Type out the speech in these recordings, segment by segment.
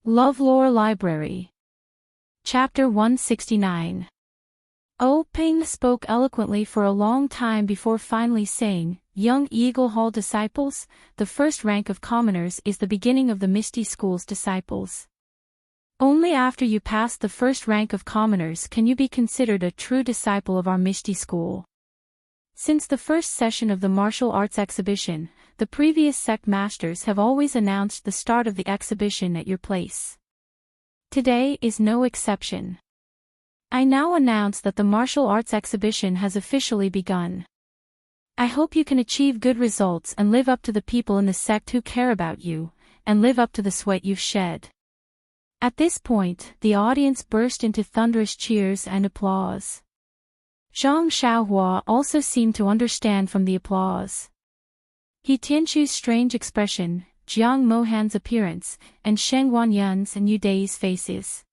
LoveLore Library. Chapter 169. Ping spoke eloquently for a long time before finally saying, "Young Eagle Hall disciples, the first rank of commoners is the beginning of the Misty School's disciples. Only after you pass the first rank of commoners can you be considered a true disciple of our Misty School. Since the first session of the martial arts exhibition, the previous sect masters have always announced the start of the exhibition at your place. Today is no exception. I now announce that the martial arts exhibition has officially begun. I hope you can achieve good results and live up to the people in the sect who care about you, and live up to the sweat you've shed." At this point, the audience burst into thunderous cheers and applause. Zhang Xiaohua also seemed to understand from the applause. He Tianchu's strange expression, Jiang Mohan's appearance, and Sheng Guanyun's and Yu Dai's faces.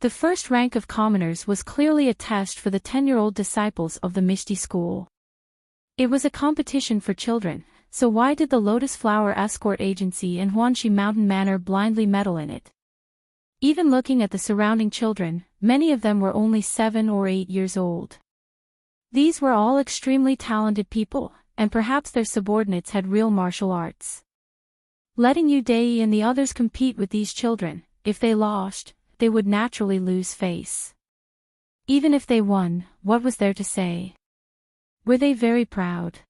The first rank of commoners was clearly a test for the 10-year-old disciples of the Misty School. It was a competition for children, so why did the Lotus Flower Escort Agency and Huanxi Mountain Manor blindly meddle in it? Even looking at the surrounding children, many of them were only 7 or 8 years old. These were all extremely talented people, and perhaps their subordinates had real martial arts. Letting Yu Dai and the others compete with these children, if they lost, they would naturally lose face. Even if they won, what was there to say? Were they very proud?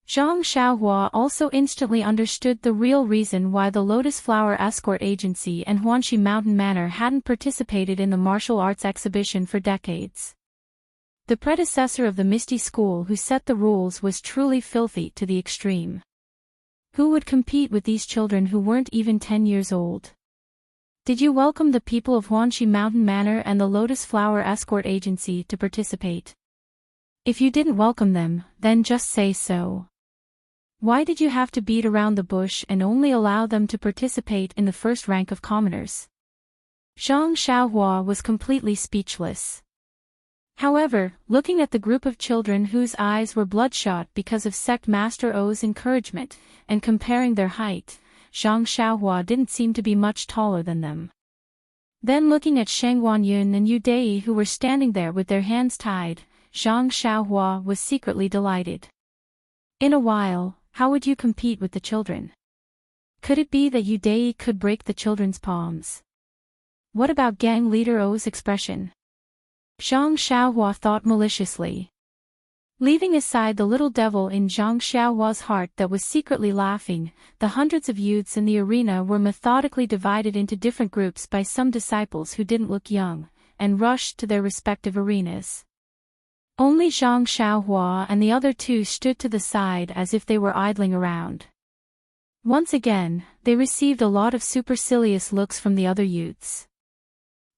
Zhang Xiaohua also instantly understood the real reason why the Lotus Flower Escort Agency and Huanxi Mountain Manor hadn't participated in the martial arts exhibition for decades. The predecessor of the Misty School who set the rules was truly filthy to the extreme. Who would compete with these children who weren't even 10 years old? Did you welcome the people of Huanxi Mountain Manor and the Lotus Flower Escort Agency to participate? If you didn't welcome them, then just say so. Why did you have to beat around the bush and only allow them to participate in the first rank of commoners? Zhang Xiaohua was completely speechless. However, looking at the group of children whose eyes were bloodshot because of Sect Master O's encouragement, and comparing their height, Zhang Xiaohua didn't seem to be much taller than them. Then looking at Sheng Guanyun and Yu Dai who were standing there with their hands tied, Zhang Xiaohua was secretly delighted. In a while, how would you compete with the children? Could it be that Yu Dai could break the children's palms? What about gang leader O's expression? Zhang Xiaohua thought maliciously. Leaving aside the little devil in Zhang Xiaohua's heart that was secretly laughing, the hundreds of youths in the arena were methodically divided into different groups by some disciples who didn't look young, and rushed to their respective arenas. Only Zhang Xiaohua and the other two stood to the side as if they were idling around. Once again, they received a lot of supercilious looks from the other youths.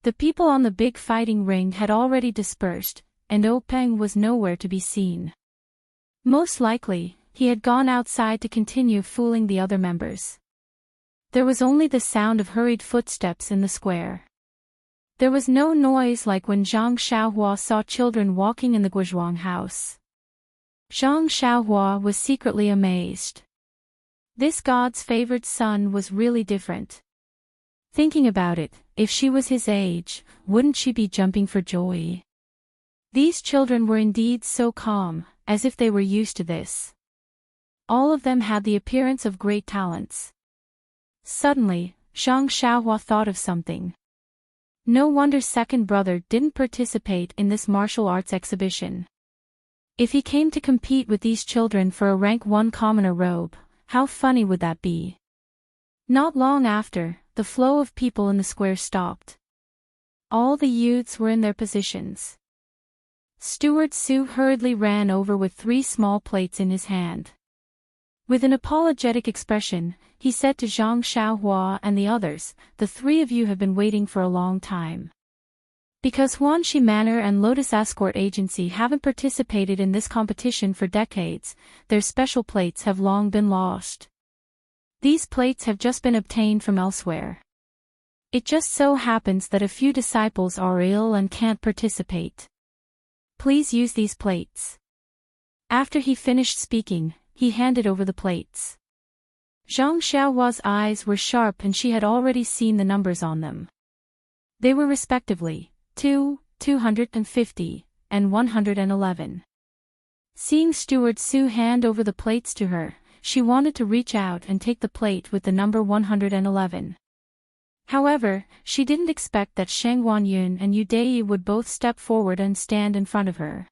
The people on the big fighting ring had already dispersed, and Peng was nowhere to be seen. Most likely, he had gone outside to continue fooling the other members. There was only the sound of hurried footsteps in the square. There was no noise like when Zhang Xiaohua saw children walking in the Guozhuang house. Zhang Xiaohua was secretly amazed. This god's favored son was really different. Thinking about it, if she was his age, wouldn't she be jumping for joy? These children were indeed so calm, as if they were used to this. All of them had the appearance of great talents. Suddenly, Zhang Xiaohua thought of something. No wonder second brother didn't participate in this martial arts exhibition. If he came to compete with these children for a rank 1 commoner robe, how funny would that be? Not long after, the flow of people in the square stopped. All the youths were in their positions. Steward Su hurriedly ran over with 3 small plates in his hand. With an apologetic expression, he said to Zhang Xiaohua and the others, "The 3 of you have been waiting for a long time. Because Huanxi Manor and Lotus Escort Agency haven't participated in this competition for decades, their special plates have long been lost. These plates have just been obtained from elsewhere. It just so happens that a few disciples are ill and can't participate. Please use these plates." After he finished speaking, he handed over the plates. Zhang Xiaohua's eyes were sharp and she had already seen the numbers on them. They were respectively 2, 250, and 111. Seeing Steward Su hand over the plates to her, she wanted to reach out and take the plate with the number 111. However, she didn't expect that Sheng Guanyun and Yu Dai would both step forward and stand in front of her.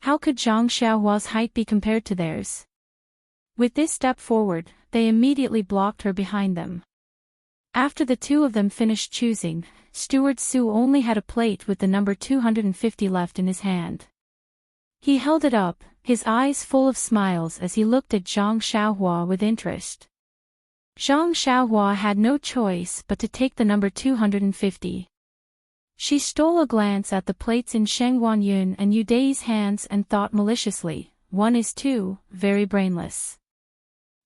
How could Zhang Xiaohua's height be compared to theirs? With this step forward, they immediately blocked her behind them. After the two of them finished choosing, Steward Su only had a plate with the number 250 left in his hand. He held it up, his eyes full of smiles as he looked at Zhang Xiaohua with interest. Zhang Xiaohua had no choice but to take the number 250. She stole a glance at the plates in Sheng Guanyun and Yu Dai's hands and thought maliciously, one is 2, very brainless.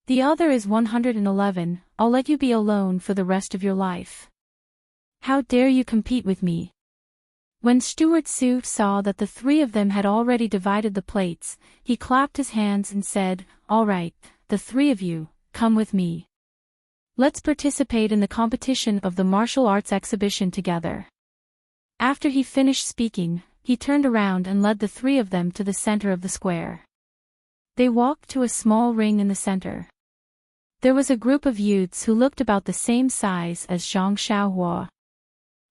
The other is 111, I'll let you be alone for the rest of your life. How dare you compete with me? When Steward Su saw that the three of them had already divided the plates, he clapped his hands and said, all right, the three of you, come with me. Let's participate in the competition of the martial arts exhibition together. After he finished speaking, he turned around and led the three of them to the center of the square. They walked to a small ring in the center. There was a group of youths who looked about the same size as Zhang Xiaohua.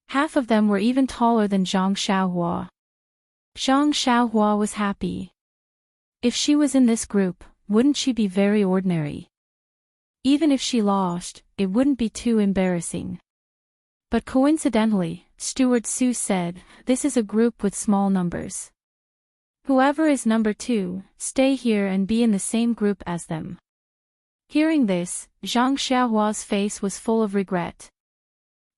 Half of them were even taller than Zhang Xiaohua. Zhang Xiaohua was happy. If she was in this group, wouldn't she be very ordinary? Even if she lost, it wouldn't be too embarrassing. But coincidentally, Steward Su said, this is a group with small numbers. Whoever is number 2, stay here and be in the same group as them. Hearing this, Zhang Xiaohua's face was full of regret.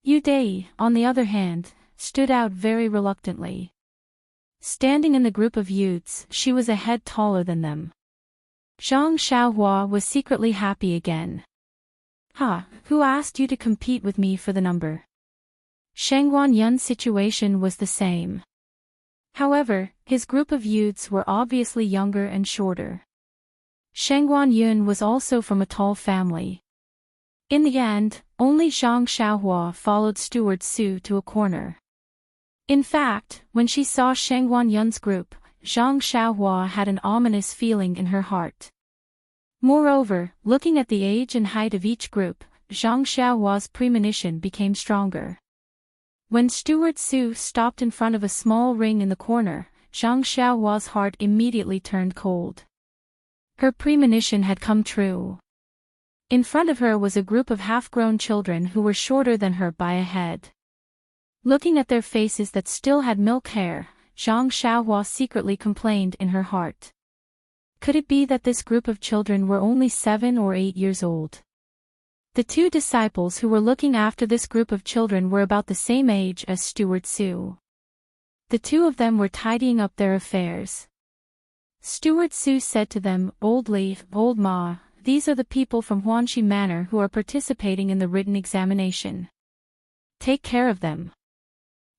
Yu Dai, on the other hand, stood out very reluctantly. Standing in the group of youths, she was a head taller than them. Zhang Xiaohua was secretly happy again. Who asked you to compete with me for the number? Sheng Guanyun's situation was the same. However, his group of youths were obviously younger and shorter. Sheng Guanyun was also from a tall family. In the end, only Zhang Xiaohua followed Steward Su to a corner. In fact, when she saw Sheng Guanyun's group, Zhang Xiaohua had an ominous feeling in her heart. Moreover, looking at the age and height of each group, Zhang Xiaohua's premonition became stronger. When Steward Su stopped in front of a small ring in the corner, Zhang Xiaohua's heart immediately turned cold. Her premonition had come true. In front of her was a group of half-grown children who were shorter than her by a head. Looking at their faces that still had milk hair, Zhang Xiaohua secretly complained in her heart. Could it be that this group of children were only 7 or 8 years old? The two disciples who were looking after this group of children were about the same age as Steward Su. The two of them were tidying up their affairs. Steward Su said to them, Old Ma, these are the people from Huanxi Manor who are participating in the written examination. Take care of them.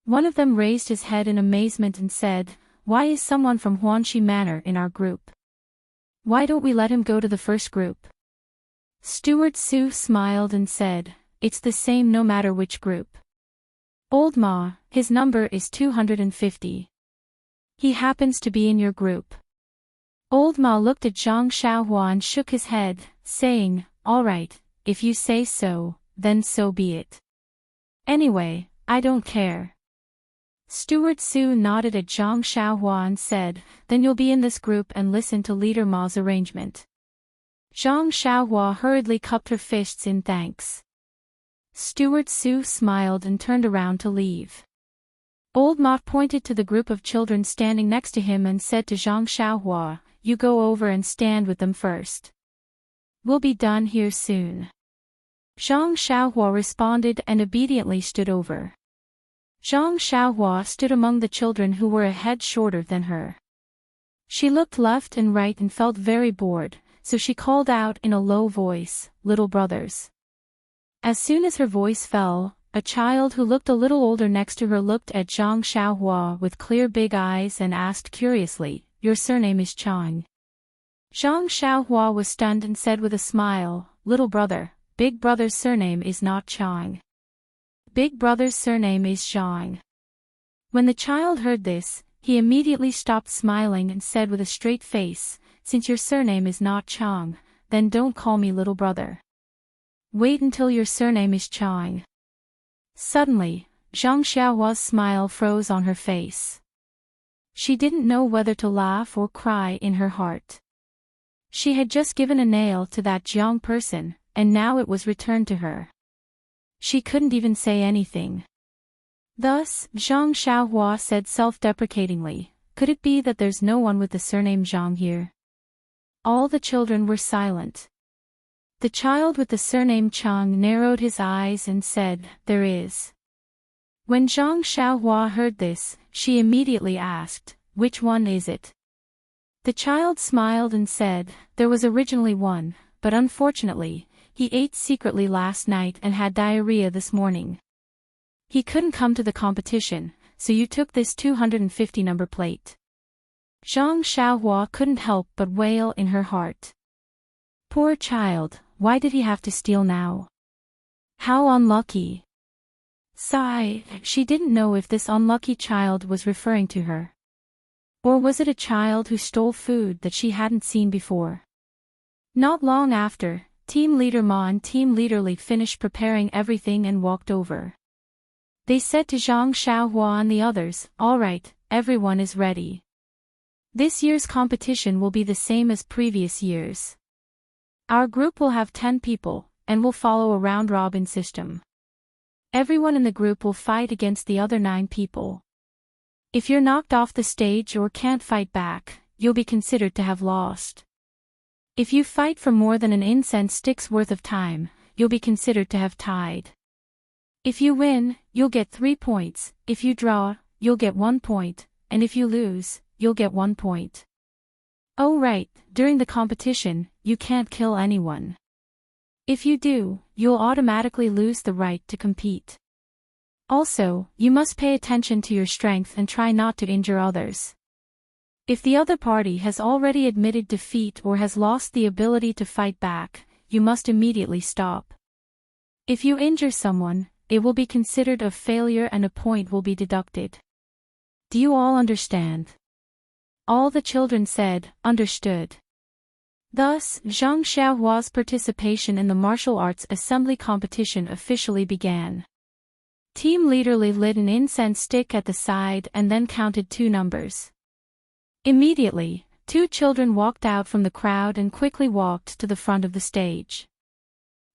One of them raised his head in amazement and said, why is someone from Huanxi Manor in our group? Why don't we let him go to the first group? Steward Su smiled and said, it's the same no matter which group. Old Ma, his number is 250. He happens to be in your group. Old Ma looked at Zhang Xiaohua and shook his head, saying, all right, if you say so, then so be it. Anyway, I don't care. Steward Su nodded at Zhang Xiaohua and said, then you'll be in this group and listen to Leader Ma's arrangement. Zhang Xiaohua hurriedly cupped her fists in thanks. Steward Su smiled and turned around to leave. Old Ma pointed to the group of children standing next to him and said to Zhang Xiaohua, you go over and stand with them first. We'll be done here soon. Zhang Xiaohua responded and obediently stood over. Zhang Xiaohua stood among the children who were a head shorter than her. She looked left and right and felt very bored, so she called out in a low voice, little brothers. As soon as her voice fell, a child who looked a little older next to her looked at Zhang Xiaohua with clear big eyes and asked curiously, your surname is Chang. Zhang Xiaohua was stunned and said with a smile, little brother, big brother's surname is not Chang. Big brother's surname is Zhang. When the child heard this, he immediately stopped smiling and said with a straight face, since your surname is not Chang, then don't call me little brother. Wait until your surname is Chang. Suddenly, Zhang Xiaohua's smile froze on her face. She didn't know whether to laugh or cry in her heart. She had just given a nail to that Jiang person, and now it was returned to her. She couldn't even say anything. Thus, Zhang Xiaohua said self-deprecatingly, could it be that there's no one with the surname Zhang here? All the children were silent. The child with the surname Chang narrowed his eyes and said, there is. When Zhang Xiaohua heard this, she immediately asked, which one is it? The child smiled and said, there was originally one, but unfortunately, he ate secretly last night and had diarrhea this morning. He couldn't come to the competition, so you took this 250 number plate. Zhang Xiaohua couldn't help but wail in her heart. Poor child, why did he have to steal now? How unlucky. Sigh, she didn't know if this unlucky child was referring to her. Or was it a child who stole food that she hadn't seen before? Not long after, Team Leader Ma and Team Leader Li finished preparing everything and walked over. They said to Zhang Xiaohua and the others, all right, everyone is ready. This year's competition will be the same as previous years. Our group will have 10 people, and will follow a round-robin system. Everyone in the group will fight against the other 9 people. If you're knocked off the stage or can't fight back, you'll be considered to have lost. If you fight for more than an incense stick's worth of time, you'll be considered to have tied. If you win, you'll get 3 points, if you draw, you'll get 1 point, and if you lose, you'll get 1 point. Oh right, during the competition, you can't kill anyone. If you do, you'll automatically lose the right to compete. Also, you must pay attention to your strength and try not to injure others. If the other party has already admitted defeat or has lost the ability to fight back, you must immediately stop. If you injure someone, it will be considered a failure and a point will be deducted. Do you all understand? All the children said, understood. Thus, Zhang Xiaohua's participation in the martial arts assembly competition officially began. Team Leader Li lit an incense stick at the side and then counted 2 numbers. Immediately, 2 children walked out from the crowd and quickly walked to the front of the stage.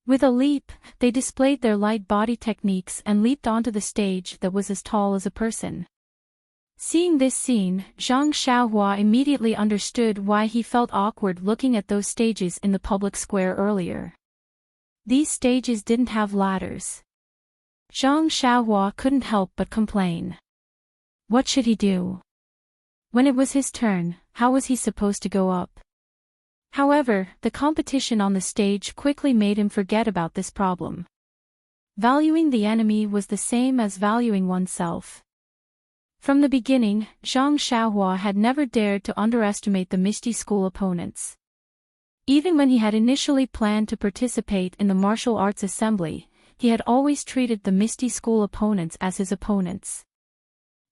With a leap, they displayed their light body techniques and leaped onto the stage that was as tall as a person. Seeing this scene, Zhang Xiaohua immediately understood why he felt awkward looking at those stages in the public square earlier. These stages didn't have ladders. Zhang Xiaohua couldn't help but complain. What should he do? When it was his turn, how was he supposed to go up? However, the competition on the stage quickly made him forget about this problem. Valuing the enemy was the same as valuing oneself. From the beginning, Zhang Xiaohua had never dared to underestimate the Misty School opponents. Even when he had initially planned to participate in the martial arts assembly, he had always treated the Misty School opponents as his opponents.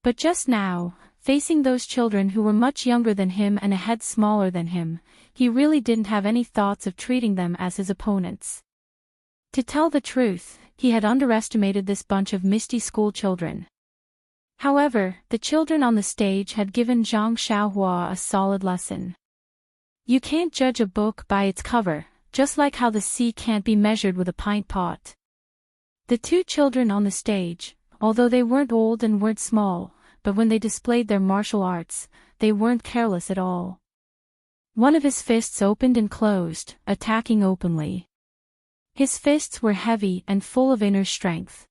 But just now, facing those children who were much younger than him and a head smaller than him, he really didn't have any thoughts of treating them as his opponents. To tell the truth, he had underestimated this bunch of Misty School children. However, the children on the stage had given Zhang Xiaohua a solid lesson. You can't judge a book by its cover, just like how the sea can't be measured with a pint pot. The 2 children on the stage, although they weren't old and weren't small, but when they displayed their martial arts, they weren't careless at all. One of his fists opened and closed, attacking openly. His fists were heavy and full of inner strength.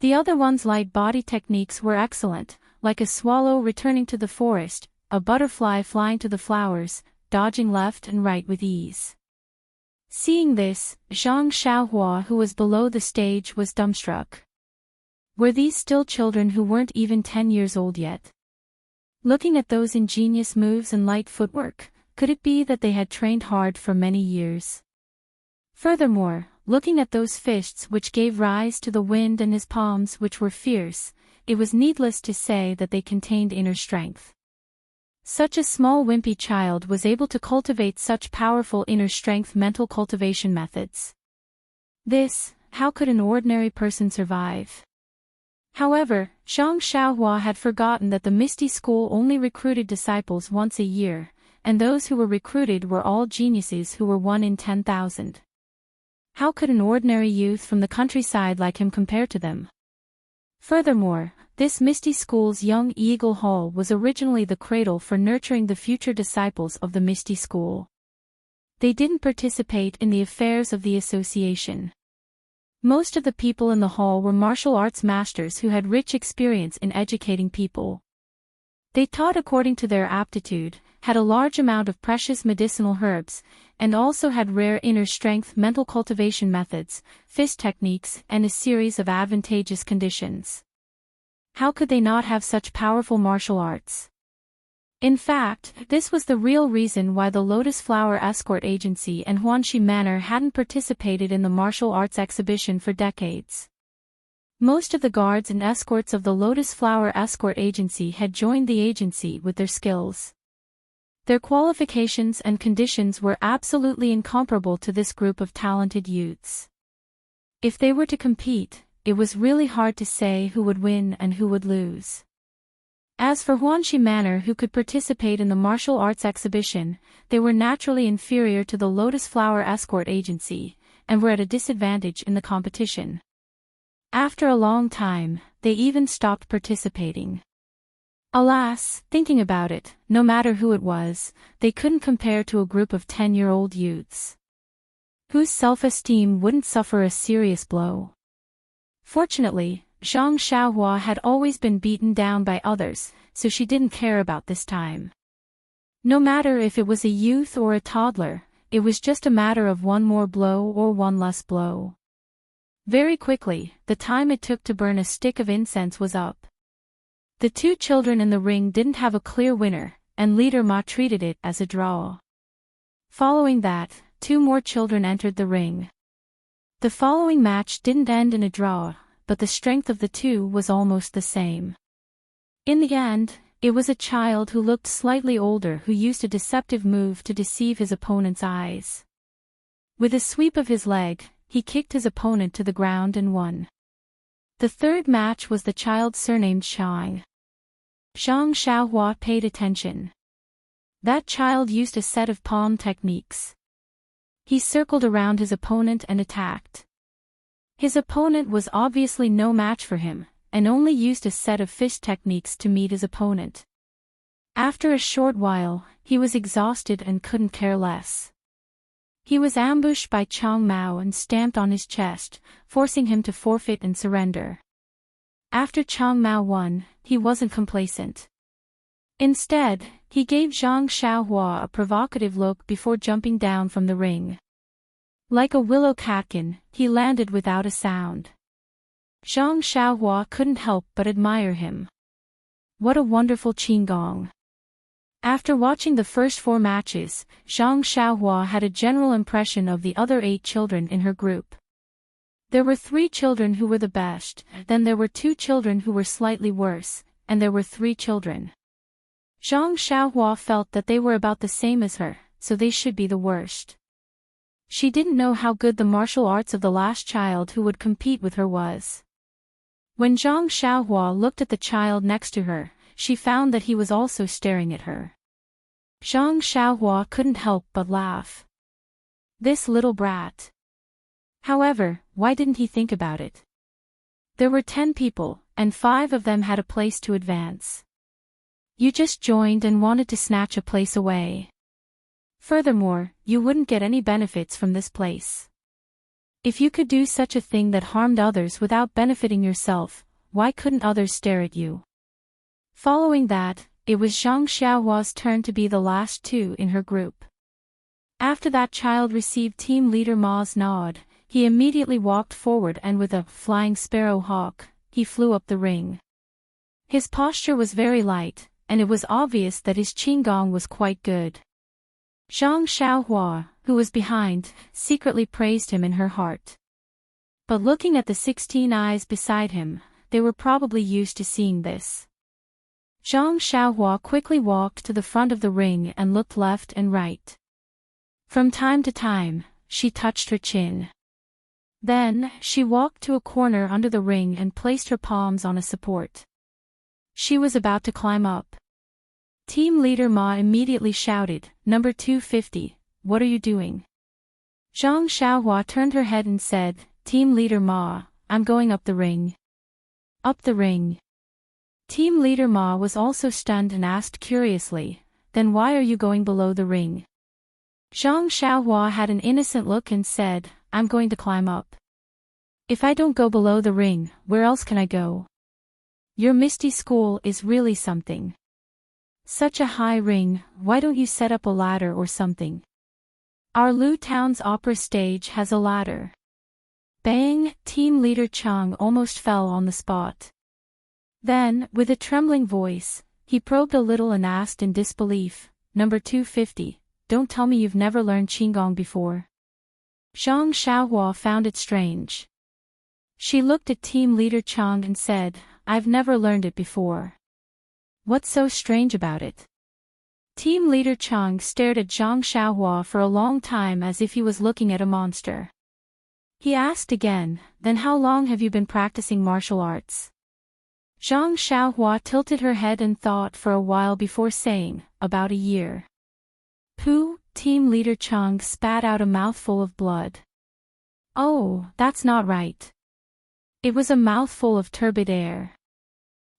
The other one's light body techniques were excellent, like a swallow returning to the forest, a butterfly flying to the flowers, dodging left and right with ease. Seeing this, Zhang Xiaohua, who was below the stage, was dumbstruck. Were these still children who weren't even 10 years old yet? Looking at those ingenious moves and light footwork, could it be that they had trained hard for many years? Furthermore, looking at those fists which gave rise to the wind and his palms which were fierce, it was needless to say that they contained inner strength. Such a small wimpy child was able to cultivate such powerful inner strength mental cultivation methods. How could an ordinary person survive? However, Zhang Xiaohua had forgotten that the Misty School only recruited disciples once a year, and those who were recruited were all geniuses who were 1 in 10,000. How could an ordinary youth from the countryside like him compare to them? Furthermore, this Misty School's Young Eagle Hall was originally the cradle for nurturing the future disciples of the Misty School. They didn't participate in the affairs of the association. Most of the people in the hall were martial arts masters who had rich experience in educating people. They taught according to their aptitude, had a large amount of precious medicinal herbs, and also had rare inner strength mental cultivation methods, fist techniques, and a series of advantageous conditions. How could they not have such powerful martial arts? In fact, this was the real reason why the Lotus Flower Escort Agency and Huanxi Manor hadn't participated in the martial arts exhibition for decades. Most of the guards and escorts of the Lotus Flower Escort Agency had joined the agency with their skills. Their qualifications and conditions were absolutely incomparable to this group of talented youths. If they were to compete, it was really hard to say who would win and who would lose. As for Huanxi Manor, who could participate in the martial arts exhibition, they were naturally inferior to the Lotus Flower Escort Agency, and were at a disadvantage in the competition. After a long time, they even stopped participating. Alas, thinking about it, no matter who it was, they couldn't compare to a group of 10-year-old youths whose self-esteem wouldn't suffer a serious blow. Fortunately, Zhang Xiaohua had always been beaten down by others, so she didn't care about this time. No matter if it was a youth or a toddler, it was just a matter of one more blow or one less blow. Very quickly, the time it took to burn a stick of incense was up. The two children in the ring didn't have a clear winner, and Leader Ma treated it as a draw. Following that, 2 more children entered the ring. The following match didn't end in a draw, but the strength of the two was almost the same. In the end, it was a child who looked slightly older who used a deceptive move to deceive his opponent's eyes. With a sweep of his leg, he kicked his opponent to the ground and won. The third match was the child surnamed Shang. Zhang Xiaohua paid attention. That child used a set of palm techniques. He circled around his opponent and attacked. His opponent was obviously no match for him, and only used a set of fist techniques to meet his opponent. After a short while, he was exhausted and couldn't care less. He was ambushed by Chang Mao and stamped on his chest, forcing him to forfeit and surrender. After Chang Mao won, he wasn't complacent. Instead, he gave Zhang Xiaohua a provocative look before jumping down from the ring. Like a willow catkin, he landed without a sound. Zhang Xiaohua couldn't help but admire him. What a wonderful qigong. After watching the first 4 matches, Zhang Xiaohua had a general impression of the other 8 children in her group. There were 3 children who were the best, then there were 2 children who were slightly worse, and there were 3 children. Zhang Xiaohua felt that they were about the same as her, so they should be the worst. She didn't know how good the martial arts of the last child who would compete with her was. When Zhang Xiaohua looked at the child next to her, she found that he was also staring at her. Zhang Xiaohua couldn't help but laugh. This little brat. However, why didn't he think about it? There were 10 people, and 5 of them had a place to advance. You just joined and wanted to snatch a place away. Furthermore, you wouldn't get any benefits from this place. If you could do such a thing that harmed others without benefiting yourself, why couldn't others stare at you? Following that, it was Zhang Xiaohua's turn to be the last 2 in her group. After that child received Team Leader Ma's nod, he immediately walked forward and with a flying sparrow hawk, he flew up the ring. His posture was very light, and it was obvious that his qigong was quite good. Zhang Xiaohua, who was behind, secretly praised him in her heart. But looking at the 16 eyes beside him, they were probably used to seeing this. Zhang Xiaohua quickly walked to the front of the ring and looked left and right. From time to time, she touched her chin. Then, she walked to a corner under the ring and placed her palms on a support. She was about to climb up. Team leader Ma immediately shouted, "Number 250, what are you doing?" Zhang Xiaohua turned her head and said, "Team leader Ma, I'm going up the ring." Up the ring. Team leader Ma was also stunned and asked curiously, "Then why are you going below the ring?" Zhang Xiaohua had an innocent look and said, "I'm going to climb up. If I don't go below the ring, where else can I go? Your Misty School is really something. Such a high ring, why don't you set up a ladder or something? Our Lu Town's opera stage has a ladder." Bang! Team leader Chang almost fell on the spot. Then, with a trembling voice, he probed a little and asked in disbelief, "Number 250, don't tell me you've never learned Qigong before." Zhang Xiaohua found it strange. She looked at team leader Chang and said, "I've never learned it before. What's so strange about it?" Team leader Chang stared at Zhang Xiaohua for a long time as if he was looking at a monster. He asked again, "Then how long have you been practicing martial arts?" Zhang Xiaohua tilted her head and thought for a while before saying, "About a year." Pooh! Team leader Chang spat out a mouthful of blood. "Oh, that's not right." It was a mouthful of turbid air.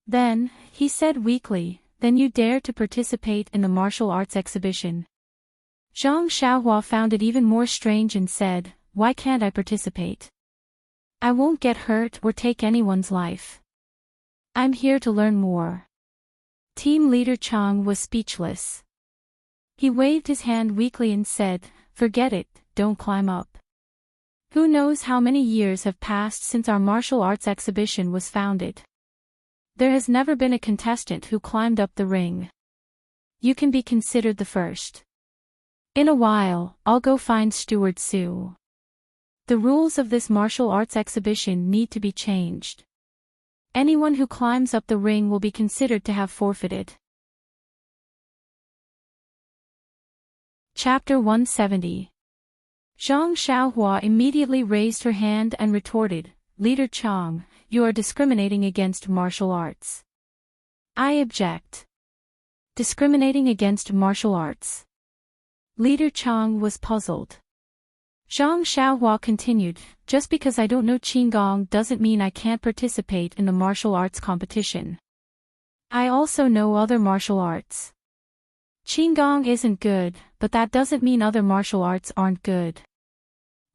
Then, he said weakly, "Then you dare to participate in the martial arts exhibition?" Zhang Xiaohua found it even more strange and said, "Why can't I participate? I won't get hurt or take anyone's life. I'm here to learn more." Team leader Chang was speechless. He waved his hand weakly and said, "Forget it, don't climb up. Who knows how many years have passed since our martial arts exhibition was founded. There has never been a contestant who climbed up the ring. You can be considered the first. In a while, I'll go find Steward Sue. The rules of this martial arts exhibition need to be changed. Anyone who climbs up the ring will be considered to have forfeited." Chapter 170. Zhang Xiaohua immediately raised her hand and retorted, "Leader Chang, you are discriminating against martial arts." "I object." Discriminating against martial arts. Leader Chang was puzzled. Zhang Xiaohua continued, "Just because I don't know Qigong doesn't mean I can't participate in the martial arts competition. I also know other martial arts. Qigong isn't good, but that doesn't mean other martial arts aren't good.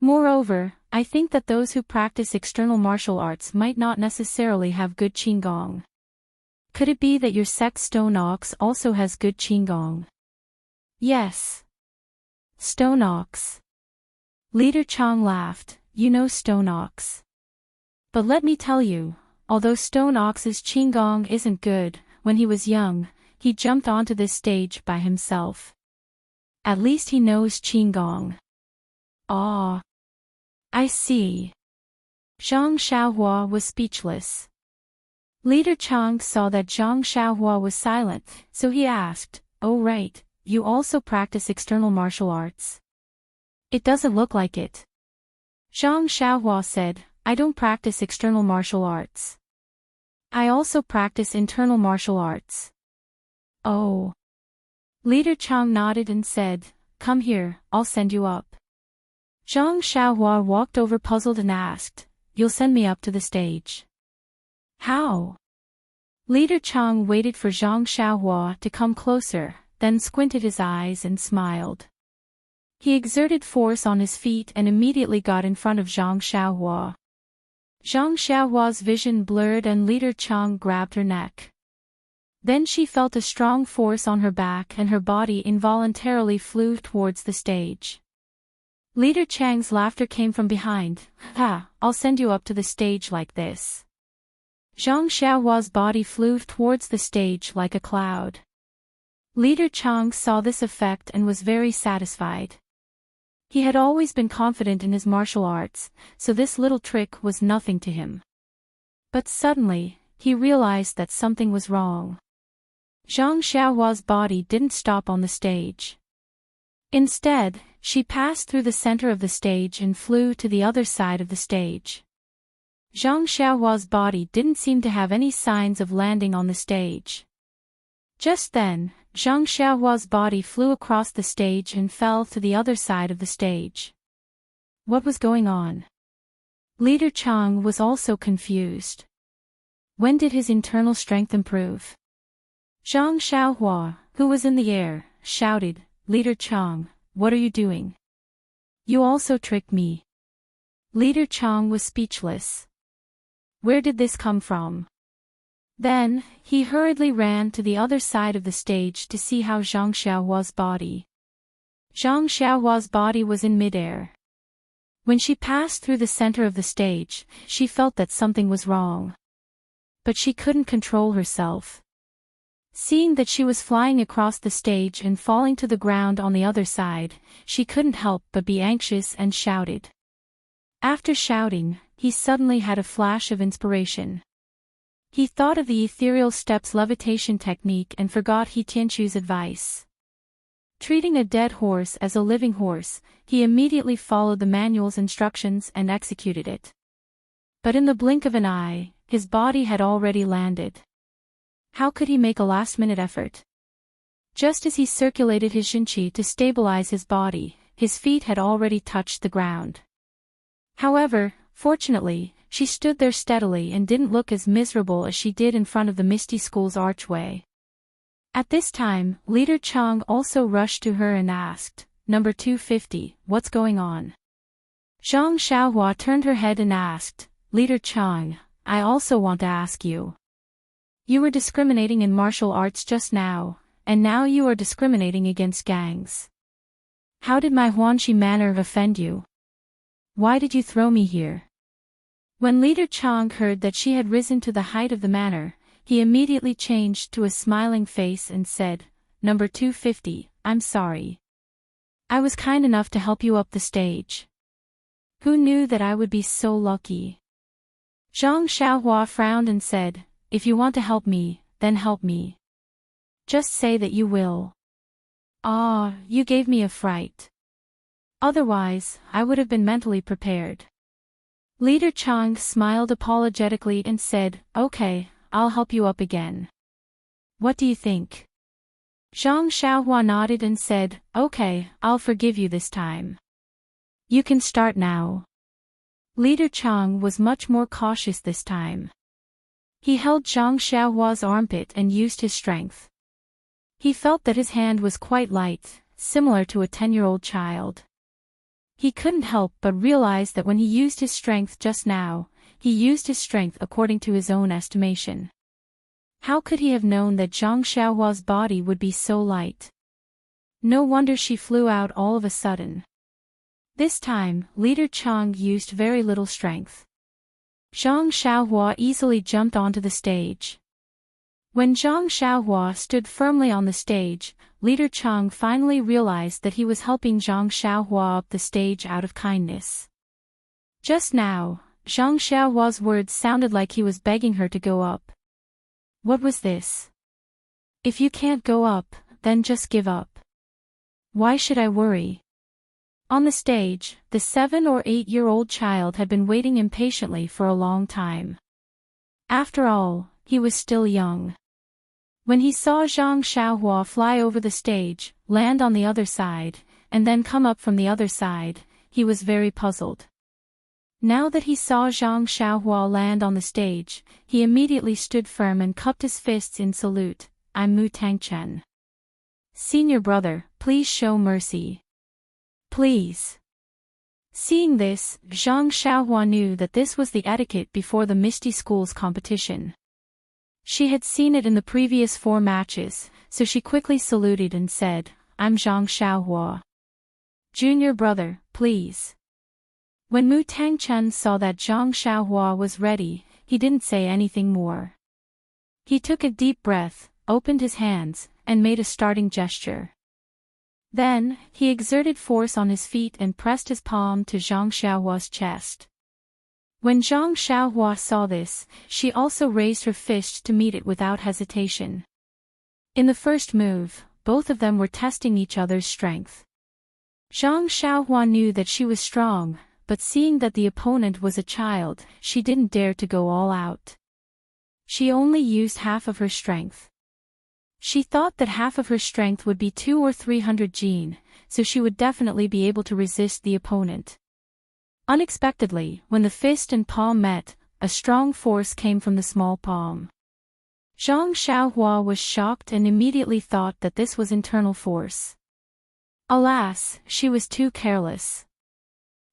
Moreover, I think that those who practice external martial arts might not necessarily have good Qigong. Could it be that your sect Stone Ox also has good Qigong?" "Yes. Stone Ox." Leader Chang laughed, "You know Stone Ox. But let me tell you, although Stone Ox's Qigong isn't good, when he was young, he jumped onto this stage by himself. At least he knows Qigong." "Ah. I see." Zhang Xiaohua was speechless. Leader Chang saw that Zhang Xiaohua was silent, so he asked, "Oh right, you also practice external martial arts?" "It doesn't look like it." Zhang Xiaohua said, "I don't practice external martial arts. I also practice internal martial arts." "Oh." Leader Chang nodded and said, "Come here, I'll send you up." Zhang Xiaohua walked over puzzled and asked, "You'll send me up to the stage? How?" Leader Chang waited for Zhang Xiaohua to come closer, then squinted his eyes and smiled. He exerted force on his feet and immediately got in front of Zhang Xiaohua. Zhang Xiaohua's vision blurred and Leader Chang grabbed her neck. Then she felt a strong force on her back and her body involuntarily flew towards the stage. Leader Chang's laughter came from behind. "Ha, I'll send you up to the stage like this." Zhang Xiaohua's body flew towards the stage like a cloud. Leader Chang saw this effect and was very satisfied. He had always been confident in his martial arts, so this little trick was nothing to him. But suddenly, he realized that something was wrong. Zhang Xiaohua's body didn't stop on the stage. Instead, she passed through the center of the stage and flew to the other side of the stage. Zhang Xiaohua's body didn't seem to have any signs of landing on the stage. Just then, Zhang Xiaohua's body flew across the stage and fell to the other side of the stage. What was going on? Leader Chang was also confused. When did his internal strength improve? Zhang Xiaohua, who was in the air, shouted, "Leader Chang, what are you doing? You also tricked me." Leader Chang was speechless. Where did this come from? Then, he hurriedly ran to the other side of the stage to see how Zhang Xiaohua's body. Zhang Xiaohua's body was in midair. When she passed through the center of the stage, she felt that something was wrong. But she couldn't control herself. Seeing that she was flying across the stage and falling to the ground on the other side, she couldn't help but be anxious and shouted. After shouting, he suddenly had a flash of inspiration. He thought of the ethereal steps levitation technique and forgot He Tianqu's advice. Treating a dead horse as a living horse, he immediately followed the manual's instructions and executed it. But in the blink of an eye, his body had already landed. How could he make a last-minute effort? Just as he circulated his Xinqi to stabilize his body, his feet had already touched the ground. However, fortunately, she stood there steadily and didn't look as miserable as she did in front of the Misty School's archway. At this time, Leader Chang also rushed to her and asked, "Number 250, what's going on?" Zhang Xiaohua turned her head and asked, "Leader Chang, I also want to ask you. You were discriminating in martial arts just now, and now you are discriminating against gangs. How did my Huanxi manner offend you? Why did you throw me here?" When Leader Chang heard that she had risen to the height of the manor, he immediately changed to a smiling face and said, "Number 250, I'm sorry. I was kind enough to help you up the stage. Who knew that I would be so lucky?" Zhang Xiaohua frowned and said, "If you want to help me, then help me. Just say that you will." "Ah, you gave me a fright. Otherwise, I would have been mentally prepared." Leader Chang smiled apologetically and said, "Okay, I'll help you up again. What do you think?" Zhang Xiaohua nodded and said, "Okay, I'll forgive you this time. You can start now." Leader Chang was much more cautious this time. He held Zhang Xiaohua's armpit and used his strength. He felt that his hand was quite light, similar to a 10-year-old child. He couldn't help but realize that when he used his strength just now, he used his strength according to his own estimation. How could he have known that Zhang Xiaohua's body would be so light? No wonder she flew out all of a sudden. This time, Leader Chang used very little strength. Zhang Xiaohua easily jumped onto the stage. When Zhang Xiaohua stood firmly on the stage, Leader Chang finally realized that he was helping Zhang Xiaohua up the stage out of kindness. Just now, Zhang Xiaohua's words sounded like he was begging her to go up. What was this? If you can't go up, then just give up. Why should I worry? On the stage, the 7 or 8-year-old child had been waiting impatiently for a long time. After all, he was still young. When he saw Zhang Xiaohua fly over the stage, land on the other side, and then come up from the other side, he was very puzzled. Now that he saw Zhang Xiaohua land on the stage, he immediately stood firm and cupped his fists in salute. "I'm Mu Tangchen. Senior brother, please show mercy. Please." Seeing this, Zhang Xiaohua knew that this was the etiquette before the Misty School's competition. She had seen it in the previous 4 matches, so she quickly saluted and said, "I'm Zhang Xiaohua. Junior brother, please." When Mu Tangchen saw that Zhang Xiaohua was ready, he didn't say anything more. He took a deep breath, opened his hands, and made a starting gesture. Then, he exerted force on his feet and pressed his palm to Zhang Xiaohua's chest. When Zhang Xiaohua saw this, she also raised her fist to meet it without hesitation. In the first move, both of them were testing each other's strength. Zhang Xiaohua knew that she was strong, but seeing that the opponent was a child, she didn't dare to go all out. She only used half of her strength. She thought that half of her strength would be 200 or 300 jin, so she would definitely be able to resist the opponent. Unexpectedly, when the fist and palm met, a strong force came from the small palm. Zhang Xiaohua was shocked and immediately thought that this was internal force. Alas, she was too careless.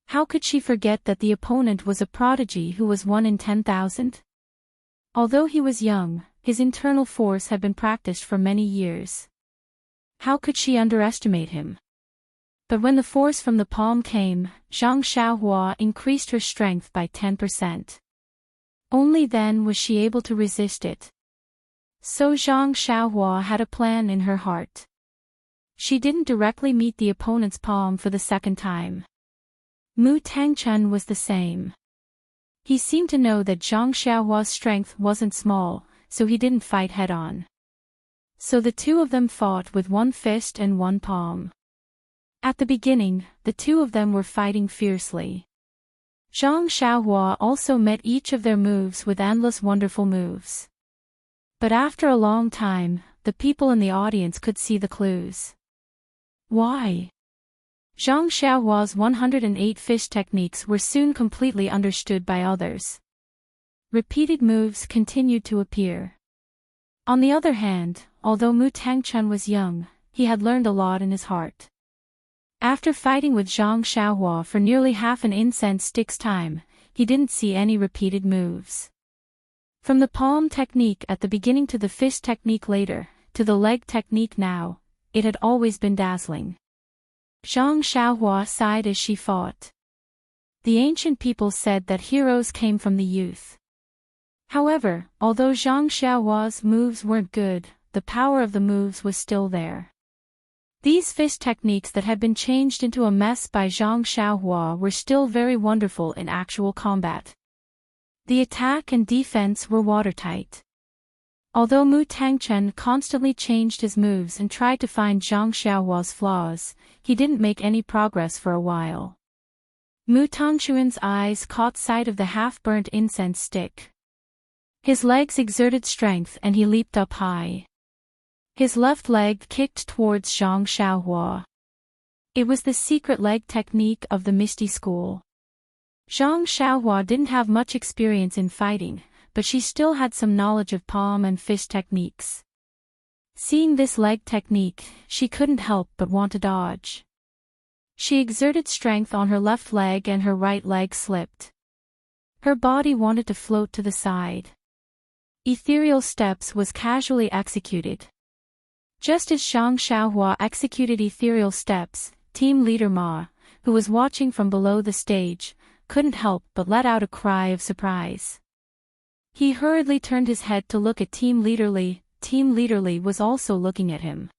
How could she forget that the opponent was a prodigy who was 1 in 10,000? Although he was young, his internal force had been practiced for many years. How could she underestimate him? But when the force from the palm came, Zhang Xiaohua increased her strength by 10%. Only then was she able to resist it. So Zhang Xiaohua had a plan in her heart. She didn't directly meet the opponent's palm for the second time. Mu Tangchun was the same. He seemed to know that Zhang Xiaohua's strength wasn't small, so he didn't fight head-on. So the two of them fought with one fist and one palm. At the beginning, the two of them were fighting fiercely. Zhang Xiaohua also met each of their moves with endless wonderful moves. But after a long time, the people in the audience could see the clues. Why? Zhang Xiaohua's 108 fish techniques were soon completely understood by others. Repeated moves continued to appear. On the other hand, although Mu Tangchun was young, he had learned a lot in his heart. After fighting with Zhang Xiaohua for nearly half an incense stick's time, he didn't see any repeated moves. From the palm technique at the beginning to the fist technique later, to the leg technique now, it had always been dazzling. Zhang Xiaohua sighed as she fought. The ancient people said that heroes came from the youth. However, although Zhang Xiaohua's moves weren't good, the power of the moves was still there. These fist techniques that had been changed into a mess by Zhang Xiaohua were still very wonderful in actual combat. The attack and defense were watertight. Although Mu Tangchun constantly changed his moves and tried to find Zhang Xiaohua's flaws, he didn't make any progress for a while. Mu Tangchun's eyes caught sight of the half-burnt incense stick. His legs exerted strength and he leaped up high. His left leg kicked towards Zhang Xiaohua. It was the secret leg technique of the Misty School. Zhang Xiaohua didn't have much experience in fighting, but she still had some knowledge of palm and fist techniques. Seeing this leg technique, she couldn't help but want to dodge. She exerted strength on her left leg and her right leg slipped. Her body wanted to float to the side. Ethereal Steps was casually executed. Just as Zhang Xiaohua executed Ethereal Steps, team leader Ma, who was watching from below the stage, couldn't help but let out a cry of surprise. He hurriedly turned his head to look at Team Leader Li. Team Leader Li was also looking at him.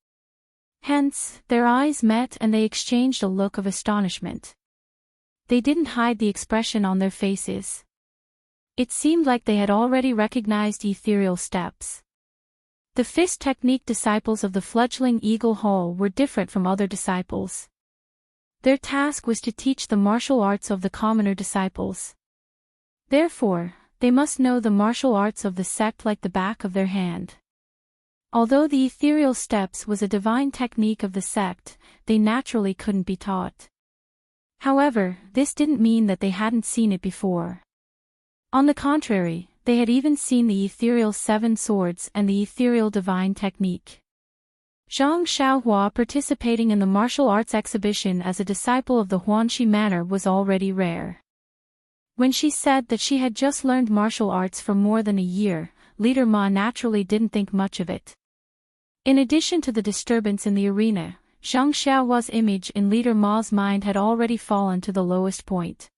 Hence, their eyes met and they exchanged a look of astonishment. They didn't hide the expression on their faces. It seemed like they had already recognized Ethereal Steps. The fist technique disciples of the fledgling Eagle Hall were different from other disciples. Their task was to teach the martial arts of the commoner disciples. Therefore, they must know the martial arts of the sect like the back of their hand. Although the Ethereal Steps was a divine technique of the sect, they naturally couldn't be taught. However, this didn't mean that they hadn't seen it before. On the contrary, they had even seen the Ethereal Seven Swords and the Ethereal Divine Technique. Zhang Xiaohua participating in the martial arts exhibition as a disciple of the Huanxi manner was already rare. When she said that she had just learned martial arts for more than a year, Leader Ma naturally didn't think much of it. In addition to the disturbance in the arena, Zhang Xiaohua's image in Leader Ma's mind had already fallen to the lowest point.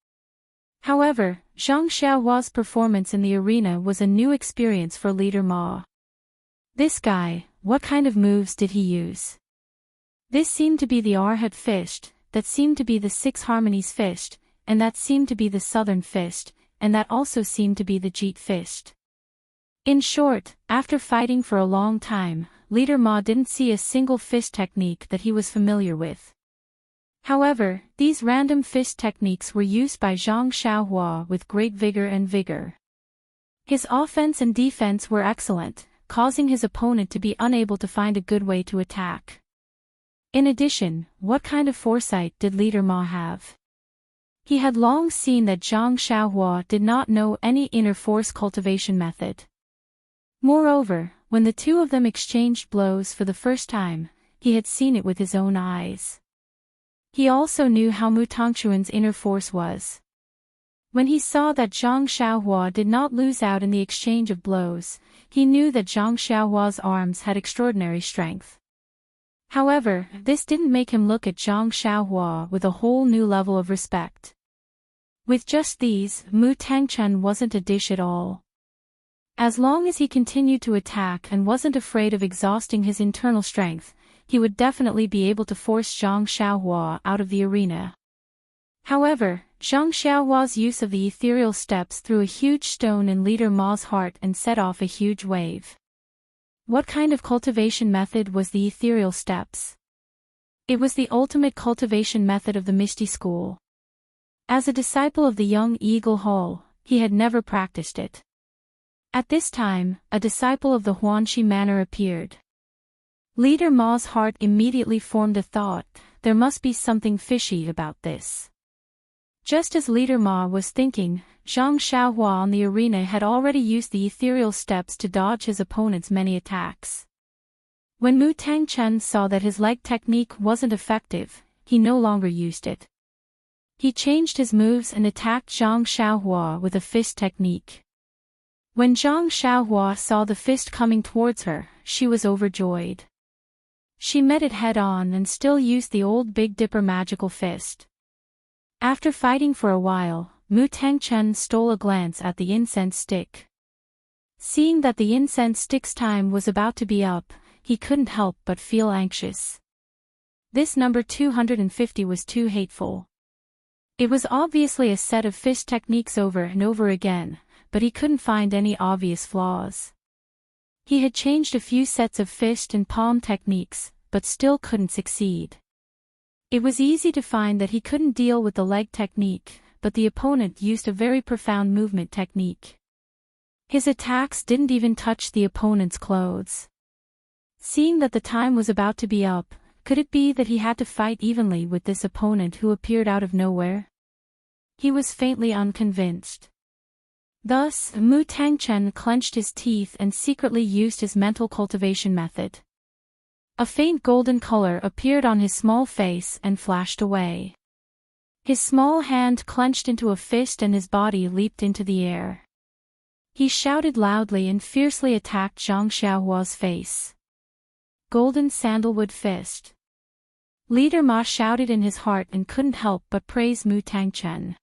However, Zhang Xiaohua's performance in the arena was a new experience for Leader Ma. This guy, what kind of moves did he use? This seemed to be the Arhat fist, that seemed to be the Six Harmonies fist, and that seemed to be the Southern fist, and that also seemed to be the Jeet fist. In short, after fighting for a long time, Leader Ma didn't see a single fist technique that he was familiar with. However, these random fist techniques were used by Zhang Xiaohua with great vigor. His offense and defense were excellent, causing his opponent to be unable to find a good way to attack. In addition, what kind of foresight did Leader Ma have? He had long seen that Zhang Xiaohua did not know any inner force cultivation method. Moreover, when the two of them exchanged blows for the first time, he had seen it with his own eyes. He also knew how Mu Tongxuan's inner force was. When he saw that Zhang Xiaohua did not lose out in the exchange of blows, he knew that Zhang Xiaohua's arms had extraordinary strength. However, this didn't make him look at Zhang Xiaohua with a whole new level of respect. With just these, Mu Tangchen wasn't a dish at all. As long as he continued to attack and wasn't afraid of exhausting his internal strength, he would definitely be able to force Zhang Xiaohua out of the arena. However, Zhang Xiaohua's use of the ethereal steps threw a huge stone in Leader Ma's heart and set off a huge wave. What kind of cultivation method was the ethereal steps? It was the ultimate cultivation method of the Misty School. As a disciple of the young Eagle Hall, he had never practiced it. At this time, a disciple of the Huanxi Manor appeared. Leader Ma's heart immediately formed a thought, there must be something fishy about this. Just as Leader Ma was thinking, Zhang Xiaohua on the arena had already used the ethereal steps to dodge his opponent's many attacks. When Mu Tangchen saw that his leg technique wasn't effective, he no longer used it. He changed his moves and attacked Zhang Xiaohua with a fist technique. When Zhang Xiaohua saw the fist coming towards her, she was overjoyed. She met it head-on and still used the old Big Dipper magical fist. After fighting for a while, Mu Tangchen stole a glance at the incense stick. Seeing that the incense stick's time was about to be up, he couldn't help but feel anxious. This number 250 was too hateful. It was obviously a set of fist techniques over and over again, but he couldn't find any obvious flaws. He had changed a few sets of fist and palm techniques, but still couldn't succeed. It was easy to find that he couldn't deal with the leg technique, but the opponent used a very profound movement technique. His attacks didn't even touch the opponent's clothes. Seeing that the time was about to be up, could it be that he had to fight evenly with this opponent who appeared out of nowhere? He was faintly unconvinced. Thus, Mu Tangchen clenched his teeth and secretly used his mental cultivation method. A faint golden color appeared on his small face and flashed away. His small hand clenched into a fist and his body leaped into the air. He shouted loudly and fiercely attacked Zhang Xiaohua's face. Golden Sandalwood Fist. Leader Ma shouted in his heart and couldn't help but praise Mu Tangchen.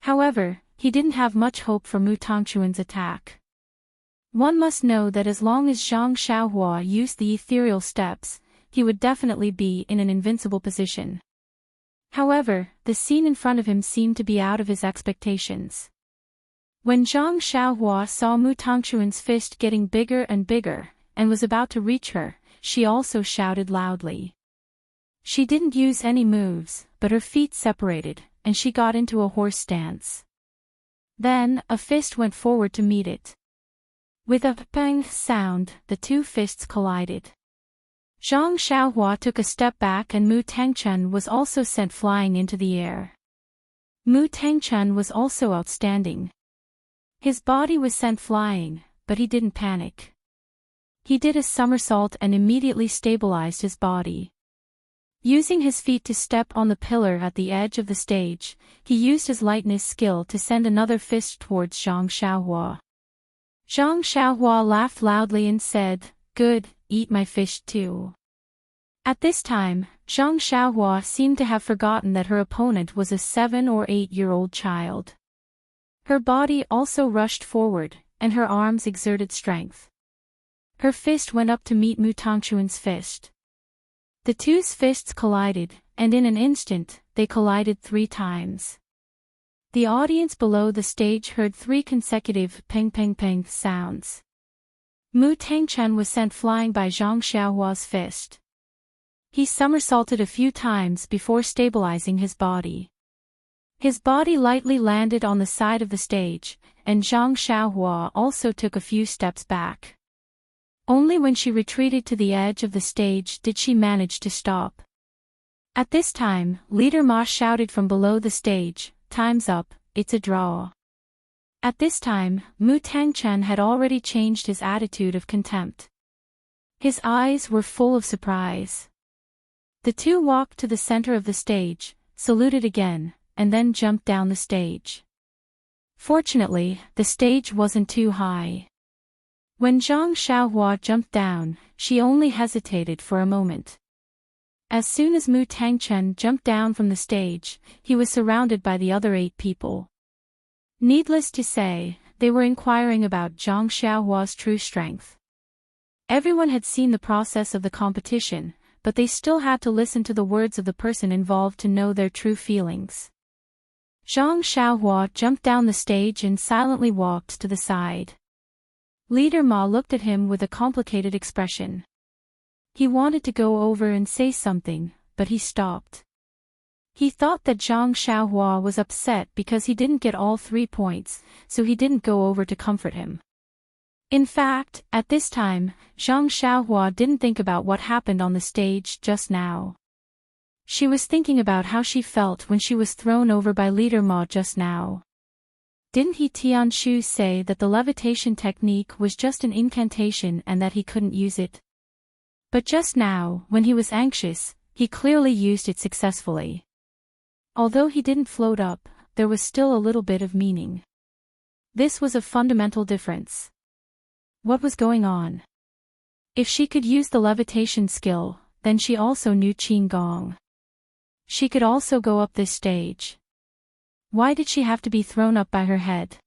However, he didn't have much hope for Mu Tongxuan's attack. One must know that as long as Zhang Xiaohua used the ethereal steps, he would definitely be in an invincible position. However, the scene in front of him seemed to be out of his expectations. When Zhang Xiaohua saw Mu Tongxuan's fist getting bigger and bigger, and was about to reach her, she also shouted loudly. She didn't use any moves, but her feet separated, and she got into a horse stance. Then, a fist went forward to meet it. With a bang sound, the two fists collided. Zhang Xiaohua took a step back and Mu Tangchen was also sent flying into the air. Mu Tangchen was also outstanding. His body was sent flying, but he didn't panic. He did a somersault and immediately stabilized his body. Using his feet to step on the pillar at the edge of the stage, he used his lightness skill to send another fist towards Zhang Xiaohua. Zhang Xiaohua laughed loudly and said, "Good, eat my fish too." At this time, Zhang Xiaohua seemed to have forgotten that her opponent was a 7- or 8-year-old child. Her body also rushed forward, and her arms exerted strength. Her fist went up to meet Mu Tangchuan's fist. The two's fists collided, and in an instant, they collided 3 times. The audience below the stage heard 3 consecutive peng-peng-peng sounds. Mu Tangchuan was sent flying by Zhang Xiaohua's fist. He somersaulted a few times before stabilizing his body. His body lightly landed on the side of the stage, and Zhang Xiaohua also took a few steps back. Only when she retreated to the edge of the stage did she manage to stop. At this time, Leader Ma shouted from below the stage, "Time's up, it's a draw." At this time, Mu Tangchuan had already changed his attitude of contempt. His eyes were full of surprise. The two walked to the center of the stage, saluted again, and then jumped down the stage. Fortunately, the stage wasn't too high. When Zhang Xiaohua jumped down, she only hesitated for a moment. As soon as Mu Tangchuan jumped down from the stage, he was surrounded by the other 8 people. Needless to say, they were inquiring about Zhang Xiaohua's true strength. Everyone had seen the process of the competition, but they still had to listen to the words of the person involved to know their true feelings. Zhang Xiaohua jumped down the stage and silently walked to the side. Leader Ma looked at him with a complicated expression. He wanted to go over and say something, but he stopped. He thought that Zhang Xiaohua was upset because he didn't get all 3 points, so he didn't go over to comfort him. In fact, at this time, Zhang Xiaohua didn't think about what happened on the stage just now. She was thinking about how she felt when she was thrown over by Leader Ma just now. Didn't he Tianshu say that the levitation technique was just an incantation and that he couldn't use it? But just now, when he was anxious, he clearly used it successfully. Although he didn't float up, there was still a little bit of meaning. This was a fundamental difference. What was going on? If she could use the levitation skill, then she also knew Qin Gong. She could also go up this stage. Why did she have to be thrown up by her head?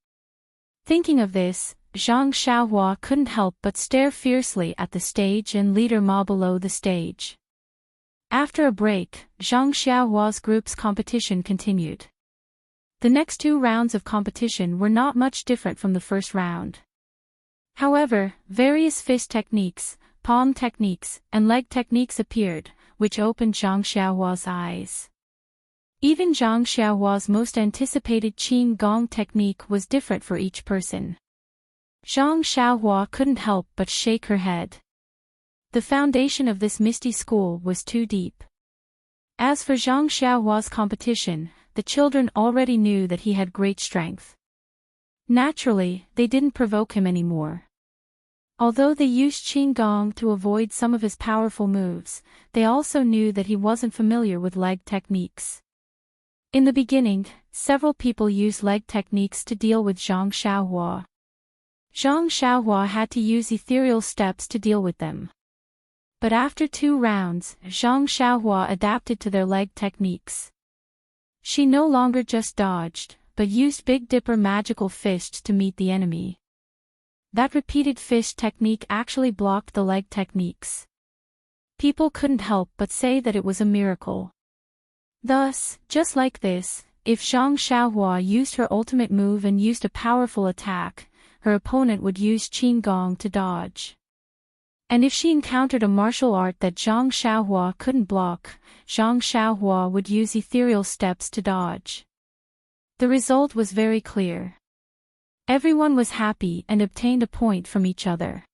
Thinking of this, Zhang Xiaohua couldn't help but stare fiercely at the stage and Leader Ma below the stage. After a break, Zhang Xiaohua's group's competition continued. The next 2 rounds of competition were not much different from the first round. However, various fist techniques, palm techniques, and leg techniques appeared, which opened Zhang Xiaohua's eyes. Even Zhang Xiaohua's most anticipated Qin Gong technique was different for each person. Zhang Xiaohua couldn't help but shake her head. The foundation of this misty school was too deep. As for Zhang Xiaohua's competition, the children already knew that he had great strength. Naturally, they didn't provoke him anymore. Although they used Qin Gong to avoid some of his powerful moves, they also knew that he wasn't familiar with leg techniques. In the beginning, several people used leg techniques to deal with Zhang Xiaohua. Zhang Xiaohua had to use ethereal steps to deal with them. But after 2 rounds, Zhang Xiaohua adapted to their leg techniques. She no longer just dodged, but used Big Dipper magical fist to meet the enemy. That repeated fist technique actually blocked the leg techniques. People couldn't help but say that it was a miracle. Thus, just like this, if Zhang Xiaohua used her ultimate move and used a powerful attack, her opponent would use Qin Gong to dodge. And if she encountered a martial art that Zhang Xiaohua couldn't block, Zhang Xiaohua would use ethereal steps to dodge. The result was very clear. Everyone was happy and obtained a point from each other.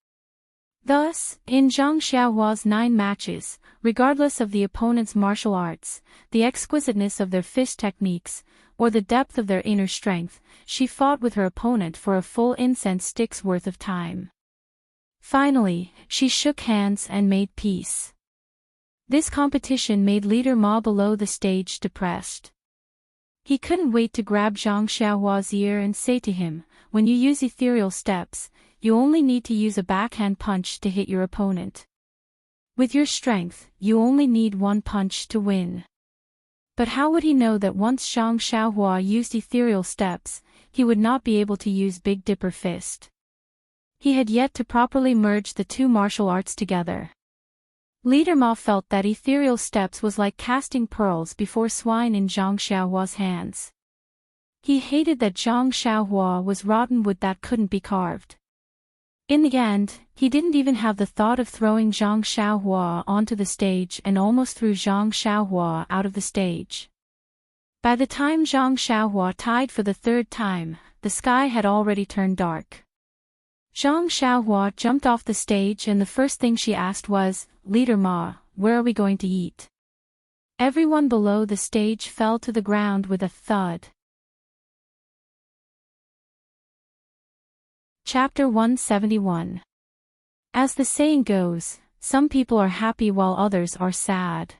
Thus, in Zhang Xiaohua's 9 matches, regardless of the opponent's martial arts, the exquisiteness of their fist techniques, or the depth of their inner strength, she fought with her opponent for a full incense stick's worth of time. Finally, she shook hands and made peace. This competition made Leader Ma below the stage depressed. He couldn't wait to grab Zhang Xiaohua's ear and say to him, "When you use ethereal steps, you only need to use a backhand punch to hit your opponent. With your strength, you only need 1 punch to win." But how would he know that once Zhang Xiaohua used ethereal steps, he would not be able to use Big Dipper fist? He had yet to properly merge the two martial arts together. Leader Ma felt that ethereal steps was like casting pearls before swine in Zhang Xiaohua's hands. He hated that Zhang Xiaohua was rotten wood that couldn't be carved. In the end, he didn't even have the thought of throwing Zhang Xiaohua onto the stage and almost threw Zhang Xiaohua out of the stage. By the time Zhang Xiaohua tied for the third time, the sky had already turned dark. Zhang Xiaohua jumped off the stage and the first thing she asked was, "Leader Ma, where are we going to eat?" Everyone below the stage fell to the ground with a thud. Chapter 171. As the saying goes, some people are happy while others are sad.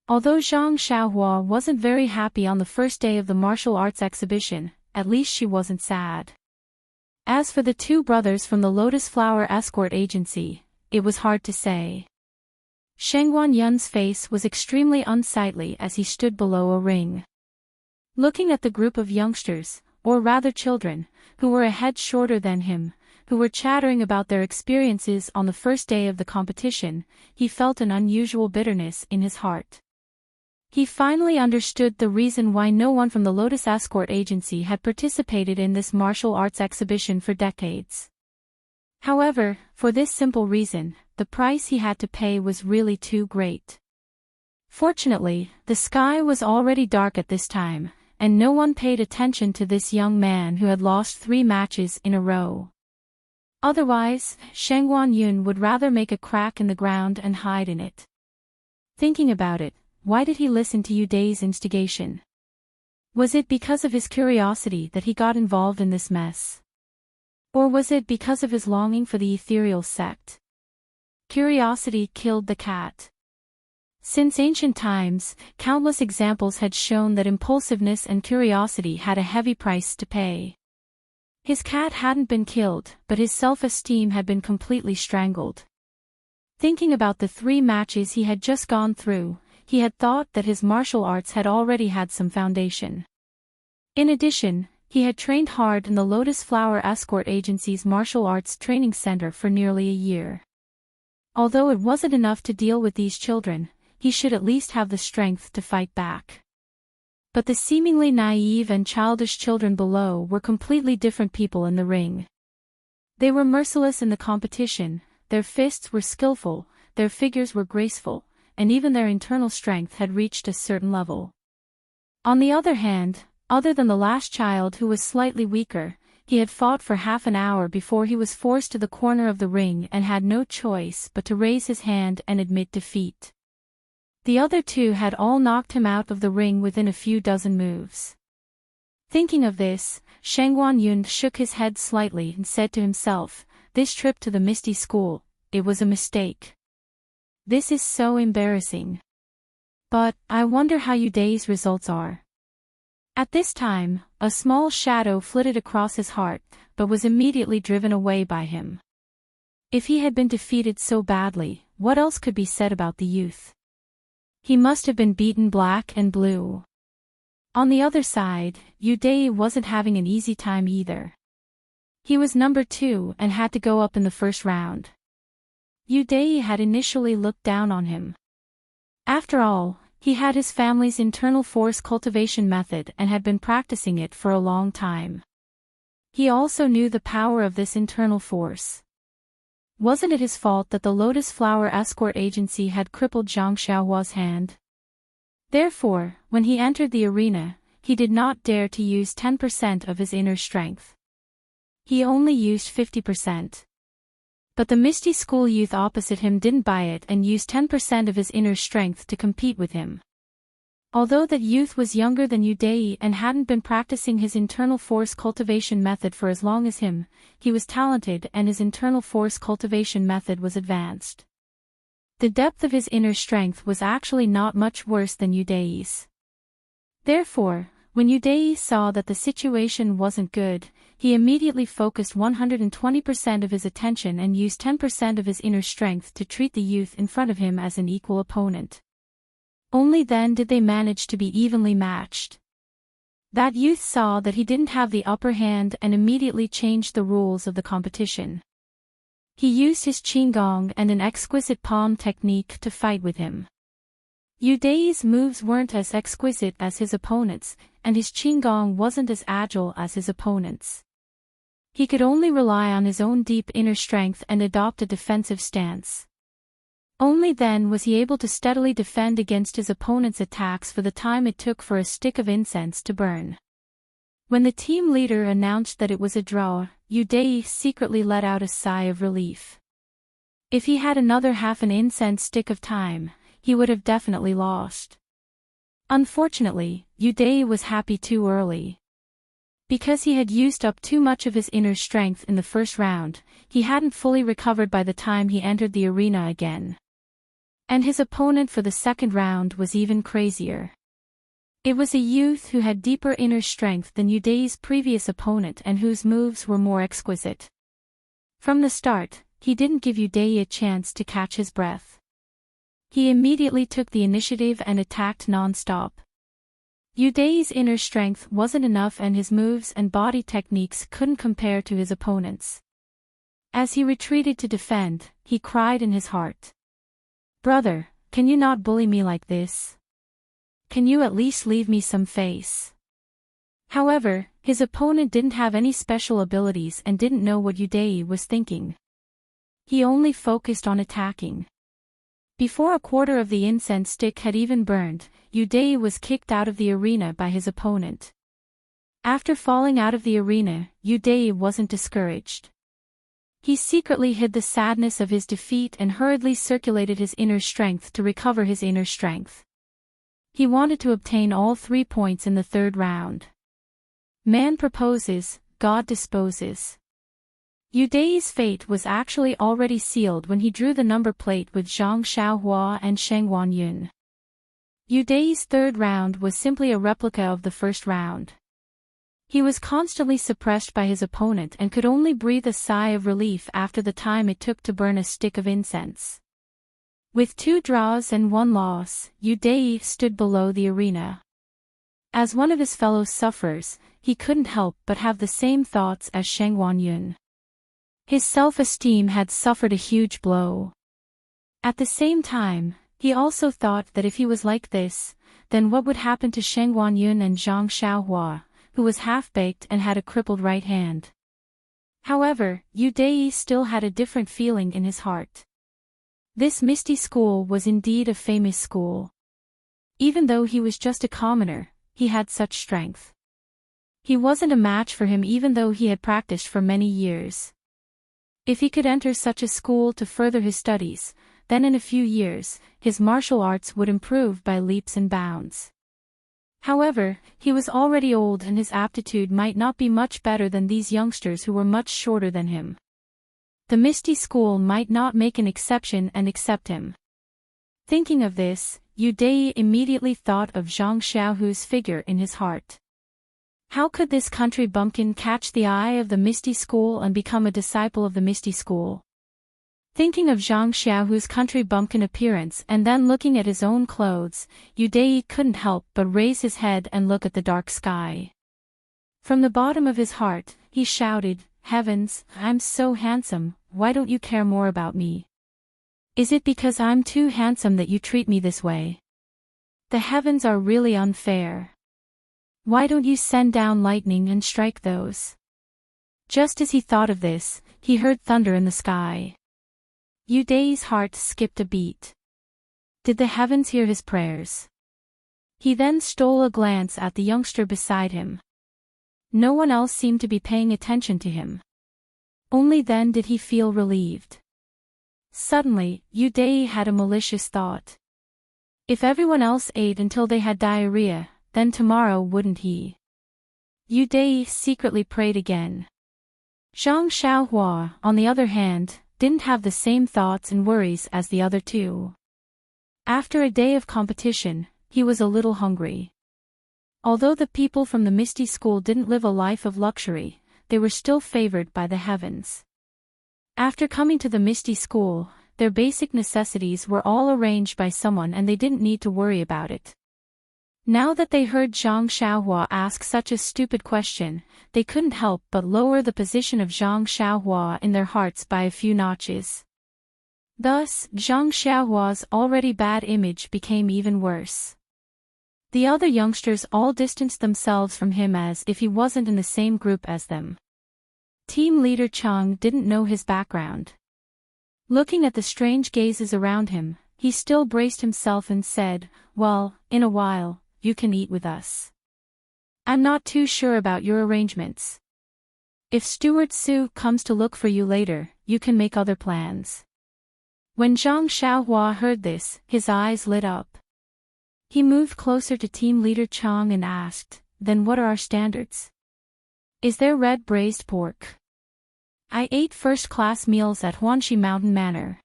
Although Zhang Xiaohua wasn't very happy on the first day of the martial arts exhibition, at least she wasn't sad. As for the two brothers from the Lotus Flower Escort Agency, it was hard to say. Shengguan Yun's face was extremely unsightly as he stood below a ring. Looking at the group of youngsters, or rather children, who were a head shorter than him, who were chattering about their experiences on the first day of the competition, he felt an unusual bitterness in his heart. He finally understood the reason why no one from the Lotus Escort Agency had participated in this martial arts exhibition for decades. However, for this simple reason, the price he had to pay was really too great. Fortunately, the sky was already dark at this time, and no one paid attention to this young man who had lost 3 matches in a row. Otherwise, Shengguan Yun would rather make a crack in the ground and hide in it. Thinking about it, why did he listen to Yu Dai's instigation? Was it because of his curiosity that he got involved in this mess? Or was it because of his longing for the ethereal sect? Curiosity killed the cat. Since ancient times, countless examples had shown that impulsiveness and curiosity had a heavy price to pay. His cat hadn't been killed, but his self-esteem had been completely strangled. Thinking about the 3 matches he had just gone through, he had thought that his martial arts had already had some foundation. In addition, he had trained hard in the Lotus Flower Escort Agency's martial arts training center for nearly a year. Although it wasn't enough to deal with these children, he should at least have the strength to fight back. But the seemingly naive and childish children below were completely different people in the ring. They were merciless in the competition, their fists were skillful, their figures were graceful, and even their internal strength had reached a certain level. On the other hand, other than the last child who was slightly weaker, he had fought for half an hour before he was forced to the corner of the ring and had no choice but to raise his hand and admit defeat. The other 2 had all knocked him out of the ring within a few dozen moves. Thinking of this, Shengguan Yun shook his head slightly and said to himself, "This trip to the Misty School, it was a mistake. This is so embarrassing. But, I wonder how Yu Dai's results are." At this time, a small shadow flitted across his heart, but was immediately driven away by him. If he had been defeated so badly, what else could be said about the youth? He must have been beaten black and blue. On the other side, Yu Dai wasn't having an easy time either. He was number 2 and had to go up in the first round. Yu Dai had initially looked down on him. After all, he had his family's internal force cultivation method and had been practicing it for a long time. He also knew the power of this internal force. Wasn't it his fault that the Lotus Flower Escort Agency had crippled Zhang Xiaohua's hand? Therefore, when he entered the arena, he did not dare to use 10% of his inner strength. He only used 50%. But the Misty School youth opposite him didn't buy it and used 10% of his inner strength to compete with him. Although that youth was younger than Yu Dai and hadn't been practicing his internal force cultivation method for as long as him, he was talented and his internal force cultivation method was advanced. The depth of his inner strength was actually not much worse than Yu Dai's. Therefore, when Yu Dai saw that the situation wasn't good, he immediately focused 120% of his attention and used 10% of his inner strength to treat the youth in front of him as an equal opponent. Only then did they manage to be evenly matched. That youth saw that he didn't have the upper hand and immediately changed the rules of the competition. He used his qigong and an exquisite palm technique to fight with him. Yu Dai's moves weren't as exquisite as his opponent's, and his qigong wasn't as agile as his opponent's. He could only rely on his own deep inner strength and adopt a defensive stance. Only then was he able to steadily defend against his opponent's attacks for the time it took for a stick of incense to burn. When the team leader announced that it was a draw, Yu Dai secretly let out a sigh of relief. If he had another half an incense stick of time, he would have definitely lost. Unfortunately, Yu Dai was happy too early. Because he had used up too much of his inner strength in the first round, he hadn't fully recovered by the time he entered the arena again. And his opponent for the second round was even crazier. It was a youth who had deeper inner strength than Yu Dai's previous opponent and whose moves were more exquisite. From the start, he didn't give Yu Dai a chance to catch his breath. He immediately took the initiative and attacked non-stop. Yu Dai's inner strength wasn't enough and his moves and body techniques couldn't compare to his opponent's. As he retreated to defend, he cried in his heart. "Brother, can you not bully me like this? Can you at least leave me some face?" However, his opponent didn't have any special abilities and didn't know what Yu Dai was thinking. He only focused on attacking. Before a quarter of the incense stick had even burned, Yu Dai was kicked out of the arena by his opponent. After falling out of the arena, Yu Dai wasn't discouraged. He secretly hid the sadness of his defeat and hurriedly circulated his inner strength to recover his inner strength. He wanted to obtain all 3 points in the third round. Man proposes, God disposes. Yu Dai's fate was actually already sealed when he drew the number plate with Zhang Xiaohua and Sheng Wanyun. Yu Dai's third round was simply a replica of the first round. He was constantly suppressed by his opponent and could only breathe a sigh of relief after the time it took to burn a stick of incense. With 2 draws and 1 loss, Yu Dai stood below the arena. As one of his fellow sufferers, he couldn't help but have the same thoughts as Sheng Wanyun. His self-esteem had suffered a huge blow. At the same time, he also thought that if he was like this, then what would happen to Sheng Wanyun and Zhang Xiaohua, who was half-baked and had a crippled right hand? However, Yu Dai still had a different feeling in his heart. This Misty School was indeed a famous school. Even though he was just a commoner, he had such strength. He wasn't a match for him even though he had practiced for many years. If he could enter such a school to further his studies, then in a few years, his martial arts would improve by leaps and bounds. However, he was already old and his aptitude might not be much better than these youngsters who were much shorter than him. The Misty School might not make an exception and accept him. Thinking of this, Yu Dai immediately thought of Zhang Xiaohu's figure in his heart. How could this country bumpkin catch the eye of the Misty School and become a disciple of the Misty School? Thinking of Zhang Xiaohu's country bumpkin appearance and then looking at his own clothes, Yu Dai couldn't help but raise his head and look at the dark sky. From the bottom of his heart, he shouted, "Heavens, I'm so handsome, why don't you care more about me? Is it because I'm too handsome that you treat me this way? The heavens are really unfair. Why don't you send down lightning and strike those?" Just as he thought of this, he heard thunder in the sky. Yu Dai's heart skipped a beat. Did the heavens hear his prayers? He then stole a glance at the youngster beside him. No one else seemed to be paying attention to him. Only then did he feel relieved. Suddenly, Yu Dai had a malicious thought. If everyone else ate until they had diarrhea, then tomorrow wouldn't he? Yu Dai secretly prayed again. Zhang Xiaohua, on the other hand, didn't have the same thoughts and worries as the other two. After a day of competition, he was a little hungry. Although the people from the Misty School didn't live a life of luxury, they were still favored by the heavens. After coming to the Misty School, their basic necessities were all arranged by someone and they didn't need to worry about it. Now that they heard Zhang Xiaohua ask such a stupid question, they couldn't help but lower the position of Zhang Xiaohua in their hearts by a few notches. Thus, Zhang Xiaohua's already bad image became even worse. The other youngsters all distanced themselves from him as if he wasn't in the same group as them. Team leader Chang didn't know his background. Looking at the strange gazes around him, he still braced himself and said, "Well, in a while, you can eat with us. I'm not too sure about your arrangements. If Steward Su comes to look for you later, you can make other plans." When Zhang Xiaohua heard this, his eyes lit up. He moved closer to team leader Chang and asked, "Then what are our standards? Is there red braised pork? I ate first-class meals at Huanxi Mountain Manor.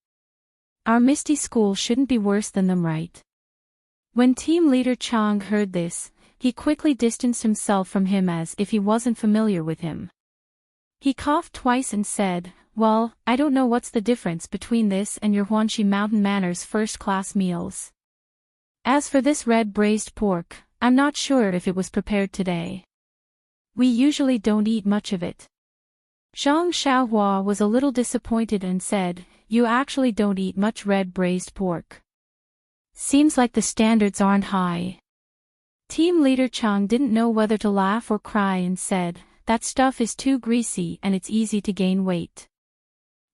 Our Misty School shouldn't be worse than them, right?" When team leader Chang heard this, he quickly distanced himself from him as if he wasn't familiar with him. He coughed twice and said, "Well, I don't know what's the difference between this and your Huanxi Mountain Manor's first-class meals. As for this red braised pork, I'm not sure if it was prepared today. We usually don't eat much of it." Zhang Xiaohua was a little disappointed and said, "You actually don't eat much red braised pork. Seems like the standards aren't high." Team leader Chang didn't know whether to laugh or cry and said, "That stuff is too greasy and it's easy to gain weight.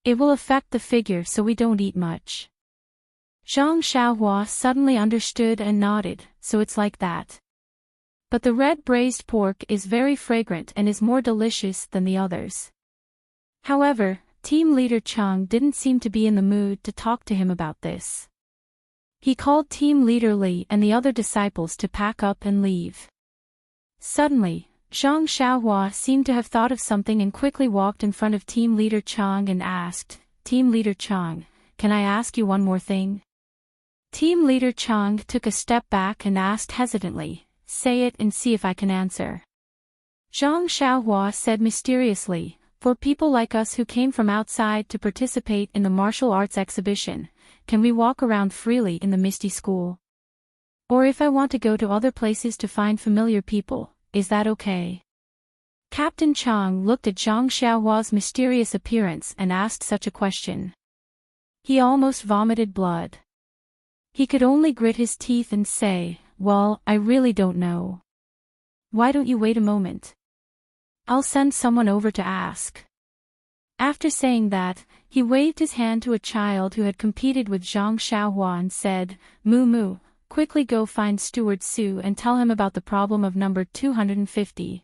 It will affect the figure, so we don't eat much." Zhang Xiaohua suddenly understood and nodded, "So it's like that. But the red braised pork is very fragrant and is more delicious than the others." However, team leader Chang didn't seem to be in the mood to talk to him about this. He called team leader Li and the other disciples to pack up and leave. Suddenly, Zhang Xiaohua seemed to have thought of something and quickly walked in front of team leader Chang and asked, "Team leader Chang, can I ask you one more thing?" Team leader Chang took a step back and asked hesitantly, "Say it and see if I can answer." Zhang Xiaohua said mysteriously, "For people like us who came from outside to participate in the martial arts exhibition, can we walk around freely in the Misty School? Or if I want to go to other places to find familiar people, is that okay?" Captain Chang looked at Zhang Xiaohua's mysterious appearance and asked such a question. He almost vomited blood. He could only grit his teeth and say, "Well, I really don't know. Why don't you wait a moment? I'll send someone over to ask." After saying that, he waved his hand to a child who had competed with Zhang Xiaohua and said, "Moo Moo, quickly go find Steward Su and tell him about the problem of number 250.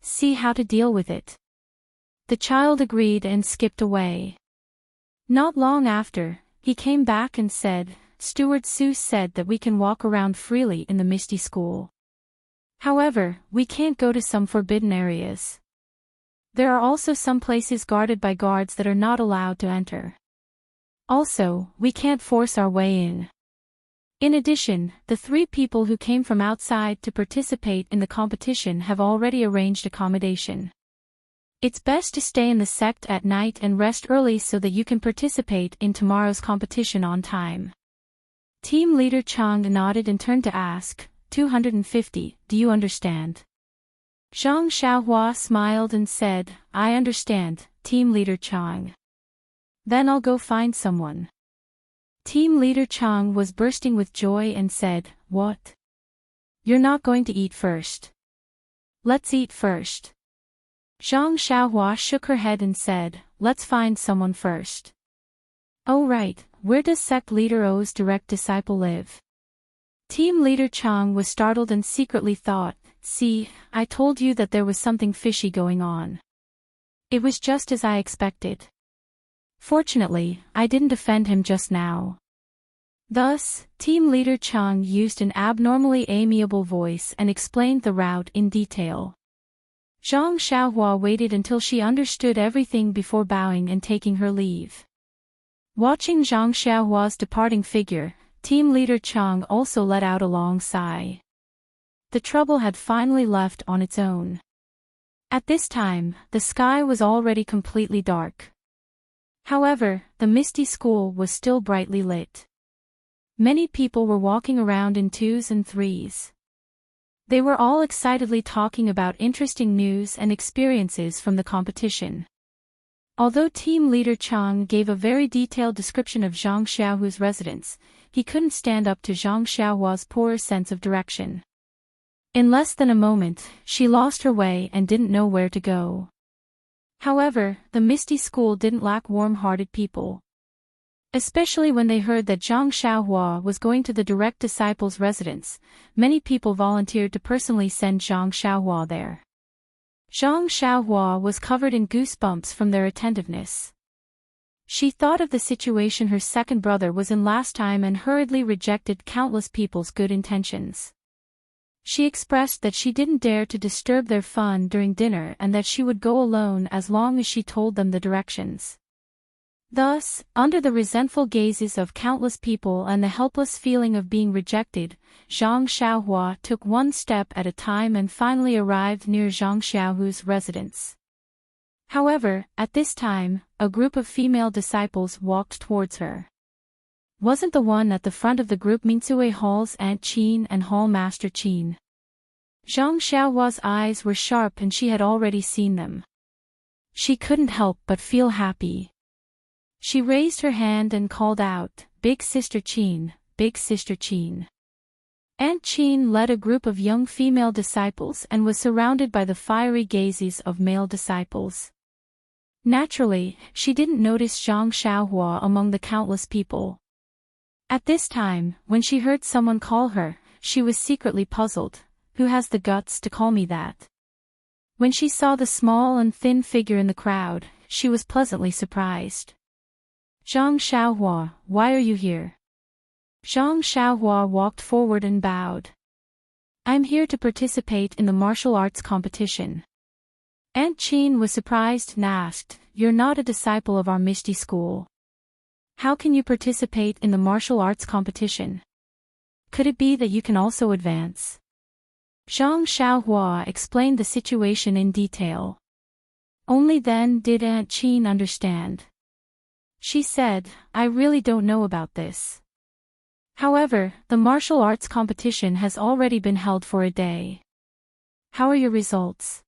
See how to deal with it." The child agreed and skipped away. Not long after, he came back and said, "Steward Su said that we can walk around freely in the Misty School. However, we can't go to some forbidden areas. There are also some places guarded by guards that are not allowed to enter. Also, we can't force our way in." In addition, the 3 people who came from outside to participate in the competition have already arranged accommodation. It's best to stay in the sect at night and rest early so that you can participate in tomorrow's competition on time. Team leader Chang nodded and turned to ask, 250, do you understand? Zhang Xiaohua smiled and said, "I understand, team leader Chang. Then I'll go find someone." Team leader Chang was bursting with joy and said, "What? You're not going to eat first? Let's eat first." Zhang Xiaohua shook her head and said, "Let's find someone first." "Oh right, where does sect leader O's direct disciple live?" Team leader Chang was startled and secretly thought, "See, I told you that there was something fishy going on. It was just as I expected. Fortunately, I didn't offend him just now." Thus, team leader Chang used an abnormally amiable voice and explained the route in detail. Zhang Xiaohua waited until she understood everything before bowing and taking her leave. Watching Zhang Xiaohua's departing figure, team leader Chang also let out a long sigh. The trouble had finally left on its own. At this time, the sky was already completely dark. However, the Misty School was still brightly lit. Many people were walking around in 2s and 3s. They were all excitedly talking about interesting news and experiences from the competition. Although team leader Chang gave a very detailed description of Zhang Xiaohu's residence, he couldn't stand up to Zhang Xiaohua's poor sense of direction. In less than a moment, she lost her way and didn't know where to go. However, the Misty School didn't lack warm-hearted people. Especially when they heard that Zhang Xiaohua was going to the direct disciples' residence, many people volunteered to personally send Zhang Xiaohua there. Zhang Xiaohua was covered in goosebumps from their attentiveness. She thought of the situation her second brother was in last time and hurriedly rejected countless people's good intentions. She expressed that she didn't dare to disturb their fun during dinner and that she would go alone as long as she told them the directions. Thus, under the resentful gazes of countless people and the helpless feeling of being rejected, Zhang Xiaohua took one step at a time and finally arrived near Zhang Xiaohu's residence. However, at this time, a group of female disciples walked towards her. Wasn't the one at the front of the group Minzue Hall's Aunt Qin and Hall Master Qin? Zhang Xiaohua's eyes were sharp and she had already seen them. She couldn't help but feel happy. She raised her hand and called out, "Big Sister Qin, Big Sister Qin." Aunt Qin led a group of young female disciples and was surrounded by the fiery gazes of male disciples. Naturally, she didn't notice Zhang Xiaohua among the countless people. At this time, when she heard someone call her, she was secretly puzzled. Who has the guts to call me that? When she saw the small and thin figure in the crowd, she was pleasantly surprised. Zhang Xiaohua, why are you here? Zhang Xiaohua walked forward and bowed. I'm here to participate in the martial arts competition. Aunt Qin was surprised and asked, You're not a disciple of our Misty School. How can you participate in the martial arts competition? Could it be that you can also advance? Zhang Xiaohua explained the situation in detail. Only then did Aunt Qin understand. She said, I really don't know about this. However, the martial arts competition has already been held for a day. How are your results?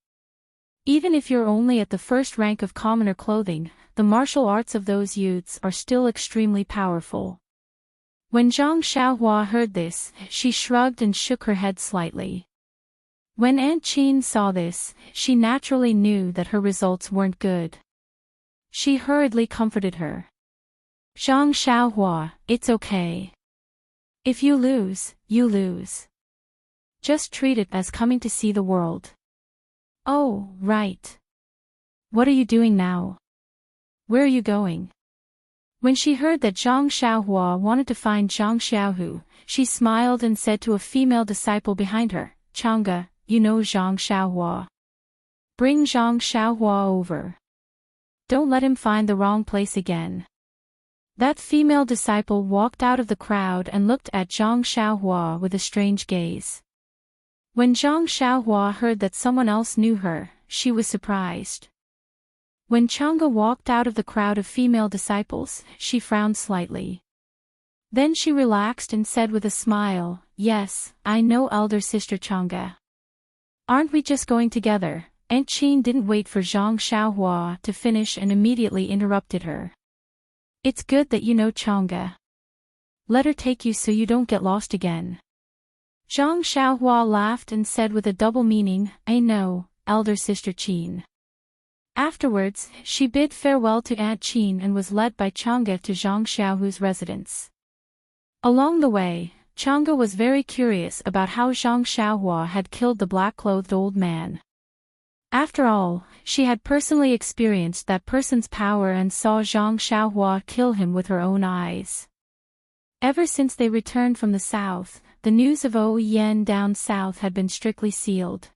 Even if you're only at the first rank of commoner clothing, the martial arts of those youths are still extremely powerful. When Zhang Xiaohua heard this, she shrugged and shook her head slightly. When Aunt Qin saw this, she naturally knew that her results weren't good. She hurriedly comforted her. Zhang Xiaohua, it's okay. If you lose, you lose. Just treat it as coming to see the world. Oh, right. What are you doing now? Where are you going? When she heard that Zhang Xiaohua wanted to find Zhang Xiaohu, she smiled and said to a female disciple behind her, Chang'e, you know Zhang Xiaohua. Bring Zhang Xiaohua over. Don't let him find the wrong place again. That female disciple walked out of the crowd and looked at Zhang Xiaohua with a strange gaze. When Zhang Xiaohua heard that someone else knew her, she was surprised. When Chang'e walked out of the crowd of female disciples, she frowned slightly. Then she relaxed and said with a smile, Yes, I know elder sister Chang'e. Aren't we just going together? Aunt Qin didn't wait for Zhang Xiaohua to finish and immediately interrupted her. It's good that you know Chang'e. Let her take you so you don't get lost again. Zhang Xiaohua laughed and said with a double meaning, I know, elder sister Qin. Afterwards, she bid farewell to Aunt Qin and was led by Chang'e to Zhang Xiaohu's residence. Along the way, Chang'e was very curious about how Zhang Xiaohua had killed the black-clothed old man. After all, she had personally experienced that person's power and saw Zhang Xiaohua kill him with her own eyes. Ever since they returned from the south, the news of Oyen down south had been strictly sealed.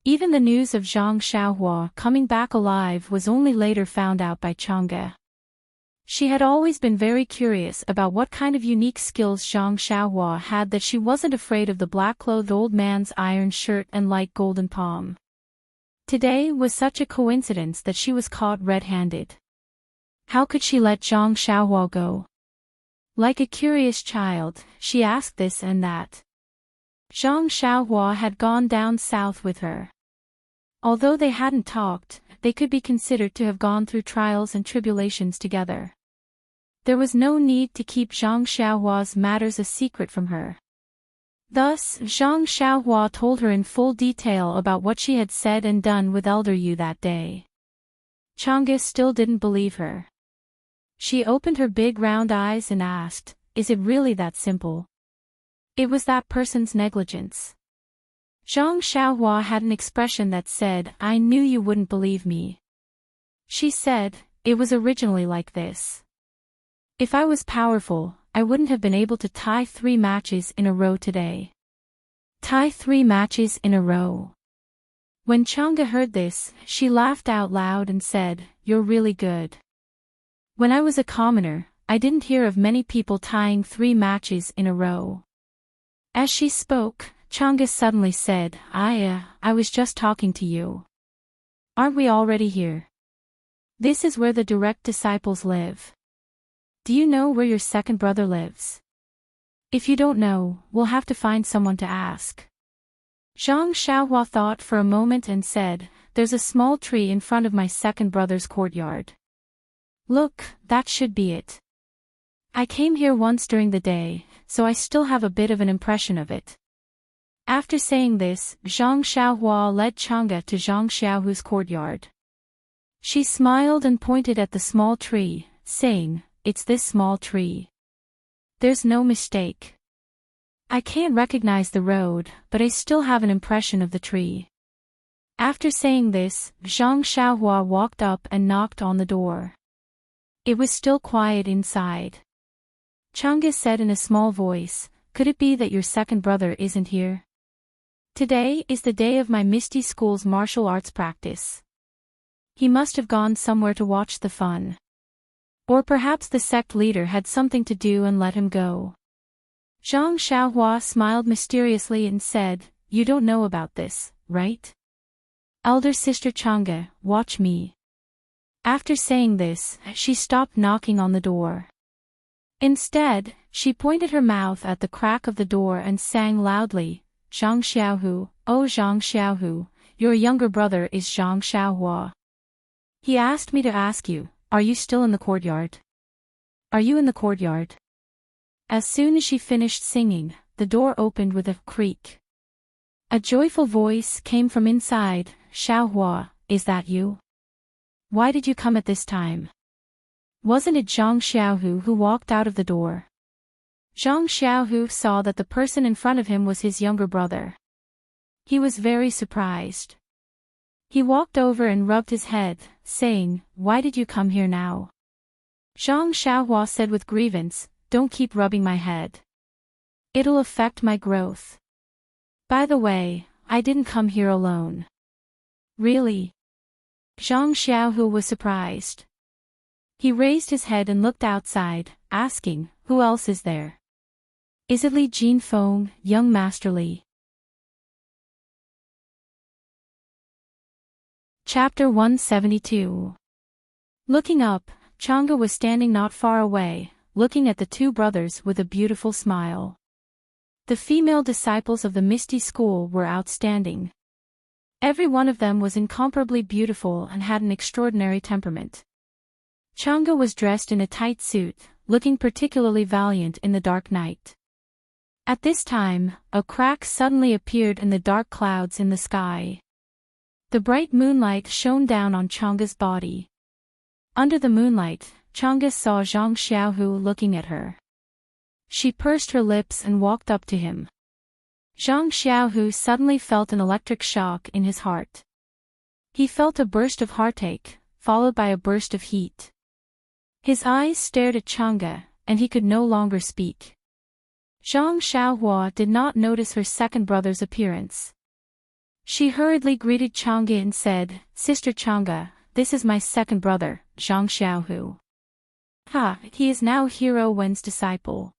Even the news of Zhang Xiaohua coming back alive was only later found out by Chang'e. She had always been very curious about what kind of unique skills Zhang Xiaohua had that she wasn't afraid of the black-clothed old man's iron shirt and light golden palm. Today was such a coincidence that she was caught red-handed. How could she let Zhang Xiaohua go? Like a curious child, she asked this and that. Zhang Xiaohua had gone down south with her. Although they hadn't talked, they could be considered to have gone through trials and tribulations together. There was no need to keep Zhang Xiaohua's matters a secret from her. Thus, Zhang Xiaohua told her in full detail about what she had said and done with Elder Yu that day. Chang'e still didn't believe her. She opened her big round eyes and asked, "Is it really that simple?" It was that person's negligence. Zhang Xiaohua had an expression that said, "I knew you wouldn't believe me." She said, "It was originally like this. If I was powerful, I wouldn't have been able to tie 3 matches in a row today." Tie 3 matches in a row. When Chang'e heard this, she laughed out loud and said, "You're really good. When I was a commoner, I didn't hear of many people tying 3 matches in a row." As she spoke, Chang'e suddenly said, I was just talking to you. Aren't we already here? This is where the direct disciples live. Do you know where your second brother lives? If you don't know, we'll have to find someone to ask." Zhang Xiaohua thought for a moment and said, "There's a small tree in front of my second brother's courtyard. Look, that should be it. I came here once during the day, so I still have a bit of an impression of it." After saying this, Zhang Xiaohua led Chang'e to Zhang Xiaohu's courtyard. She smiled and pointed at the small tree, saying, "It's this small tree. There's no mistake. I can't recognize the road, but I still have an impression of the tree." After saying this, Zhang Xiaohua walked up and knocked on the door. It was still quiet inside. Chang'e said in a small voice, "Could it be that your second brother isn't here? Today is the day of my Misty School's martial arts practice. He must have gone somewhere to watch the fun. Or perhaps the sect leader had something to do and let him go." Zhang Xiaohua smiled mysteriously and said, "You don't know about this, right? Elder sister Chang'e, watch me." After saying this, she stopped knocking on the door. Instead, she pointed her mouth at the crack of the door and sang loudly, "Zhang Xiaohu, oh Zhang Xiaohu, your younger brother is Zhang Xiaohua. He asked me to ask you, are you still in the courtyard? Are you in the courtyard?" As soon as she finished singing, the door opened with a creak. A joyful voice came from inside, "Xiaohua, is that you? Why did you come at this time? Wasn't it Zhang Xiaohu who walked out of the door?" Zhang Xiaohu saw that the person in front of him was his younger brother. He was very surprised. He walked over and rubbed his head, saying, "Why did you come here now?" Zhang Xiaohua said with grievance, "Don't keep rubbing my head. It'll affect my growth. By the way, I didn't come here alone." "Really?" Zhang Xiaohu was surprised. He raised his head and looked outside, asking, "Who else is there? Is it Li Jinfeng, young Master Li?" Chapter 172. Looking up, Chang'e was standing not far away, looking at the 2 brothers with a beautiful smile. The female disciples of the Misty School were outstanding. Every one of them was incomparably beautiful and had an extraordinary temperament. Chang'e was dressed in a tight suit, looking particularly valiant in the dark night. At this time, a crack suddenly appeared in the dark clouds in the sky. The bright moonlight shone down on Chang'e's body. Under the moonlight, Chang'e saw Zhang Xiaohu looking at her. She pursed her lips and walked up to him. Zhang Xiaohu suddenly felt an electric shock in his heart. He felt a burst of heartache, followed by a burst of heat. His eyes stared at Chang'e, and he could no longer speak. Zhang Xiaohua did not notice her second brother's appearance. She hurriedly greeted Chang'e and said, "Sister Chang'e, this is my second brother, Zhang Xiaohu. He is now Hero Wen's disciple."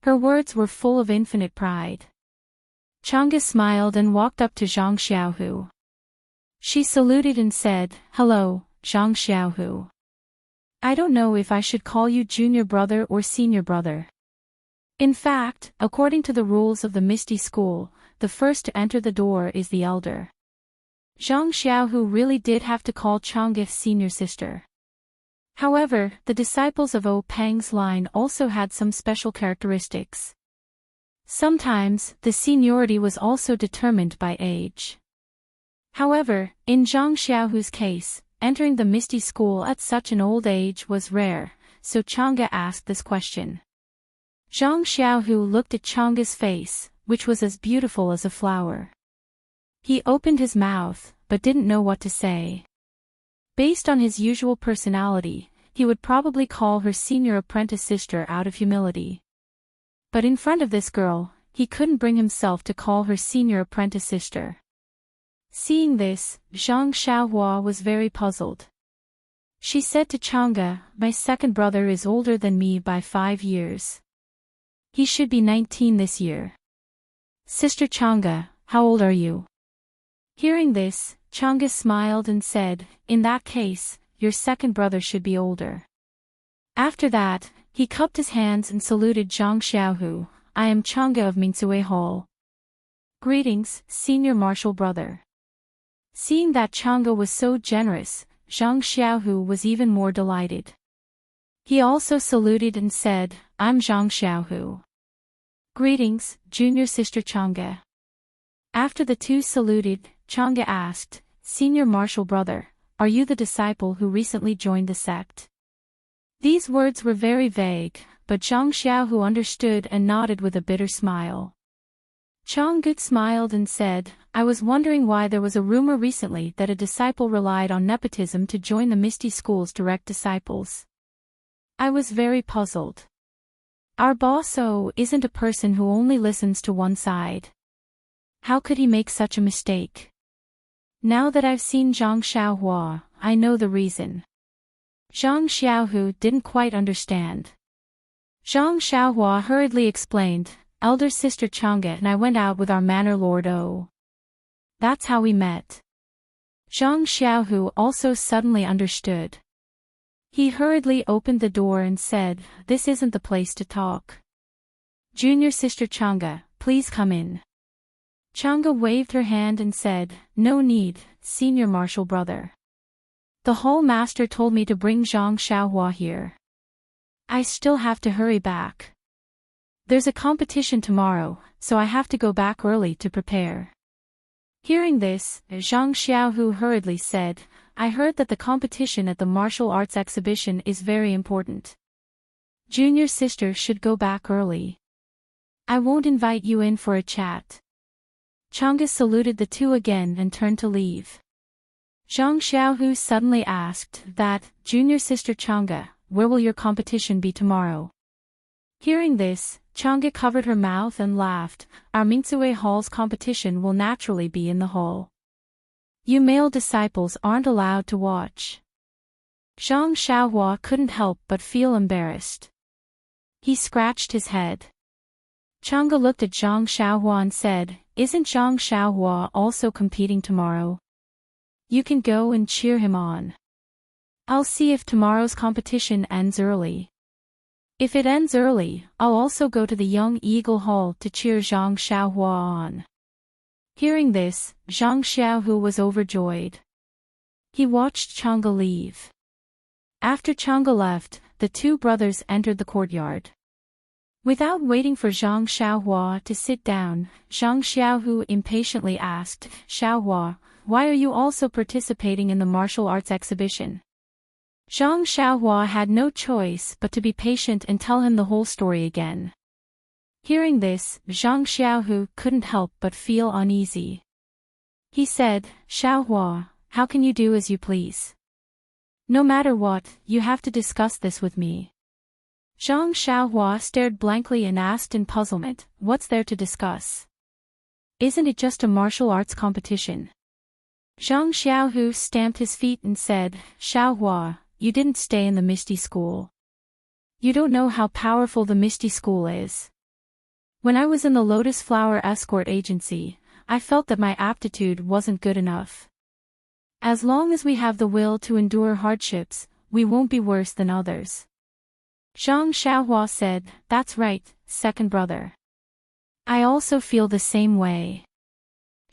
Her words were full of infinite pride. Chang'e smiled and walked up to Zhang Xiaohu. She saluted and said, "Hello, Zhang Xiaohu. I don't know if I should call you junior brother or senior brother. In fact, according to the rules of the Misty School, the first to enter the door is the elder. Zhang Xiaohu really did have to call Chang'e's senior sister. However, the disciples of O Peng's line also had some special characteristics. Sometimes, the seniority was also determined by age. However, in Zhang Xiaohu's case, entering the Misty School at such an old age was rare, so Chang'e asked this question. Zhang Xiaohu looked at Chang'e's face, which was as beautiful as a flower. He opened his mouth, but didn't know what to say. Based on his usual personality, he would probably call her senior apprentice sister out of humility. But in front of this girl, he couldn't bring himself to call her senior apprentice sister. Seeing this, Zhang Xiaohua was very puzzled. She said to Chang'e, "My second brother is older than me by 5 years. He should be 19 this year. Sister Chang'e, how old are you?" Hearing this, Chang'e smiled and said, "In that case, your second brother should be older." After that, he cupped his hands and saluted Zhang Xiaohu. "I am Chang'e of Mingsui Hall. Greetings, senior martial brother." Seeing that Chang'e was so generous, Zhang Xiaohu was even more delighted. He also saluted and said, "I'm Zhang Xiaohu. Greetings, junior sister Chang'e." After the two saluted, Chang'e asked, "Senior martial brother, are you the disciple who recently joined the sect?" These words were very vague, but Zhang Xiaohu understood and nodded with a bitter smile. Chang'e smiled and said, "I was wondering why there was a rumor recently that a disciple relied on nepotism to join the Misty School's direct disciples. I was very puzzled. Our boss O isn't a person who only listens to one side. How could he make such a mistake? Now that I've seen Zhang Xiaohua, I know the reason." Zhang Xiaohu didn't quite understand. Zhang Xiaohua hurriedly explained, "Elder sister Chang'e and I went out with our manor lord O. That's how we met." Zhang Xiaohu also suddenly understood. He hurriedly opened the door and said, "This isn't the place to talk. Junior sister Chang'e, please come in." Chang'e waved her hand and said, "No need, senior martial brother. The hall master told me to bring Zhang Xiaohua here. I still have to hurry back. There's a competition tomorrow, so I have to go back early to prepare." Hearing this, Zhang Xiaohu hurriedly said, "I heard that the competition at the martial arts exhibition is very important. Junior sister should go back early. I won't invite you in for a chat." Chang'e saluted the two again and turned to leave. Zhang Xiaohu suddenly asked that, "Junior sister Chang'e, where will your competition be tomorrow?" Hearing this, Chang'e covered her mouth and laughed. "Our Mingsui Hall's competition will naturally be in the hall. You male disciples aren't allowed to watch." Zhang Xiaohua couldn't help but feel embarrassed. He scratched his head. Chang'e looked at Zhang Xiaohua and said, "Isn't Zhang Xiaohua also competing tomorrow? You can go and cheer him on. I'll see if tomorrow's competition ends early. If it ends early, I'll also go to the Young Eagle Hall to cheer Zhang Xiaohua on." Hearing this, Zhang Xiaohu was overjoyed. He watched Chang'e leave. After Chang'e left, the two brothers entered the courtyard. Without waiting for Zhang Xiaohua to sit down, Zhang Xiaohu impatiently asked, "Xiaohua, why are you also participating in the martial arts exhibition?" Zhang Xiaohua had no choice but to be patient and tell him the whole story again. Hearing this, Zhang Xiaohu couldn't help but feel uneasy. He said, "Xiaohua, how can you do as you please? No matter what, you have to discuss this with me." Zhang Xiaohua stared blankly and asked in puzzlement, "What's there to discuss? Isn't it just a martial arts competition?" Zhang Xiaohu stamped his feet and said, "Xiaohua, you didn't stay in the Misty School. You don't know how powerful the Misty School is. When I was in the Lotus Flower Escort Agency, I felt that my aptitude wasn't good enough. As long as we have the will to endure hardships, we won't be worse than others. Zhang Xiaohua said, "That's right, second brother. I also feel the same way."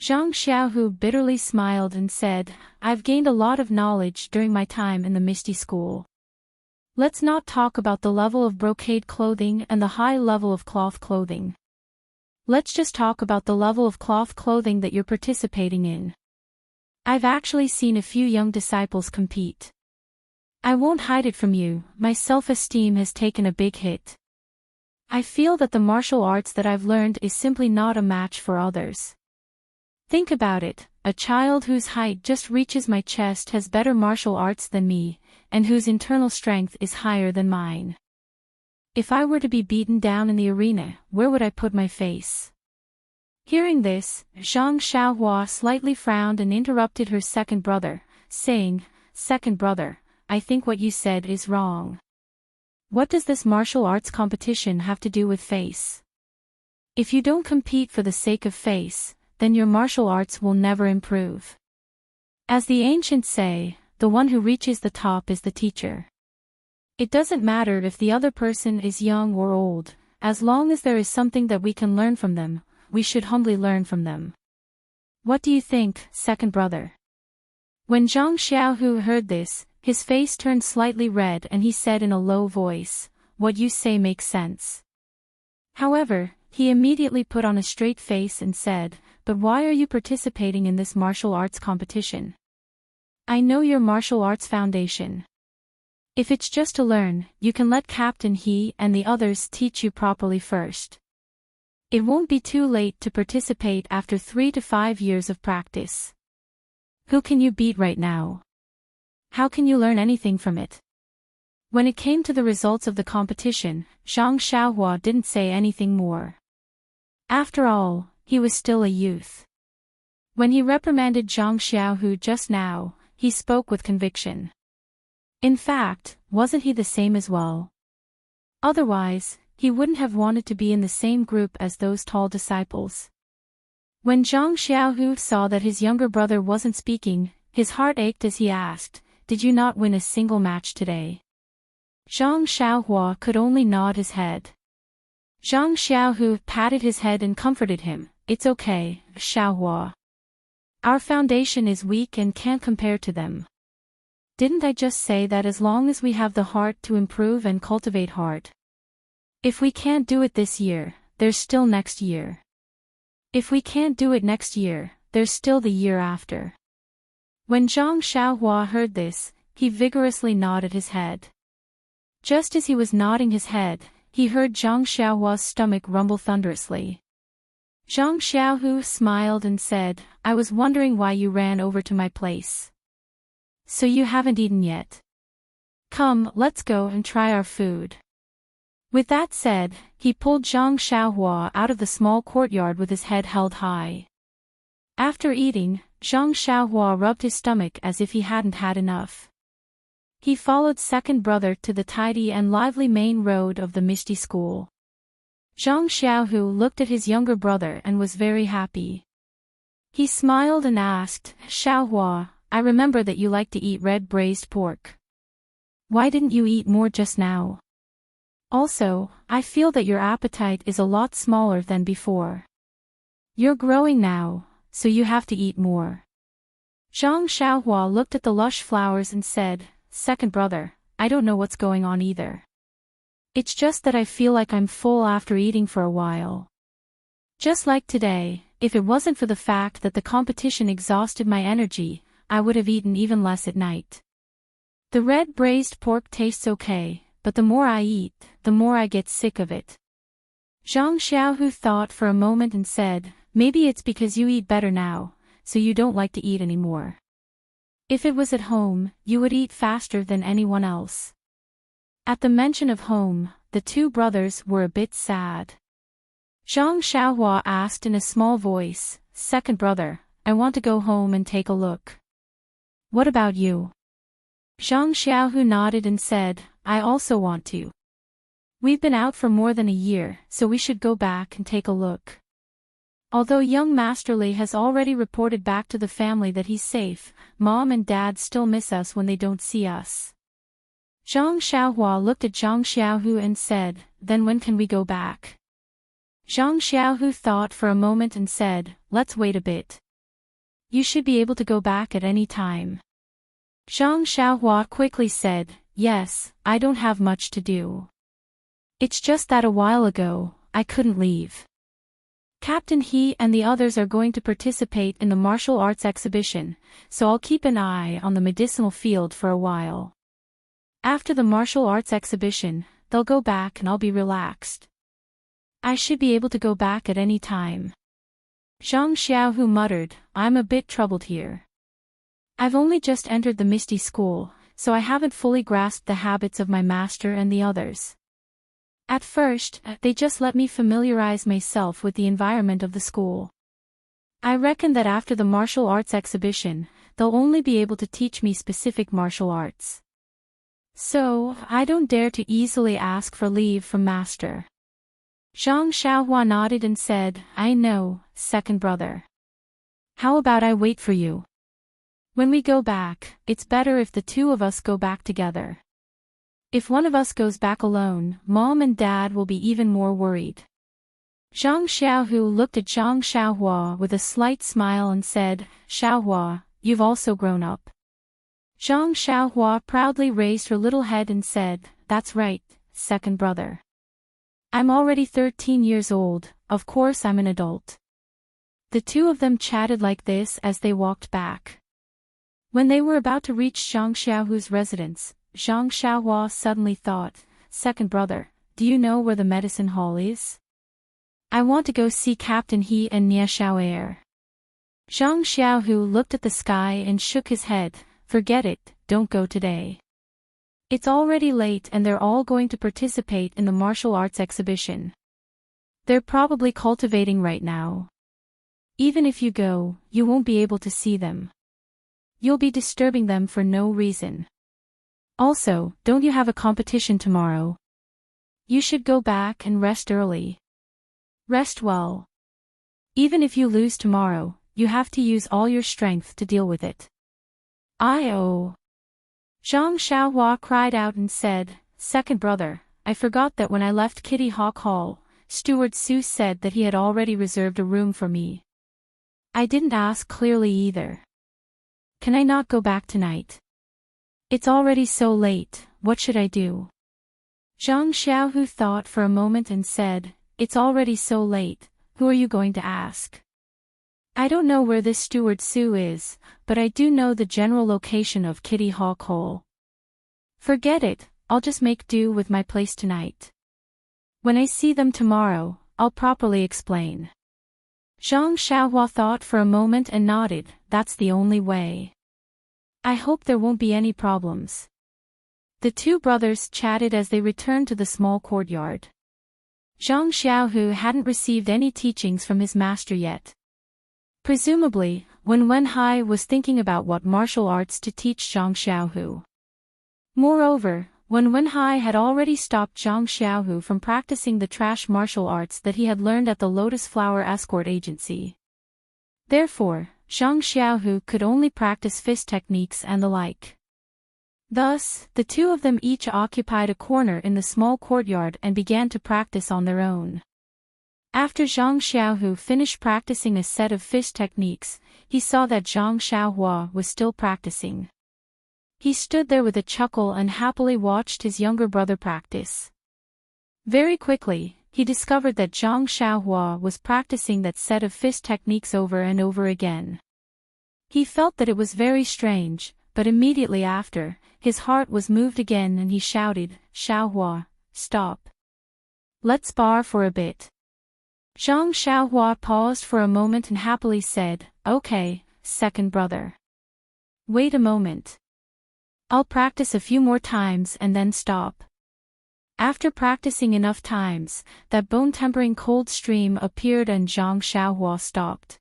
Zhang Xiaohu bitterly smiled and said, "I've gained a lot of knowledge during my time in the Misty School. Let's not talk about the level of brocade clothing and the high level of cloth clothing. Let's just talk about the level of cloth clothing that you're participating in. I've actually seen a few young disciples compete. I won't hide it from you, my self-esteem has taken a big hit. I feel that the martial arts that I've learned is simply not a match for others. Think about it, a child whose height just reaches my chest has better martial arts than me, and whose internal strength is higher than mine. If I were to be beaten down in the arena, where would I put my face?" Hearing this, Zhang Xiaohua slightly frowned and interrupted her second brother, saying, "Second brother, I think what you said is wrong. What does this martial arts competition have to do with face? If you don't compete for the sake of face, then your martial arts will never improve. As the ancients say, the one who reaches the top is the teacher. It doesn't matter if the other person is young or old, as long as there is something that we can learn from them, we should humbly learn from them. What do you think, second brother?" When Zhang Xiaohu heard this, his face turned slightly red and he said in a low voice, "What you say makes sense." However, he immediately put on a straight face and said, "But why are you participating in this martial arts competition? I know your martial arts foundation. If it's just to learn, you can let Captain He and the others teach you properly first. It won't be too late to participate after 3 to 5 years of practice. Who can you beat right now? How can you learn anything from it?" When it came to the results of the competition, Zhang Xiaohua didn't say anything more. After all, he was still a youth. When he reprimanded Zhang Xiaohu just now, he spoke with conviction. In fact, wasn't he the same as well? Otherwise, he wouldn't have wanted to be in the same group as those tall disciples. When Zhang Xiaohu saw that his younger brother wasn't speaking, his heart ached as he asked, "Did you not win a single match today?" Zhang Xiaohua could only nod his head. Zhang Xiaohu patted his head and comforted him, "It's okay, Xiaohua. Our foundation is weak and can't compare to them. Didn't I just say that as long as we have the heart to improve and cultivate heart? If we can't do it this year, there's still next year. If we can't do it next year, there's still the year after." When Zhang Xiaohua heard this, he vigorously nodded his head. Just as he was nodding his head, he heard Zhang Xiaohua's stomach rumble thunderously. Zhang Xiaohu smiled and said, "I was wondering why you ran over to my place. So you haven't eaten yet? Come, let's go and try our food." With that said, he pulled Zhang Xiaohua out of the small courtyard with his head held high. After eating, Zhang Xiaohua rubbed his stomach as if he hadn't had enough. He followed second brother to the tidy and lively main road of the Misty School. Zhang Xiaohu looked at his younger brother and was very happy. He smiled and asked, "Xiaohua, I remember that you like to eat red braised pork. Why didn't you eat more just now? Also, I feel that your appetite is a lot smaller than before. You're growing now, so you have to eat more." Zhang Xiaohua looked at the lush flowers and said, "Second brother, I don't know what's going on either. It's just that I feel like I'm full after eating for a while. Just like today, if it wasn't for the fact that the competition exhausted my energy, I would have eaten even less at night. The red braised pork tastes okay, but the more I eat, the more I get sick of it." Zhang Xiaohu thought for a moment and said, "Maybe it's because you eat better now, so you don't like to eat anymore. If it was at home, you would eat faster than anyone else." At the mention of home, the two brothers were a bit sad. Zhang Xiaohua asked in a small voice, "Second brother, I want to go home and take a look. What about you?" Zhang Xiaohu nodded and said, "I also want to. We've been out for more than a year, so we should go back and take a look. Although young Master Li has already reported back to the family that he's safe, Mom and Dad still miss us when they don't see us." Zhang Xiaohua looked at Zhang Xiaohu and said, then when can we go back? Zhang Xiaohu thought for a moment and said, let's wait a bit. You should be able to go back at any time. Zhang Xiaohua quickly said, yes, I don't have much to do. It's just that a while ago, I couldn't leave. Captain He and the others are going to participate in the martial arts exhibition, so I'll keep an eye on the medicinal field for a while. After the martial arts exhibition, they'll go back and I'll be relaxed. I should be able to go back at any time. Zhang Xiaohu muttered, I'm a bit troubled here. I've only just entered the Misty School, so I haven't fully grasped the habits of my master and the others. At first, they just let me familiarize myself with the environment of the school. I reckon that after the martial arts exhibition, they'll only be able to teach me specific martial arts. So, I don't dare to easily ask for leave from master. Zhang Xiaohua nodded and said, I know, second brother. How about I wait for you? When we go back, it's better if the two of us go back together. If one of us goes back alone, Mom and Dad will be even more worried. Zhang Xiaohu looked at Zhang Xiaohua with a slight smile and said, Xiaohua, you've also grown up. Zhang Xiaohua proudly raised her little head and said, that's right, second brother. I'm already 13 years old, of course I'm an adult. The two of them chatted like this as they walked back. When they were about to reach Zhang Xiaohu's residence, Zhang Xiaohua suddenly thought, second brother, do you know where the medicine hall is? I want to go see Captain He and Nia Xiaoer. Zhang Xiaohu looked at the sky and shook his head, forget it, don't go today. It's already late and they're all going to participate in the martial arts exhibition. They're probably cultivating right now. Even if you go, you won't be able to see them. You'll be disturbing them for no reason. Also, don't you have a competition tomorrow? You should go back and rest early. Rest well. Even if you lose tomorrow, you have to use all your strength to deal with it. Oh. Zhang Xiaohua cried out and said, second brother, I forgot that when I left Kitty Hawk Hall, Steward Su said that he had already reserved a room for me. I didn't ask clearly either. Can I not go back tonight? It's already so late, what should I do? Zhang Xiaohu thought for a moment and said, it's already so late, who are you going to ask? I don't know where this Steward Su is, but I do know the general location of Kitty Hawk Hole. Forget it, I'll just make do with my place tonight. When I see them tomorrow, I'll properly explain. Zhang Xiaohua thought for a moment and nodded, that's the only way. I hope there won't be any problems. The two brothers chatted as they returned to the small courtyard. Zhang Xiaohu hadn't received any teachings from his master yet. Presumably, Wenhai was thinking about what martial arts to teach Zhang Xiaohu. Moreover, Wenhai had already stopped Zhang Xiaohu from practicing the trash martial arts that he had learned at the Lotus Flower Escort Agency. Therefore, Zhang Xiaohu could only practice fist techniques and the like. Thus, the two of them each occupied a corner in the small courtyard and began to practice on their own. After Zhang Xiaohu finished practicing a set of fist techniques, he saw that Zhang Xiaohua was still practicing. He stood there with a chuckle and happily watched his younger brother practice. Very quickly, he discovered that Zhang Xiaohua was practicing that set of fist techniques over and over again. He felt that it was very strange, but immediately after, his heart was moved again and he shouted, Xiaohua, stop. Let's spar for a bit. Zhang Xiaohua paused for a moment and happily said, okay, second brother. Wait a moment. I'll practice a few more times and then stop. After practicing enough times, that bone-tempering cold stream appeared and Zhang Xiaohua stopped.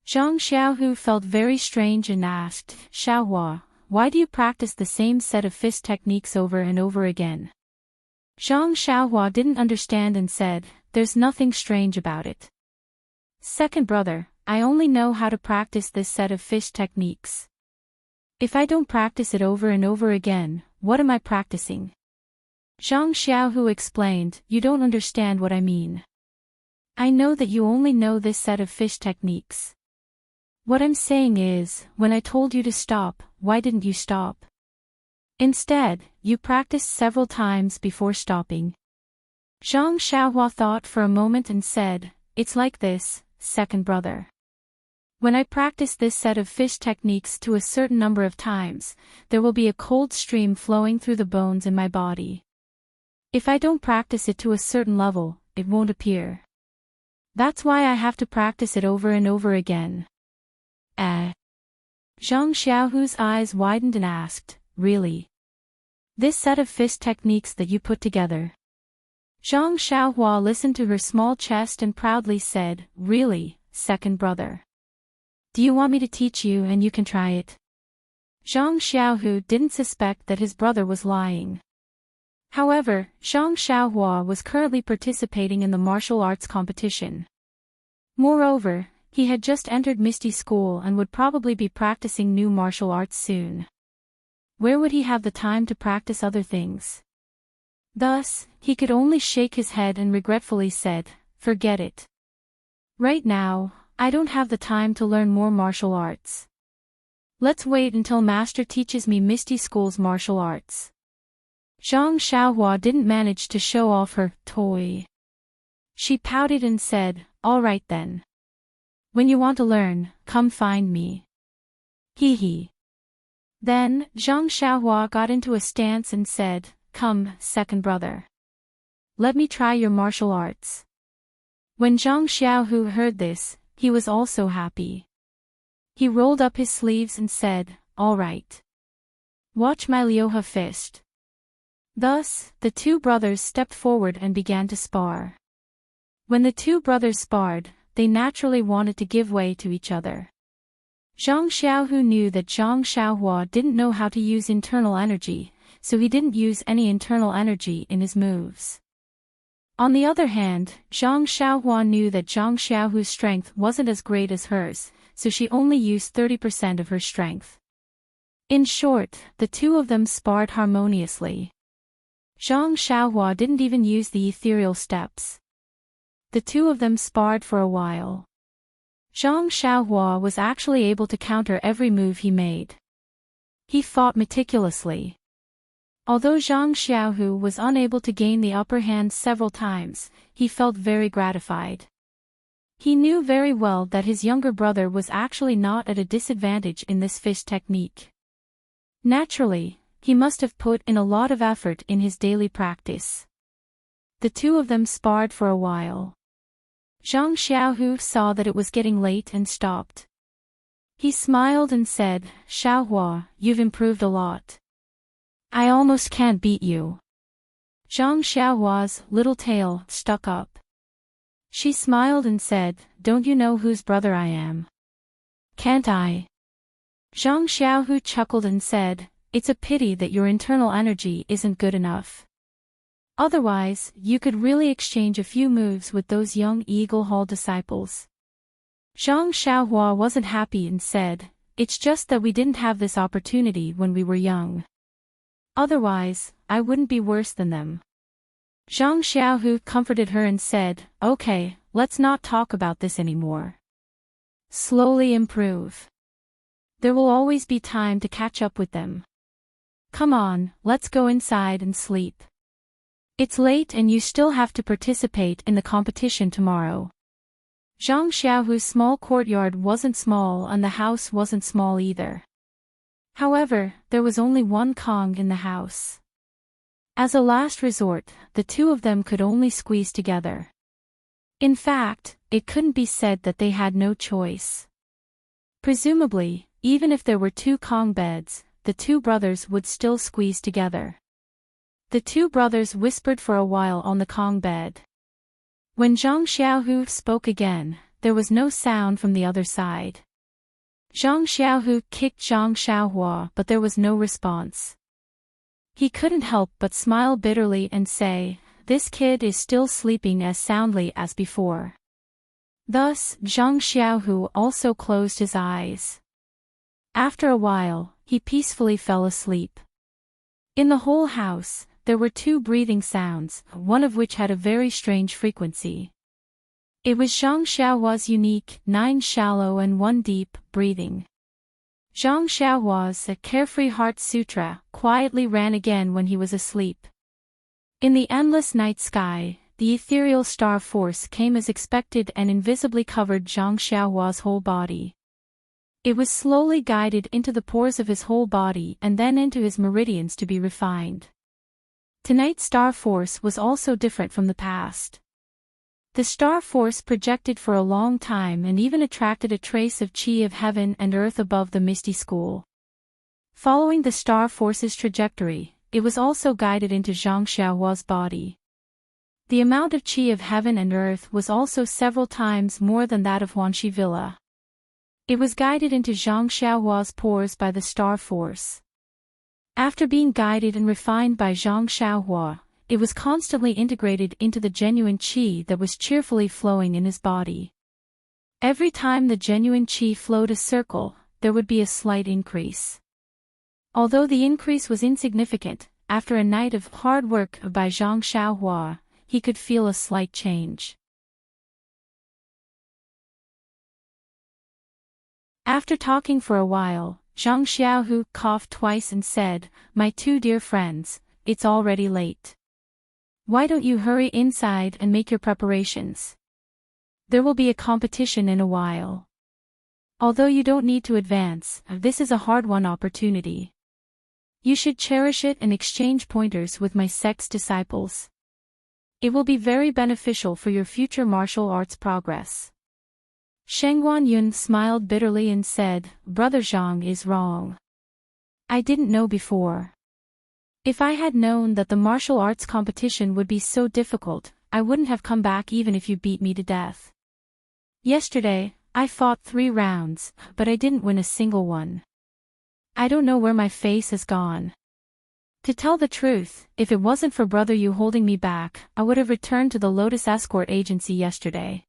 Zhang Xiaohu felt very strange and asked, Xiaohua, why do you practice the same set of fist techniques over and over again? Zhang Xiaohua didn't understand and said, there's nothing strange about it. Second brother, I only know how to practice this set of fist techniques. If I don't practice it over and over again, what am I practicing? Zhang Xiaohu explained, you don't understand what I mean. I know that you only know this set of fish techniques. What I'm saying is, when I told you to stop, why didn't you stop? Instead, you practiced several times before stopping. Zhang Xiaohua thought for a moment and said, it's like this, second brother. When I practice this set of fish techniques to a certain number of times, there will be a cold stream flowing through the bones in my body. If I don't practice it to a certain level, it won't appear. That's why I have to practice it over and over again. Zhang Xiaohu's eyes widened and asked, really? This set of fish techniques that you put together? Zhang Xiaohua listened to her small chest and proudly said, really, second brother. Do you want me to teach you and you can try it? Zhang Xiaohu didn't suspect that his brother was lying. However, Zhang Xiaohua was currently participating in the martial arts competition. Moreover, he had just entered Misty School and would probably be practicing new martial arts soon. Where would he have the time to practice other things? Thus, he could only shake his head and regretfully said, forget it. Right now, I don't have the time to learn more martial arts. Let's wait until Master teaches me Misty School's martial arts. Zhang Xiaohua didn't manage to show off her toy. She pouted and said, all right then. When you want to learn, come find me. Hee hee. Then, Zhang Xiaohua got into a stance and said, come, second brother. Let me try your martial arts. When Zhang Xiaohu heard this, he was also happy. He rolled up his sleeves and said, all right. Watch my Liuha fist. Thus, the two brothers stepped forward and began to spar. When the two brothers sparred, they naturally wanted to give way to each other. Zhang Xiaohu knew that Zhang Xiaohua didn't know how to use internal energy, so he didn't use any internal energy in his moves. On the other hand, Zhang Xiaohua knew that Zhang Xiaohu's strength wasn't as great as hers, so she only used 30% of her strength. In short, the two of them sparred harmoniously. Zhang Xiaohua didn't even use the ethereal steps. The two of them sparred for a while. Zhang Xiaohua was actually able to counter every move he made. He fought meticulously. Although Zhang Xiaohu was unable to gain the upper hand several times, he felt very gratified. He knew very well that his younger brother was actually not at a disadvantage in this fish technique. Naturally, he must have put in a lot of effort in his daily practice. The two of them sparred for a while. Zhang Xiaohu saw that it was getting late and stopped. He smiled and said, Xiaohua, you've improved a lot. I almost can't beat you. Zhang Xiaohua's little tail stuck up. She smiled and said, don't you know whose brother I am? Can't I? Zhang Xiaohu chuckled and said, it's a pity that your internal energy isn't good enough. Otherwise, you could really exchange a few moves with those young Eagle Hall disciples. Zhang Xiaohua wasn't happy and said, it's just that we didn't have this opportunity when we were young. Otherwise, I wouldn't be worse than them. Zhang Xiaohu comforted her and said, okay, let's not talk about this anymore. Slowly improve. There will always be time to catch up with them. Come on, let's go inside and sleep. It's late and you still have to participate in the competition tomorrow. Zhang Xiaohu's small courtyard wasn't small and the house wasn't small either. However, there was only one Kong in the house. As a last resort, the two of them could only squeeze together. In fact, it couldn't be said that they had no choice. Presumably, even if there were two Kong beds, the two brothers would still squeeze together. The two brothers whispered for a while on the Kong bed. When Zhang Xiaohu spoke again, there was no sound from the other side. Zhang Xiaohu kicked Zhang Xiaohua but there was no response. He couldn't help but smile bitterly and say, this kid is still sleeping as soundly as before. Thus, Zhang Xiaohu also closed his eyes. After a while, he peacefully fell asleep. In the whole house, there were 2 breathing sounds, one of which had a very strange frequency. It was Zhang Xiaohua's unique, 9 shallow and 1 deep, breathing. Zhang Xiaohua's carefree heart sutra quietly ran again when he was asleep. In the endless night sky, the ethereal star force came as expected and invisibly covered Zhang Xiaohua's whole body. It was slowly guided into the pores of his whole body and then into his meridians to be refined. Tonight's star force was also different from the past. The star force projected for a long time and even attracted a trace of qi of heaven and earth above the misty school. Following the star force's trajectory, it was also guided into Zhang Xiaohua's body. The amount of qi of heaven and earth was also several times more than that of Huanxi Villa. It was guided into Zhang Xiaohua's pores by the star force. After being guided and refined by Zhang Xiaohua, it was constantly integrated into the genuine qi that was cheerfully flowing in his body. Every time the genuine qi flowed a circle, there would be a slight increase. Although the increase was insignificant, after a night of hard work by Zhang Xiaohua, he could feel a slight change. After talking for a while, Zhang Xiaohu coughed twice and said, "My 2 dear friends, it's already late. Why don't you hurry inside and make your preparations? There will be a competition in a while. Although you don't need to advance, this is a hard-won opportunity. You should cherish it and exchange pointers with my sect's disciples. It will be very beneficial for your future martial arts progress." Sheng Guanyun smiled bitterly and said, "Brother Zhang is wrong. I didn't know before. If I had known that the martial arts competition would be so difficult, I wouldn't have come back even if you beat me to death. Yesterday, I fought 3 rounds, but I didn't win a single one. I don't know where my face has gone. To tell the truth, if it wasn't for Brother Yu holding me back, I would have returned to the Lotus Escort Agency yesterday."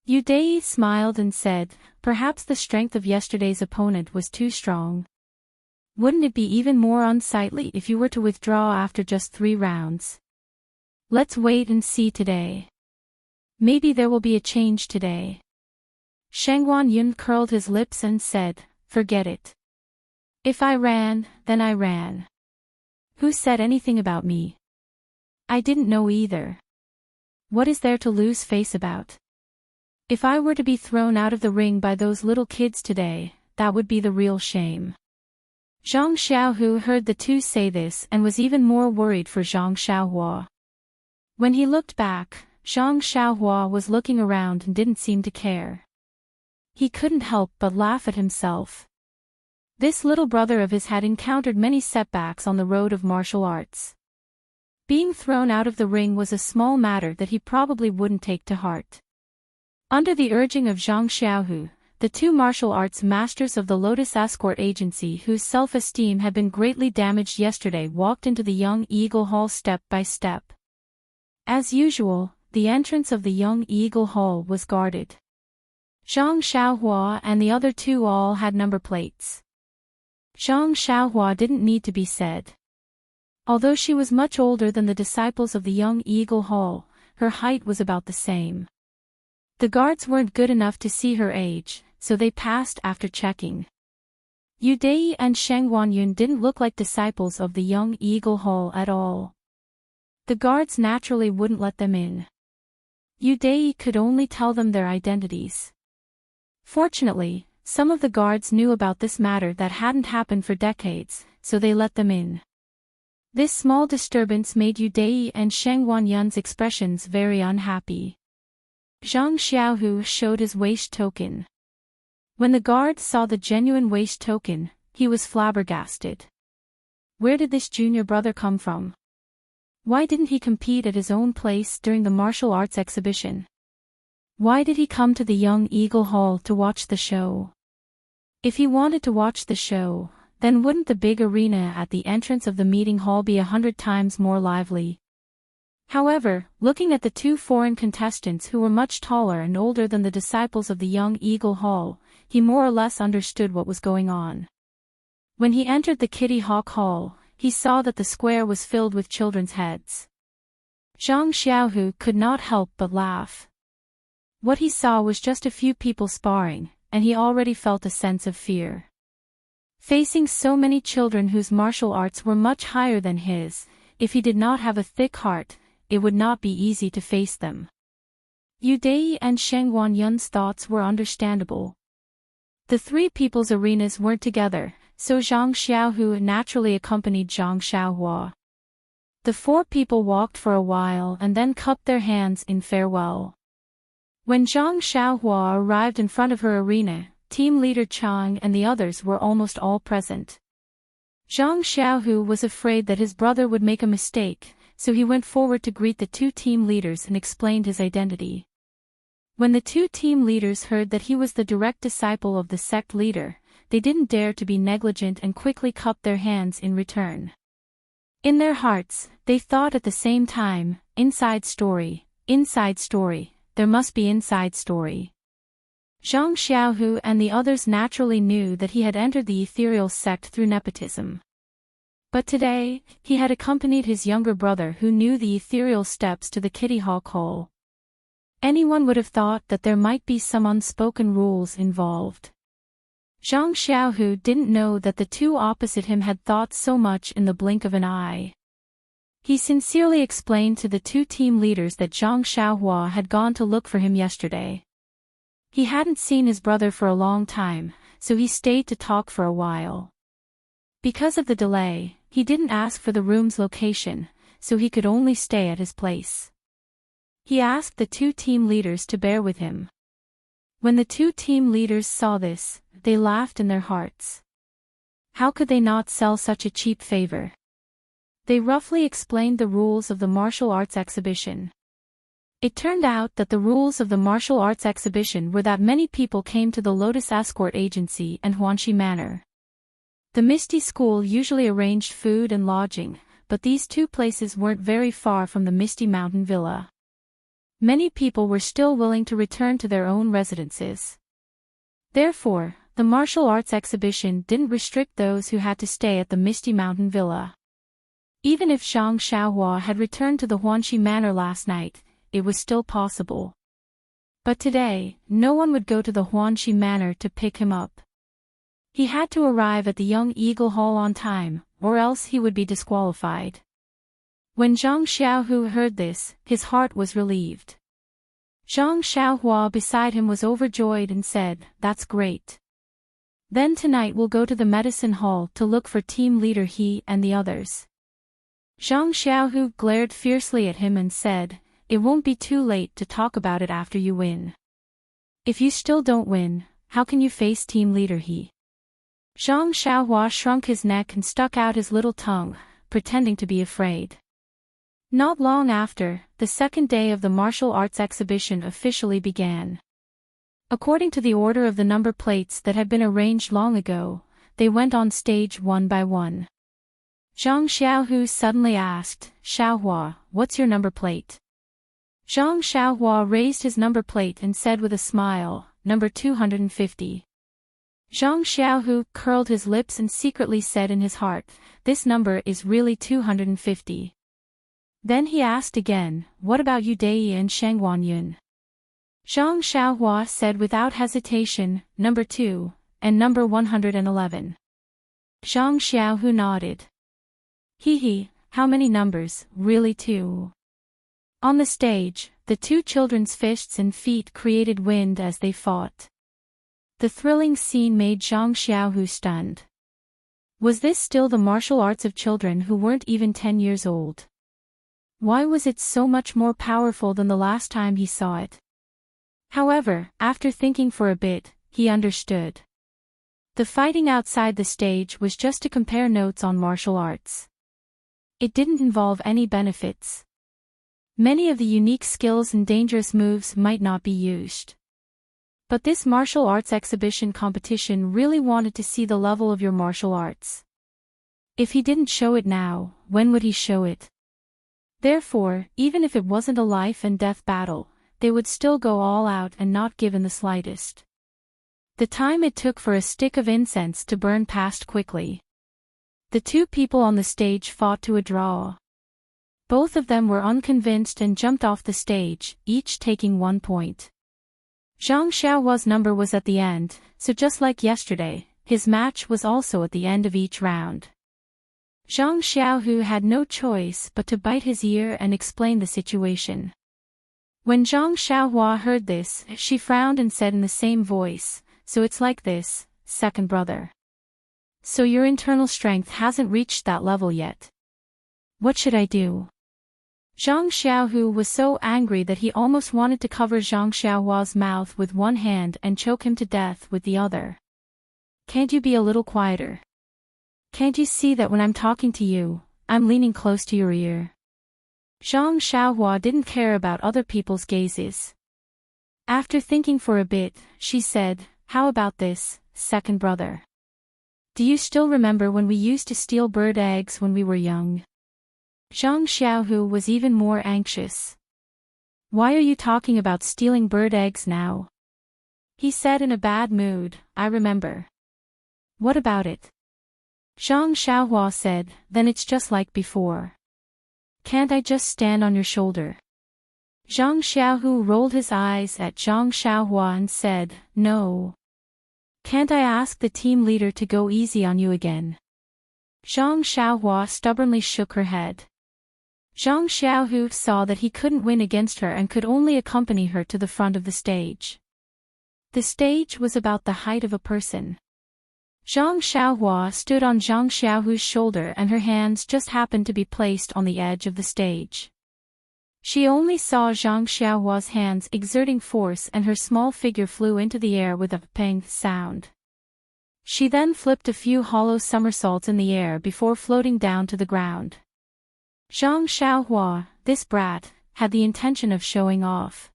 Yu Dei smiled and said, "Perhaps the strength of yesterday's opponent was too strong. Wouldn't it be even more unsightly if you were to withdraw after just 3 rounds? Let's wait and see today. Maybe there will be a change today." Sheng Guanyun curled his lips and said, "Forget it. If I ran, then I ran. Who said anything about me? I didn't know either. What is there to lose face about? If I were to be thrown out of the ring by those little kids today, that would be the real shame." Zhang Xiaohu heard the 2 say this and was even more worried for Zhang Xiaohua. When he looked back, Zhang Xiaohua was looking around and didn't seem to care. He couldn't help but laugh at himself. This little brother of his had encountered many setbacks on the road of martial arts. Being thrown out of the ring was a small matter that he probably wouldn't take to heart. Under the urging of Zhang Xiaohu, the 2 martial arts masters of the Lotus Escort Agency whose self-esteem had been greatly damaged yesterday walked into the Young Eagle Hall step by step. As usual, the entrance of the Young Eagle Hall was guarded. Zhang Xiaohua and the other 2 all had number plates. Zhang Xiaohua didn't need to be said. Although she was much older than the disciples of the Young Eagle Hall, her height was about the same. The guards weren't good enough to see her age, so they passed after checking. Yu Dei and Sheng Guanyun didn't look like disciples of the Young Eagle Hall at all. The guards naturally wouldn't let them in. Yu Dei could only tell them their identities. Fortunately, some of the guards knew about this matter that hadn't happened for decades, so they let them in. This small disturbance made Yu Dei and Sheng Guanyun's expressions very unhappy. Zhang Xiaohu showed his waist token. When the guard saw the genuine waist token, he was flabbergasted. Where did this junior brother come from? Why didn't he compete at his own place during the martial arts exhibition? Why did he come to the Young Eagle Hall to watch the show? If he wanted to watch the show, then wouldn't the big arena at the entrance of the meeting hall be 100 times more lively? However, looking at the 2 foreign contestants who were much taller and older than the disciples of the Young Eagle Hall, he more or less understood what was going on. When he entered the Kitty Hawk Hall, he saw that the square was filled with children's heads. Zhang Xiaohu could not help but laugh. What he saw was just a few people sparring, and he already felt a sense of fear. Facing so many children whose martial arts were much higher than his, if he did not have a thick heart, it would not be easy to face them. Yu Dai and Sheng Guanyun's thoughts were understandable. The three people's arenas weren't together, so Zhang Xiaohu naturally accompanied Zhang Xiaohua. The four people walked for a while and then cupped their hands in farewell. When Zhang Xiaohua arrived in front of her arena, team leader Chang and the others were almost all present. Zhang Xiaohu was afraid that his brother would make a mistake, so he went forward to greet the two team leaders and explained his identity. When the two team leaders heard that he was the direct disciple of the sect leader, they didn't dare to be negligent and quickly cupped their hands in return. In their hearts, they thought at the same time, inside story, there must be inside story. Zhang Xiaohu and the others naturally knew that he had entered the ethereal sect through nepotism. But today, he had accompanied his younger brother who knew the ethereal steps to the Kitty Hawk Hall. Anyone would have thought that there might be some unspoken rules involved. Zhang Xiaohu didn't know that the two opposite him had thought so much in the blink of an eye. He sincerely explained to the two team leaders that Zhang Xiaohua had gone to look for him yesterday. He hadn't seen his brother for a long time, so he stayed to talk for a while. Because of the delay, he didn't ask for the room's location, so he could only stay at his place. He asked the two team leaders to bear with him. When the two team leaders saw this, they laughed in their hearts. How could they not sell such a cheap favor? They roughly explained the rules of the martial arts exhibition. It turned out that the rules of the martial arts exhibition were that many people came to the Lotus Escort Agency and Huanxi Manor. The Misty School usually arranged food and lodging, but these two places weren't very far from the Misty Mountain Villa. Many people were still willing to return to their own residences. Therefore, the martial arts exhibition didn't restrict those who had to stay at the Misty Mountain Villa. Even if Zhang Xiaohua had returned to the Huanxi Manor last night, it was still possible. But today, no one would go to the Huanxi Manor to pick him up. He had to arrive at the Young Eagle Hall on time, or else he would be disqualified. When Zhang Xiaohu heard this, his heart was relieved. Zhang Xiaohua beside him was overjoyed and said, "That's great. Then tonight we'll go to the medicine hall to look for team leader He and the others." Zhang Xiaohu glared fiercely at him and said, "It won't be too late to talk about it after you win. If you still don't win, how can you face team leader He?" Zhang Xiaohua shrunk his neck and stuck out his little tongue, pretending to be afraid. Not long after, the second day of the martial arts exhibition officially began. According to the order of the number plates that had been arranged long ago, they went on stage one by one. Zhang Xiaohu suddenly asked, "Xiaohua, what's your number plate?" Zhang Xiaohua raised his number plate and said with a smile, "Number 250. Zhang Xiaohu curled his lips and secretly said in his heart, "This number is really 250. Then he asked again, "What about Yu Dai and Sheng Guanyun?" Zhang Xiaohua said without hesitation, "Number 2, and number 111. Zhang Xiaohu nodded. He, how many numbers, really 2? On the stage, the two children's fists and feet created wind as they fought. The thrilling scene made Zhang Xiaohu stunned. Was this still the martial arts of children who weren't even 10 years old? Why was it so much more powerful than the last time he saw it? However, after thinking for a bit, he understood. The fighting outside the stage was just to compare notes on martial arts. It didn't involve any benefits. Many of the unique skills and dangerous moves might not be used. But this martial arts exhibition competition really wanted to see the level of your martial arts. If he didn't show it now, when would he show it? Therefore, even if it wasn't a life and death battle, they would still go all out and not give in the slightest. The time it took for a stick of incense to burn passed quickly. The two people on the stage fought to a draw. Both of them were unconvinced and jumped off the stage, each taking 1 point. Zhang Xiaohua's number was at the end, so just like yesterday, his match was also at the end of each round. Zhang Xiaohu had no choice but to bite his ear and explain the situation. When Zhang Xiaohua heard this, she frowned and said in the same voice, "So it's like this, second brother. So your internal strength hasn't reached that level yet. What should I do?" Zhang Xiaohu was so angry that he almost wanted to cover Zhang Xiaohua's mouth with one hand and choke him to death with the other. "Can't you be a little quieter? Can't you see that when I'm talking to you, I'm leaning close to your ear?" Zhang Xiaohua didn't care about other people's gazes. After thinking for a bit, she said, "How about this, second brother? Do you still remember when we used to steal bird eggs when we were young?" Zhang Xiaohu was even more anxious. "Why are you talking about stealing bird eggs now?" He said in a bad mood, "I remember." "What about it?" Zhang Xiaohua said, "Then it's just like before. Can't I just stand on your shoulder?" Zhang Xiaohu rolled his eyes at Zhang Xiaohua and said, "No. Can't I ask the team leader to go easy on you again?" Zhang Xiaohua stubbornly shook her head. Zhang Xiaohu saw that he couldn't win against her and could only accompany her to the front of the stage. The stage was about the height of a person. Zhang Xiaohua stood on Zhang Xiaohu's shoulder and her hands just happened to be placed on the edge of the stage. She only saw Zhang Xiaohua's hands exerting force and her small figure flew into the air with a pang sound. She then flipped a few hollow somersaults in the air before floating down to the ground. Zhang Xiaohua, this brat, had the intention of showing off.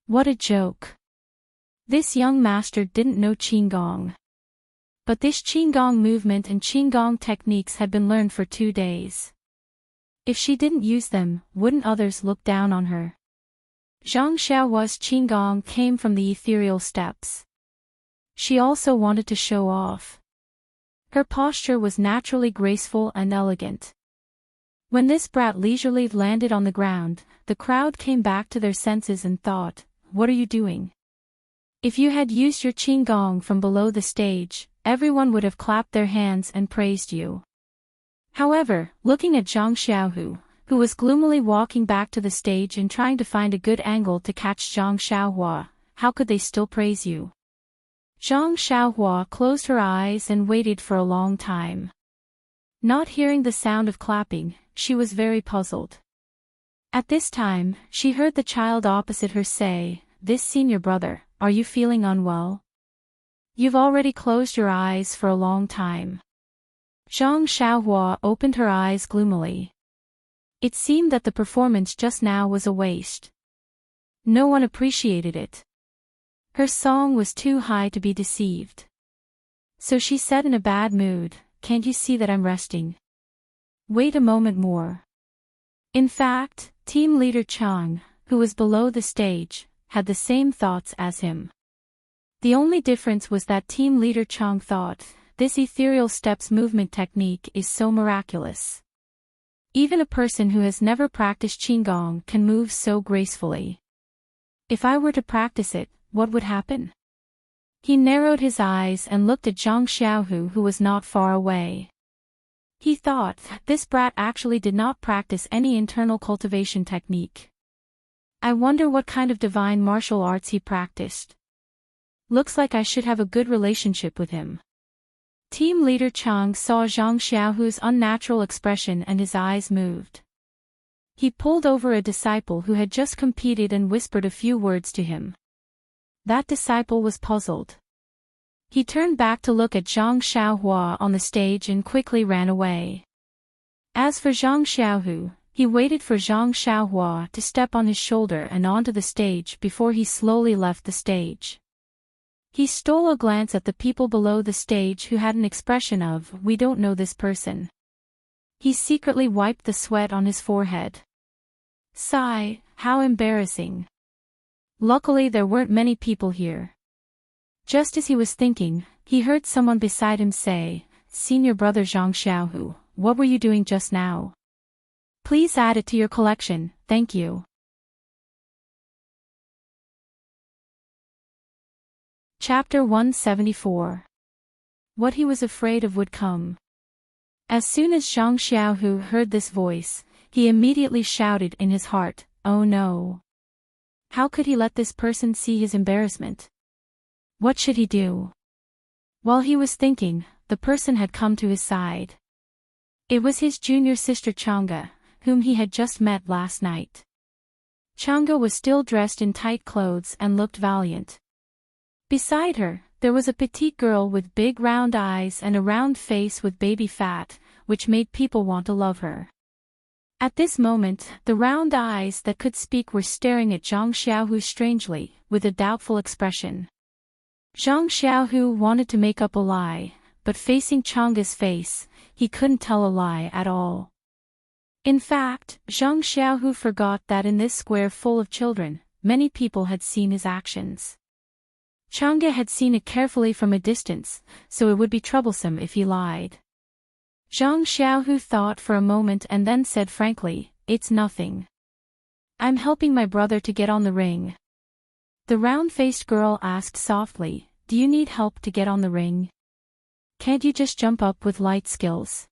What a joke. This young master didn't know Qigong. But this Qigong movement and Qigong techniques had been learned for 2 days. If she didn't use them, wouldn't others look down on her? Zhang Xiaohua's Qigong came from the ethereal steps. She also wanted to show off. Her posture was naturally graceful and elegant. When this brat leisurely landed on the ground, the crowd came back to their senses and thought, "What are you doing?" If you had used your Qigong from below the stage, everyone would have clapped their hands and praised you. However, looking at Zhang Xiaohu, who was gloomily walking back to the stage and trying to find a good angle to catch Zhang Xiaohua, how could they still praise you? Zhang Xiaohua closed her eyes and waited for a long time. Not hearing the sound of clapping, she was very puzzled. At this time, she heard the child opposite her say, "This senior brother, are you feeling unwell? You've already closed your eyes for a long time." Zhang Xiaohua opened her eyes gloomily. It seemed that the performance just now was a waste. No one appreciated it. Her song was too high to be deceived. So she said in a bad mood, "Can't you see that I'm resting? Wait a moment more." In fact, team leader Chang, who was below the stage, had the same thoughts as him. The only difference was that team leader Chang thought, this ethereal steps movement technique is so miraculous. Even a person who has never practiced Qigong can move so gracefully. If I were to practice it, what would happen? He narrowed his eyes and looked at Zhang Xiaohu who was not far away. He thought, this brat actually did not practice any internal cultivation technique. I wonder what kind of divine martial arts he practiced. Looks like I should have a good relationship with him. Team leader Chang saw Zhang Xiaohu's unnatural expression and his eyes moved. He pulled over a disciple who had just competed and whispered a few words to him. That disciple was puzzled. He turned back to look at Zhang Xiaohua on the stage and quickly ran away. As for Zhang Xiaohu, he waited for Zhang Xiaohua to step on his shoulder and onto the stage before he slowly left the stage. He stole a glance at the people below the stage who had an expression of, "We don't know this person." He secretly wiped the sweat on his forehead. Sigh, how embarrassing. Luckily there weren't many people here. Just as he was thinking, he heard someone beside him say, Senior brother Zhang Xiaohu, what were you doing just now? Please add it to your collection, thank you. Chapter 174. What he was afraid of would come. As soon as Zhang Xiaohu heard this voice, he immediately shouted in his heart, "Oh no! How could he let this person see his embarrassment? What should he do?" While he was thinking, the person had come to his side. It was his junior sister Chang'e, whom he had just met last night. Chang'e was still dressed in tight clothes and looked valiant. Beside her, there was a petite girl with big round eyes and a round face with baby fat, which made people want to love her. At this moment, the round eyes that could speak were staring at Zhang Xiaohu strangely, with a doubtful expression. Zhang Xiaohu wanted to make up a lie, but facing Chang'e's face, he couldn't tell a lie at all. In fact, Zhang Xiaohu forgot that in this square full of children, many people had seen his actions. Chang'e had seen it carefully from a distance, so it would be troublesome if he lied. Zhang Xiaohu thought for a moment and then said frankly, "It's nothing. I'm helping my brother to get on the ring." The round-faced girl asked softly, "Do you need help to get on the ring? Can't you just jump up with light skills?"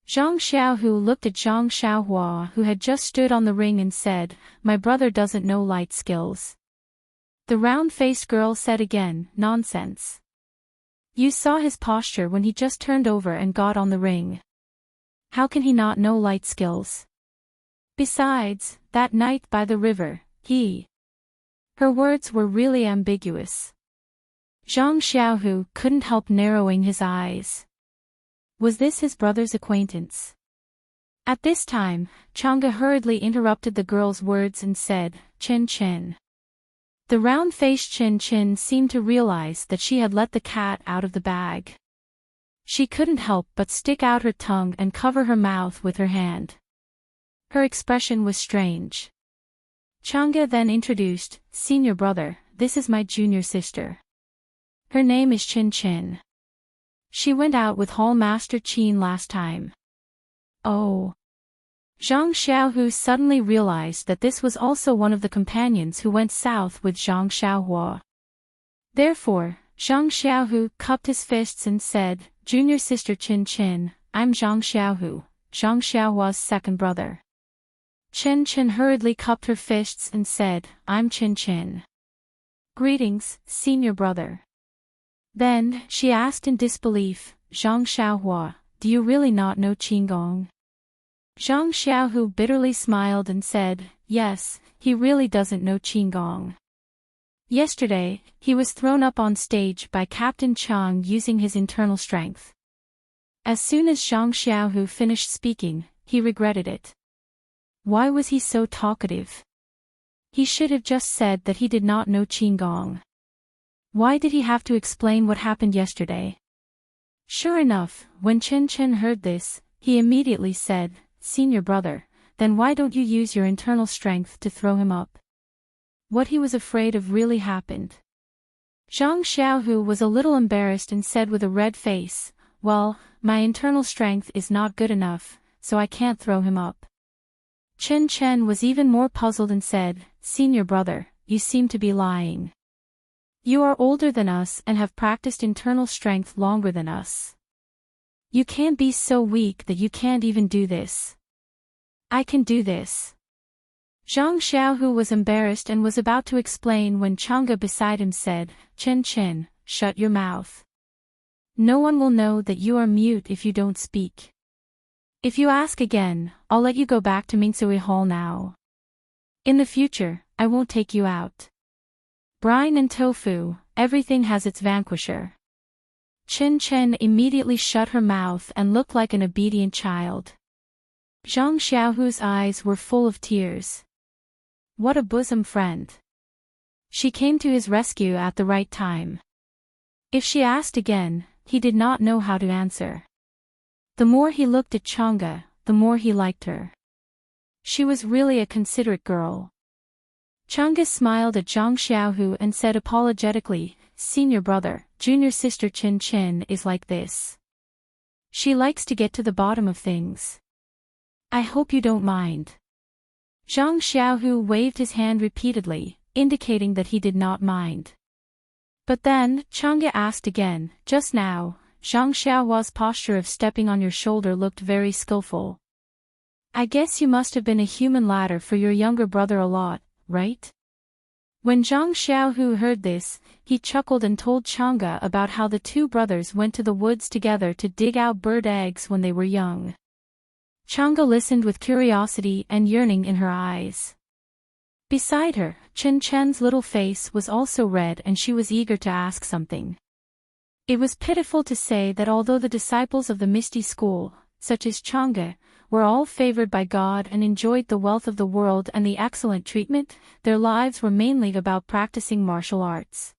Zhang Xiaohu looked at Zhang Xiaohua, who had just stood on the ring, and said, "My brother doesn't know light skills." The round-faced girl said again, "Nonsense. You saw his posture when he just turned over and got on the ring. How can he not know light skills? Besides, that night by the river, Her words were really ambiguous. Zhang Xiaohu couldn't help narrowing his eyes. Was this his brother's acquaintance? At this time, Chang'e hurriedly interrupted the girl's words and said, "Chen Chen." The round-faced Chen Chen seemed to realize that she had let the cat out of the bag. She couldn't help but stick out her tongue and cover her mouth with her hand. Her expression was strange. Chang'e then introduced, "Senior brother, this is my junior sister. Her name is Chen Chen. She went out with Hall Master Qin last time." Oh. Zhang Xiaohu suddenly realized that this was also one of the companions who went south with Zhang Xiaohua. Therefore, Zhang Xiaohu cupped his fists and said, "Junior sister Chen Chen, I'm Zhang Xiaohu, Zhang Xiaohua's second brother." Chen Chen hurriedly cupped her fists and said, "I'm Chen Chen. Greetings, senior brother." Then, she asked in disbelief, "Zhang Xiaohua, do you really not know Qinggong?" Zhang Xiaohu bitterly smiled and said, "Yes, he really doesn't know Qinggong. Yesterday, he was thrown up on stage by Captain Chang using his internal strength." As soon as Zhang Xiaohu finished speaking, he regretted it. Why was he so talkative? He should have just said that he did not know Qinggong. Why did he have to explain what happened yesterday? Sure enough, when Chen Chen heard this, he immediately said, "Senior brother, then why don't you use your internal strength to throw him up?" What he was afraid of really happened. Zhang Xiaohu was a little embarrassed and said with a red face, "Well, my internal strength is not good enough, so I can't throw him up." Chen Chen was even more puzzled and said, "Senior brother, you seem to be lying. You are older than us and have practiced internal strength longer than us. You can't be so weak that you can't even do this." "I can do this." Zhang Xiaohu was embarrassed and was about to explain when Chang'e beside him said, "Chen Chen, shut your mouth. No one will know that you are mute if you don't speak. If you ask again, I'll let you go back to Mingsui Hall now. In the future, I won't take you out. Brine and tofu, everything has its vanquisher." Chen Chen immediately shut her mouth and looked like an obedient child. Zhang Xiaohu's eyes were full of tears. What a bosom friend. She came to his rescue at the right time. If she asked again, he did not know how to answer. The more he looked at Chang'e, the more he liked her. She was really a considerate girl. Chang'e smiled at Zhang Xiaohu and said apologetically, "Senior brother, junior sister Chen Chen is like this. She likes to get to the bottom of things. I hope you don't mind. Zhang Xiaohu waved his hand repeatedly, indicating that he did not mind. But then, Chang'e asked again, just now, Zhang Xiaohua's posture of stepping on your shoulder looked very skillful. I guess you must have been a human ladder for your younger brother a lot, right? When Zhang Xiaohu heard this, he chuckled and told Chang'e about how the two brothers went to the woods together to dig out bird eggs when they were young. Chang'e listened with curiosity and yearning in her eyes. Beside her, Chen Chen's little face was also red and she was eager to ask something. It was pitiful to say that although the disciples of the Misty School, such as Chang'e, were all favored by God and enjoyed the wealth of the world and the excellent treatment, their lives were mainly about practicing martial arts.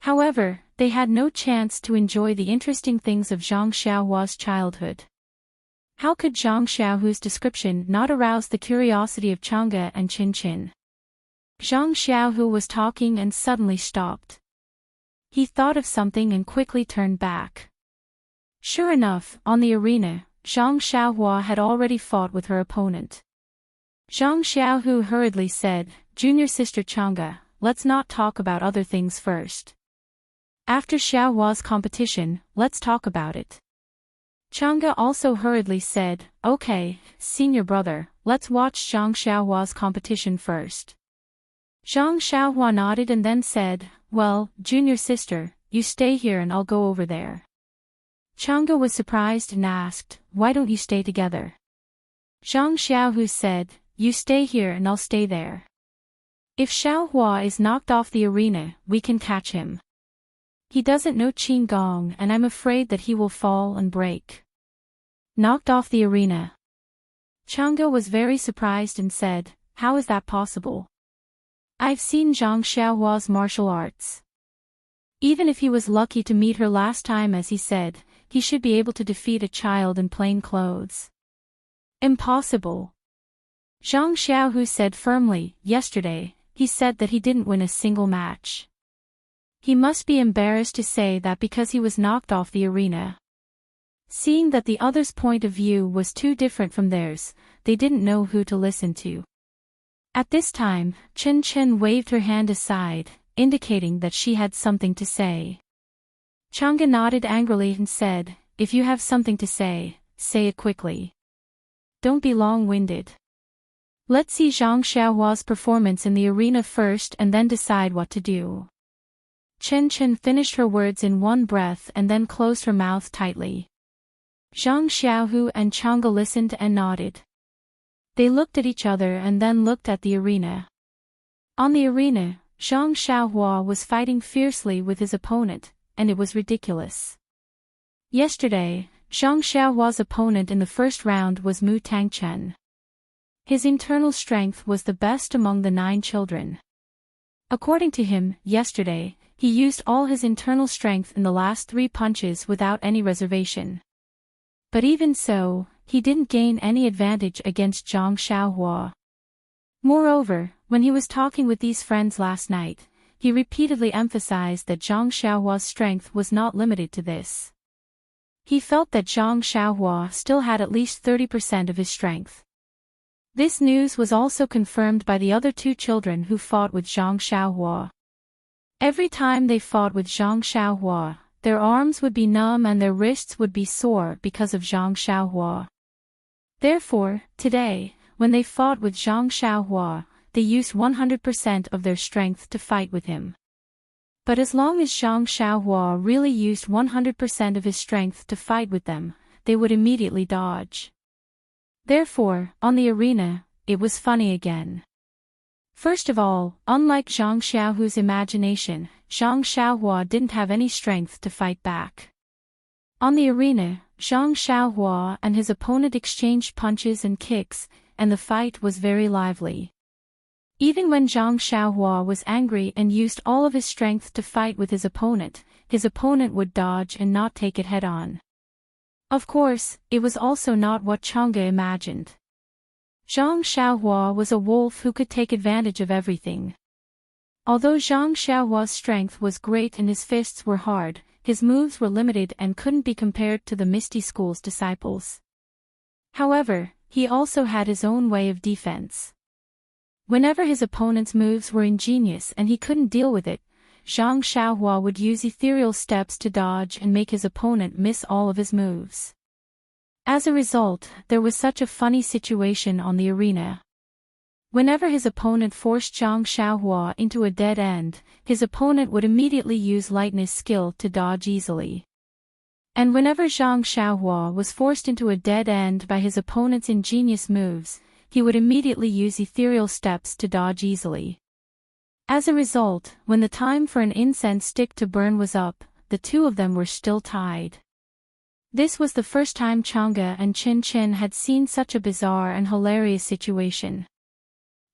However, they had no chance to enjoy the interesting things of Zhang Xiaohua's childhood. How could Zhang Xiaohu's description not arouse the curiosity of Chang'e and Qin Qin? Zhang Xiaohu was talking and suddenly stopped. He thought of something and quickly turned back. Sure enough, on the arena, Zhang Xiaohua had already fought with her opponent. Zhang Xiaohu hurriedly said, Junior sister Chang'e, let's not talk about other things first. After Xiaohua's competition, let's talk about it. Chang'e also hurriedly said, okay, senior brother, let's watch Zhang Xiaohua's competition first. Zhang Xiaohua nodded and then said, well, junior sister, you stay here and I'll go over there. Chang'e was surprised and asked, why don't you stay together? Zhang Xiaohu said, you stay here and I'll stay there. If Xiaohua is knocked off the arena, we can catch him. He doesn't know Qin Gong and I'm afraid that he will fall and break. Knocked off the arena. Chang'e was very surprised and said, how is that possible? I've seen Zhang Xiaohua's martial arts. Even if he was lucky to meet her last time as he said, he should be able to defeat a child in plain clothes. Impossible. Zhang Xiaohu said firmly, yesterday, he said that he didn't win a single match. He must be embarrassed to say that because he was knocked off the arena. Seeing that the others' point of view was too different from theirs, they didn't know who to listen to. At this time, Chen Chen waved her hand aside, indicating that she had something to say. Chang'e nodded angrily and said, if you have something to say it quickly. Don't be long-winded. Let's see Zhang Xiaohua's performance in the arena first and then decide what to do. Chen Chen finished her words in one breath and then closed her mouth tightly. Zhang Xiaohu and Chang'e listened and nodded. They looked at each other and then looked at the arena. On the arena, Zhang Xiaohua was fighting fiercely with his opponent, and it was ridiculous. Yesterday, Zhang Xiaohua's opponent in the first round was Mu Tangchen. His internal strength was the best among the 9 children. According to him, yesterday, he used all his internal strength in the last 3 punches without any reservation. But even so, he didn't gain any advantage against Zhang Xiaohua. Moreover, when he was talking with these friends last night, he repeatedly emphasized that Zhang Xiaohua's strength was not limited to this. He felt that Zhang Xiaohua still had at least 30% of his strength. This news was also confirmed by the other 2 children who fought with Zhang Xiaohua. Every time they fought with Zhang Xiaohua, their arms would be numb and their wrists would be sore because of Zhang Xiaohua. Therefore, today, when they fought with Zhang Xiaohua, they used 100% of their strength to fight with him. But as long as Zhang Xiaohua really used 100% of his strength to fight with them, they would immediately dodge. Therefore, on the arena, it was funny again. First of all, unlike Zhang Xiaohu's imagination, Zhang Xiaohua didn't have any strength to fight back. On the arena, Zhang Xiaohua and his opponent exchanged punches and kicks, and the fight was very lively. Even when Zhang Xiaohua was angry and used all of his strength to fight with his opponent would dodge and not take it head-on. Of course, it was also not what Chang'e imagined. Zhang Xiaohua was a wolf who could take advantage of everything. Although Zhang Xiaohua's strength was great and his fists were hard, his moves were limited and couldn't be compared to the Misty School's disciples. However, he also had his own way of defense. Whenever his opponent's moves were ingenious and he couldn't deal with it, Zhang Xiaohua would use ethereal steps to dodge and make his opponent miss all of his moves. As a result, there was such a funny situation on the arena. Whenever his opponent forced Zhang Xiaohua into a dead end, his opponent would immediately use lightness skill to dodge easily. And whenever Zhang Xiaohua was forced into a dead end by his opponent's ingenious moves, he would immediately use ethereal steps to dodge easily. As a result, when the time for an incense stick to burn was up, the two of them were still tied. This was the first time Chang'e and Qin Qin had seen such a bizarre and hilarious situation.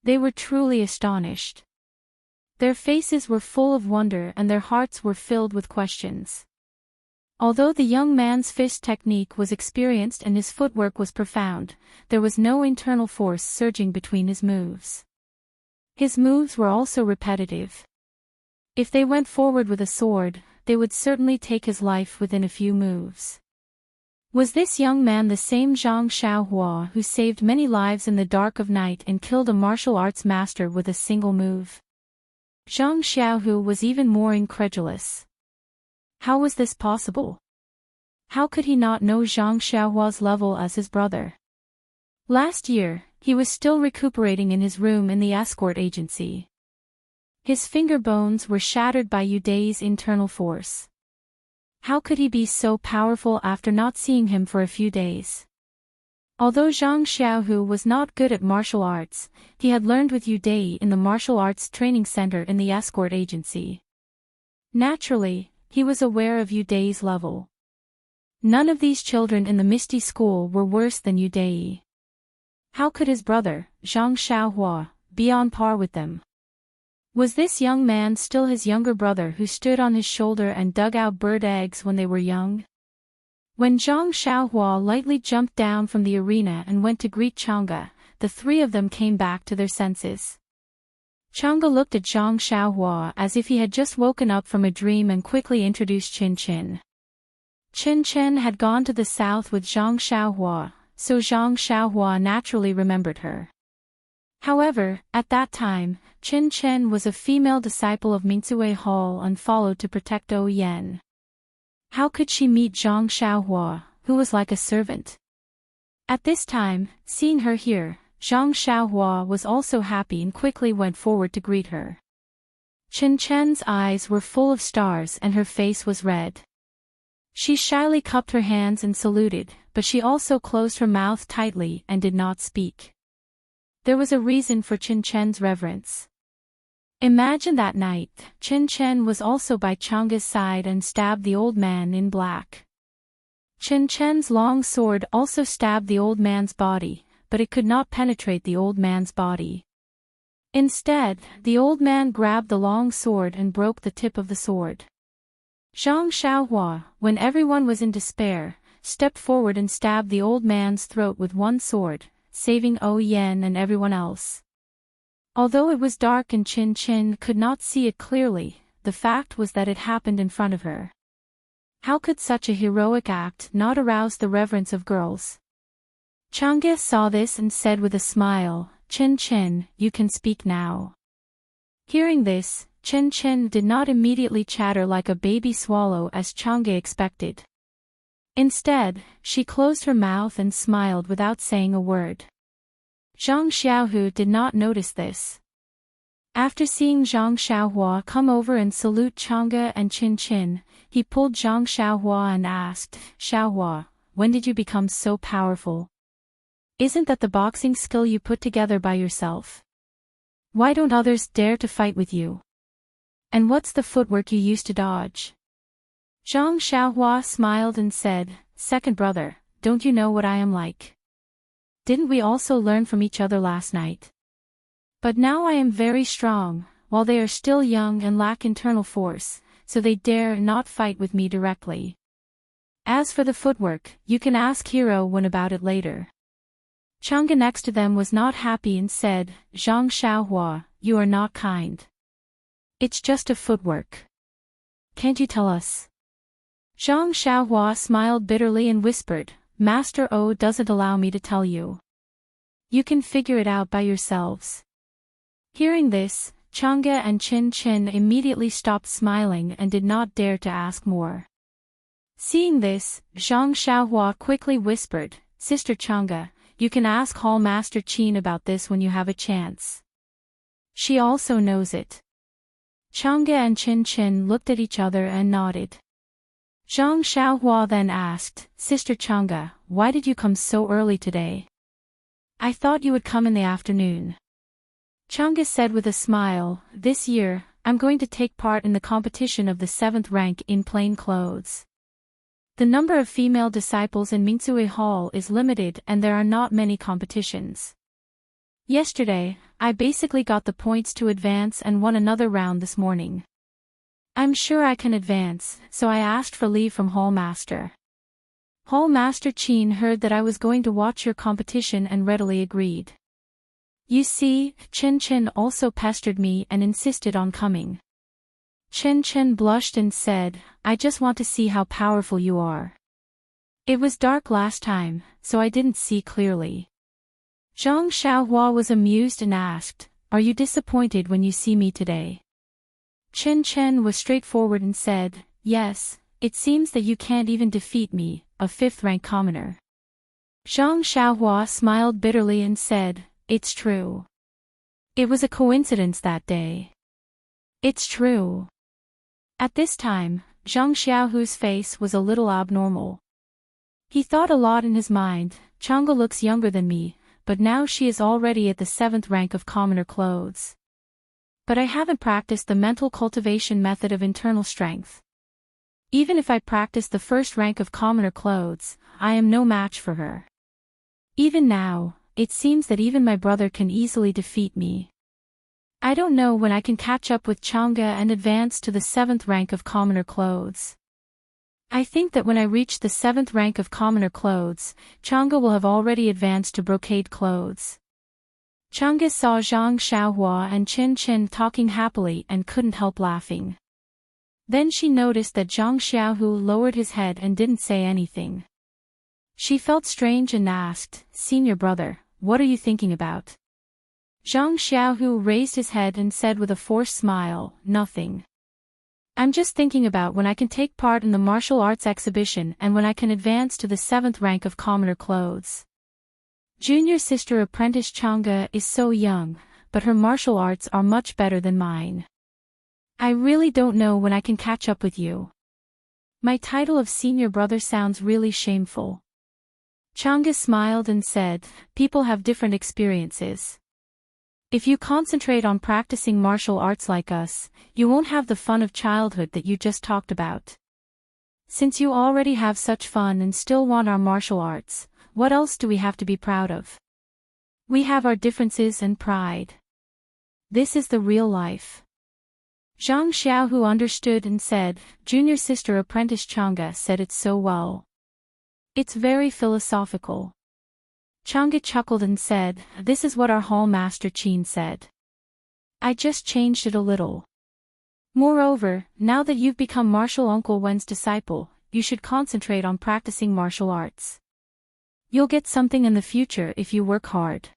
They were truly astonished. Their faces were full of wonder and their hearts were filled with questions. Although the young man's fist technique was experienced and his footwork was profound, there was no internal force surging between his moves. His moves were also repetitive. If they went forward with a sword, they would certainly take his life within a few moves. Was this young man the same Zhang Xiaohua who saved many lives in the dark of night and killed a martial arts master with a single move? Zhang Xiaohu was even more incredulous. How was this possible? How could he not know Zhang Xiaohua's level as his brother? Last year, he was still recuperating in his room in the escort agency. His finger bones were shattered by Yu Dai's internal force. How could he be so powerful after not seeing him for a few days? Although Zhang Xiaohu was not good at martial arts, he had learned with Yu Dai in the martial arts training center in the escort agency. Naturally, he was aware of Yu Dai's level. None of these children in the Misty School were worse than Yu Dai. How could his brother, Zhang Xiaohua, be on par with them? Was this young man still his younger brother who stood on his shoulder and dug out bird eggs when they were young? When Zhang Xiaohua lightly jumped down from the arena and went to greet Chang'e, the three of them came back to their senses. Chang'e looked at Zhang Xiaohua as if he had just woken up from a dream and quickly introduced Qin Qin. Qin Qin had gone to the south with Zhang Xiaohua, so Zhang Xiaohua naturally remembered her. However, at that time, Qin Qin was a female disciple of Minzue Hall and followed to protect Oyen. How could she meet Zhang Xiaohua, who was like a servant? At this time, seeing her here, Zhang Xiaohua was also happy and quickly went forward to greet her. Qin Qin's eyes were full of stars and her face was red. She shyly cupped her hands and saluted, but she also closed her mouth tightly and did not speak. There was a reason for Qin Qin's reverence. Imagine that night, Qin Qin was also by Chang'e's side and stabbed the old man in black. Qin Qin's long sword also stabbed the old man's body, but it could not penetrate the old man's body. Instead, the old man grabbed the long sword and broke the tip of the sword. Zhang Xiaohua, when everyone was in despair, stepped forward and stabbed the old man's throat with one sword, saving Oyen and everyone else. Although it was dark and Qin Qin could not see it clearly, the fact was that it happened in front of her. How could such a heroic act not arouse the reverence of girls? Chang'e saw this and said with a smile, "Qin Qin, you can speak now." Hearing this, Qin Qin did not immediately chatter like a baby swallow as Chang'e expected. Instead, she closed her mouth and smiled without saying a word. Zhang Xiaohu did not notice this. After seeing Zhang Xiaohua come over and salute Chang'e and Qin Qin, he pulled Zhang Xiaohua and asked, "Xiaohua, when did you become so powerful? Isn't that the boxing skill you put together by yourself? Why don't others dare to fight with you? And what's the footwork you used to dodge?" Zhang Xiaohua smiled and said, "Second brother, don't you know what I am like? Didn't we also learn from each other last night? But now I am very strong, while they are still young and lack internal force, so they dare not fight with me directly. As for the footwork, you can ask Hero Wen about it later." Chang'e next to them was not happy and said, "Zhang Xiaohua, you are not kind. It's just a footwork. Can't you tell us? Zhang Xiaohua smiled bitterly and whispered, Master O doesn't allow me to tell you. You can figure it out by yourselves. Hearing this, Chang'e and Qin Qin immediately stopped smiling and did not dare to ask more. Seeing this, Zhang Xiaohua quickly whispered, Sister Chang'e, you can ask Hall Master Qin about this when you have a chance. She also knows it. Chang'e and Qin Qin looked at each other and nodded. Zhang Xiaohua then asked, Sister Chang'e, why did you come so early today? I thought you would come in the afternoon. Chang'e said with a smile, this year, I'm going to take part in the competition of the 7th rank in plain clothes. The number of female disciples in Mingsui Hall is limited and there are not many competitions. Yesterday, I basically got the points to advance and won another round this morning. I'm sure I can advance, so I asked for leave from Hall Master. Hall Master Qin heard that I was going to watch your competition and readily agreed. You see, Qin Qin also pestered me and insisted on coming. Qin Qin blushed and said, I just want to see how powerful you are. It was dark last time, so I didn't see clearly. Zhang Xiaohua was amused and asked, Are you disappointed when you see me today? Qin Qin was straightforward and said, Yes, it seems that you can't even defeat me, a 5th rank commoner. Zhang Xiaohua smiled bitterly and said, It's true. It was a coincidence that day. It's true. At this time, Zhang Xiaohu's face was a little abnormal. He thought a lot in his mind, Chang'e looks younger than me, but now she is already at the 7th rank of commoner clothes. But I haven't practiced the mental cultivation method of internal strength. Even if I practice the 1st rank of commoner clothes, I am no match for her. Even now, it seems that even my brother can easily defeat me. I don't know when I can catch up with Chang'e and advance to the 7th rank of commoner clothes. I think that when I reach the 7th rank of commoner clothes, Chang'e will have already advanced to brocade clothes. Chang'e saw Zhang Xiaohua and Qin Qin talking happily and couldn't help laughing. Then she noticed that Zhang Xiaohu lowered his head and didn't say anything. She felt strange and asked, Senior brother, what are you thinking about? Zhang Xiaohu raised his head and said with a forced smile, Nothing. I'm just thinking about when I can take part in the martial arts exhibition and when I can advance to the 7th rank of commoner clothes. Junior sister apprentice Chang'e is so young, but her martial arts are much better than mine. I really don't know when I can catch up with you. My title of senior brother sounds really shameful. Chang'e smiled and said, People have different experiences. If you concentrate on practicing martial arts like us, you won't have the fun of childhood that you just talked about. Since you already have such fun and still want our martial arts, what else do we have to be proud of? We have our differences and pride. This is the real life. Zhang Xiaohu understood and said, Junior sister apprentice Chang'e said it so well. It's very philosophical. Chang'e chuckled and said, This is what our Hall Master Qin said. I just changed it a little. Moreover, now that you've become Martial Uncle Wen's disciple, you should concentrate on practicing martial arts. You'll get something in the future if you work hard.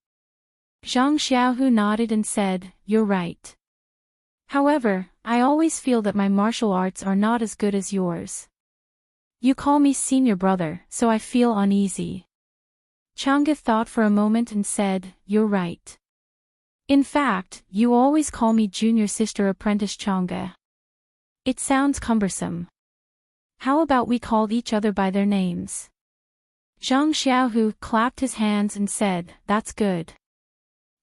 Zhang Xiaohu nodded and said, You're right. However, I always feel that my martial arts are not as good as yours. You call me senior brother, so I feel uneasy. Chang'e thought for a moment and said, You're right. In fact, you always call me junior sister apprentice Chang'e. It sounds cumbersome. How about we call each other by their names? Zhang Xiaohu clapped his hands and said, That's good.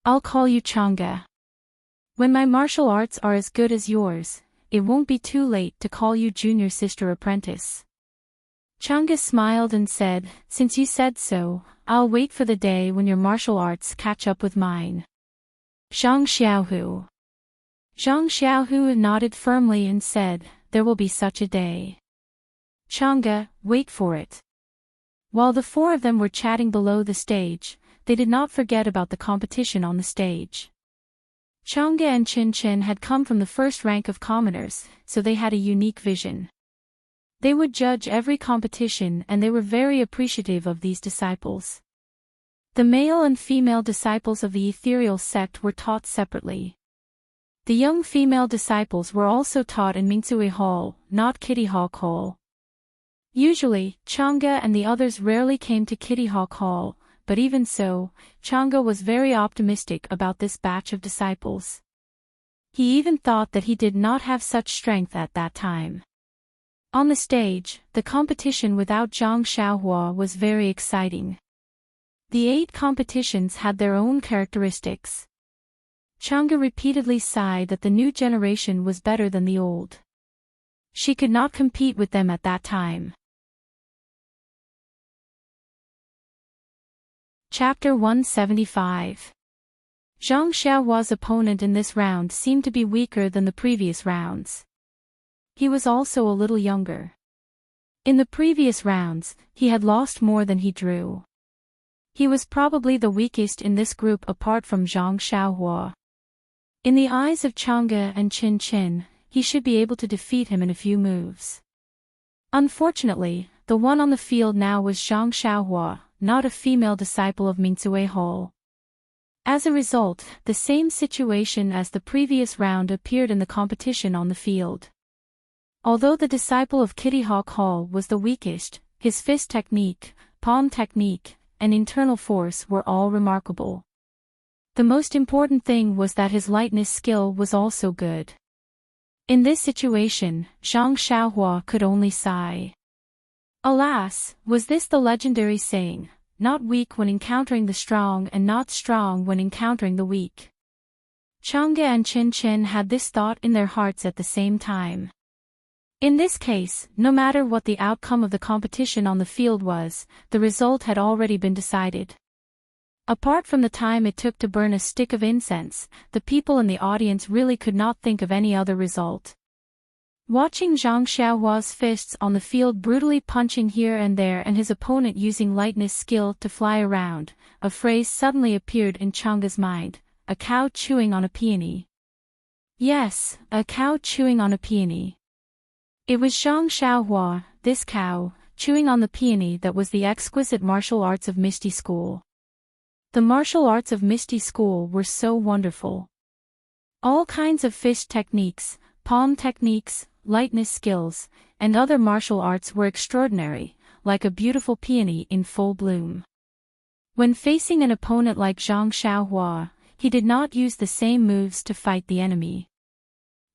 I'll call you Chang'e. When my martial arts are as good as yours, it won't be too late to call you junior sister apprentice. Chang'e smiled and said, Since you said so, I'll wait for the day when your martial arts catch up with mine. Zhang Xiaohu. Zhang Xiaohu nodded firmly and said, There will be such a day. Chang'e, wait for it. While the 4 of them were chatting below the stage, they did not forget about the competition on the stage. Chang'e and Qin Qin had come from the 1st rank of commoners, so they had a unique vision. They would judge every competition and they were very appreciative of these disciples. The male and female disciples of the ethereal sect were taught separately. The young female disciples were also taught in Mingsue Hall, not Kitty Hawk Hall. Usually, Chang'e and the others rarely came to Kitty Hawk Hall, but even so, Chang'e was very optimistic about this batch of disciples. He even thought that he did not have such strength at that time. On the stage, the competition without Zhang Xiaohua was very exciting. The 8 competitions had their own characteristics. Chang'e repeatedly sighed that the new generation was better than the old. She could not compete with them at that time. Chapter 175. Zhang Xiaohua's opponent in this round seemed to be weaker than the previous rounds. He was also a little younger. In the previous rounds, he had lost more than he drew. He was probably the weakest in this group apart from Zhang Xiaohua. In the eyes of Chang'e and Qin Qin, he should be able to defeat him in a few moves. Unfortunately, the one on the field now was Zhang Xiaohua, not a female disciple of Mingsue Hall. As a result, the same situation as the previous round appeared in the competition on the field. Although the disciple of Kitty Hawk Hall was the weakest, his fist technique, palm technique, and internal force were all remarkable. The most important thing was that his lightness skill was also good. In this situation, Zhang Xiaohua could only sigh. Alas, was this the legendary saying, not weak when encountering the strong and not strong when encountering the weak? Chang'e and Qin Qin had this thought in their hearts at the same time. In this case, no matter what the outcome of the competition on the field was, the result had already been decided. Apart from the time it took to burn a stick of incense, the people in the audience really could not think of any other result. Watching Zhang Xiaohua's fists on the field brutally punching here and there and his opponent using lightness skill to fly around, a phrase suddenly appeared in Chang'e's mind, a cow chewing on a peony. Yes, a cow chewing on a peony. It was Zhang Xiaohua, this cow, chewing on the peony that was the exquisite martial arts of Misty School. The martial arts of Misty School were so wonderful. All kinds of fist techniques, palm techniques, lightness skills, and other martial arts were extraordinary, like a beautiful peony in full bloom. When facing an opponent like Zhang Xiaohua, he did not use the same moves to fight the enemy.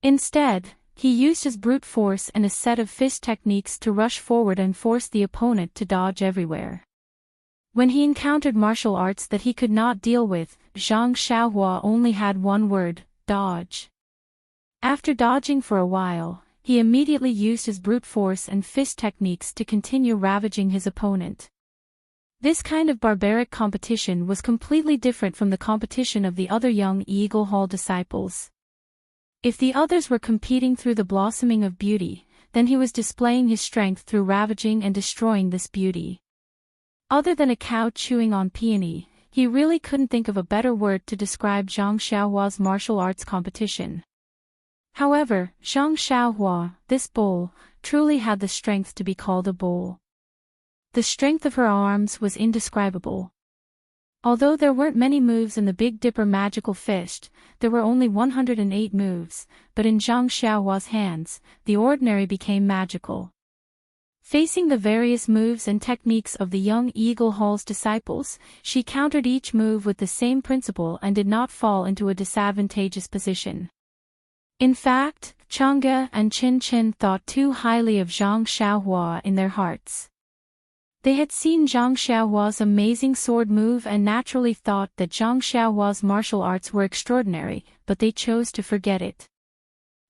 Instead, he used his brute force and a set of fist techniques to rush forward and force the opponent to dodge everywhere. When he encountered martial arts that he could not deal with, Zhang Xiaohua only had one word, dodge. After dodging for a while, he immediately used his brute force and fist techniques to continue ravaging his opponent. This kind of barbaric competition was completely different from the competition of the other young Eagle Hall disciples. If the others were competing through the blossoming of beauty, then he was displaying his strength through ravaging and destroying this beauty. Other than a cow chewing on peony, he really couldn't think of a better word to describe Zhang Xiaohua's martial arts competition. However, Zhang Xiaohua, this bull, truly had the strength to be called a bull. The strength of her arms was indescribable. Although there weren't many moves in the Big Dipper magical fist, there were only 108 moves, but in Zhang Xiaohua's hands, the ordinary became magical. Facing the various moves and techniques of the young Eagle Hall's disciples, she countered each move with the same principle and did not fall into a disadvantageous position. In fact, Chang'e and Qin Qin thought too highly of Zhang Xiaohua in their hearts. They had seen Zhang Xiaohua's amazing sword move and naturally thought that Zhang Xiaohua's martial arts were extraordinary, but they chose to forget it.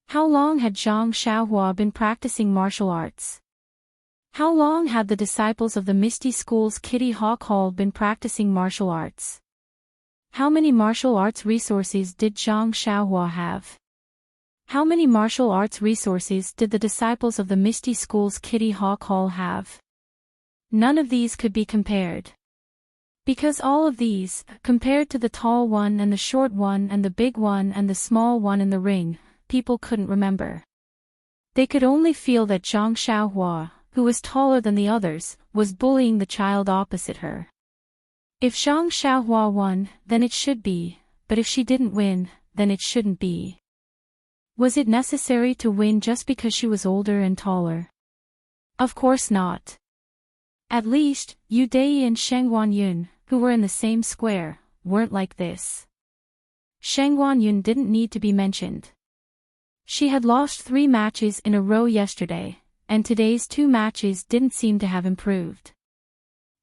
How long had Zhang Xiaohua been practicing martial arts? How long had the disciples of the Misty School's Kitty Hawk Hall been practicing martial arts? How many martial arts resources did Zhang Xiaohua have? How many martial arts resources did the disciples of the Misty School's Kitty Hawk Hall have? None of these could be compared. Because all of these, compared to the tall one and the short one and the big one and the small one in the ring, people couldn't remember. They could only feel that Zhang Xiaohua, who was taller than the others, was bullying the child opposite her. If Zhang Xiaohua won, then it should be, but if she didn't win, then it shouldn't be. Was it necessary to win just because she was older and taller? Of course not. At least, Yu Dai and Sheng Guanyun, who were in the same square, weren't like this. Sheng Guanyun didn't need to be mentioned. She had lost 3 matches in a row yesterday, and today's 2 matches didn't seem to have improved.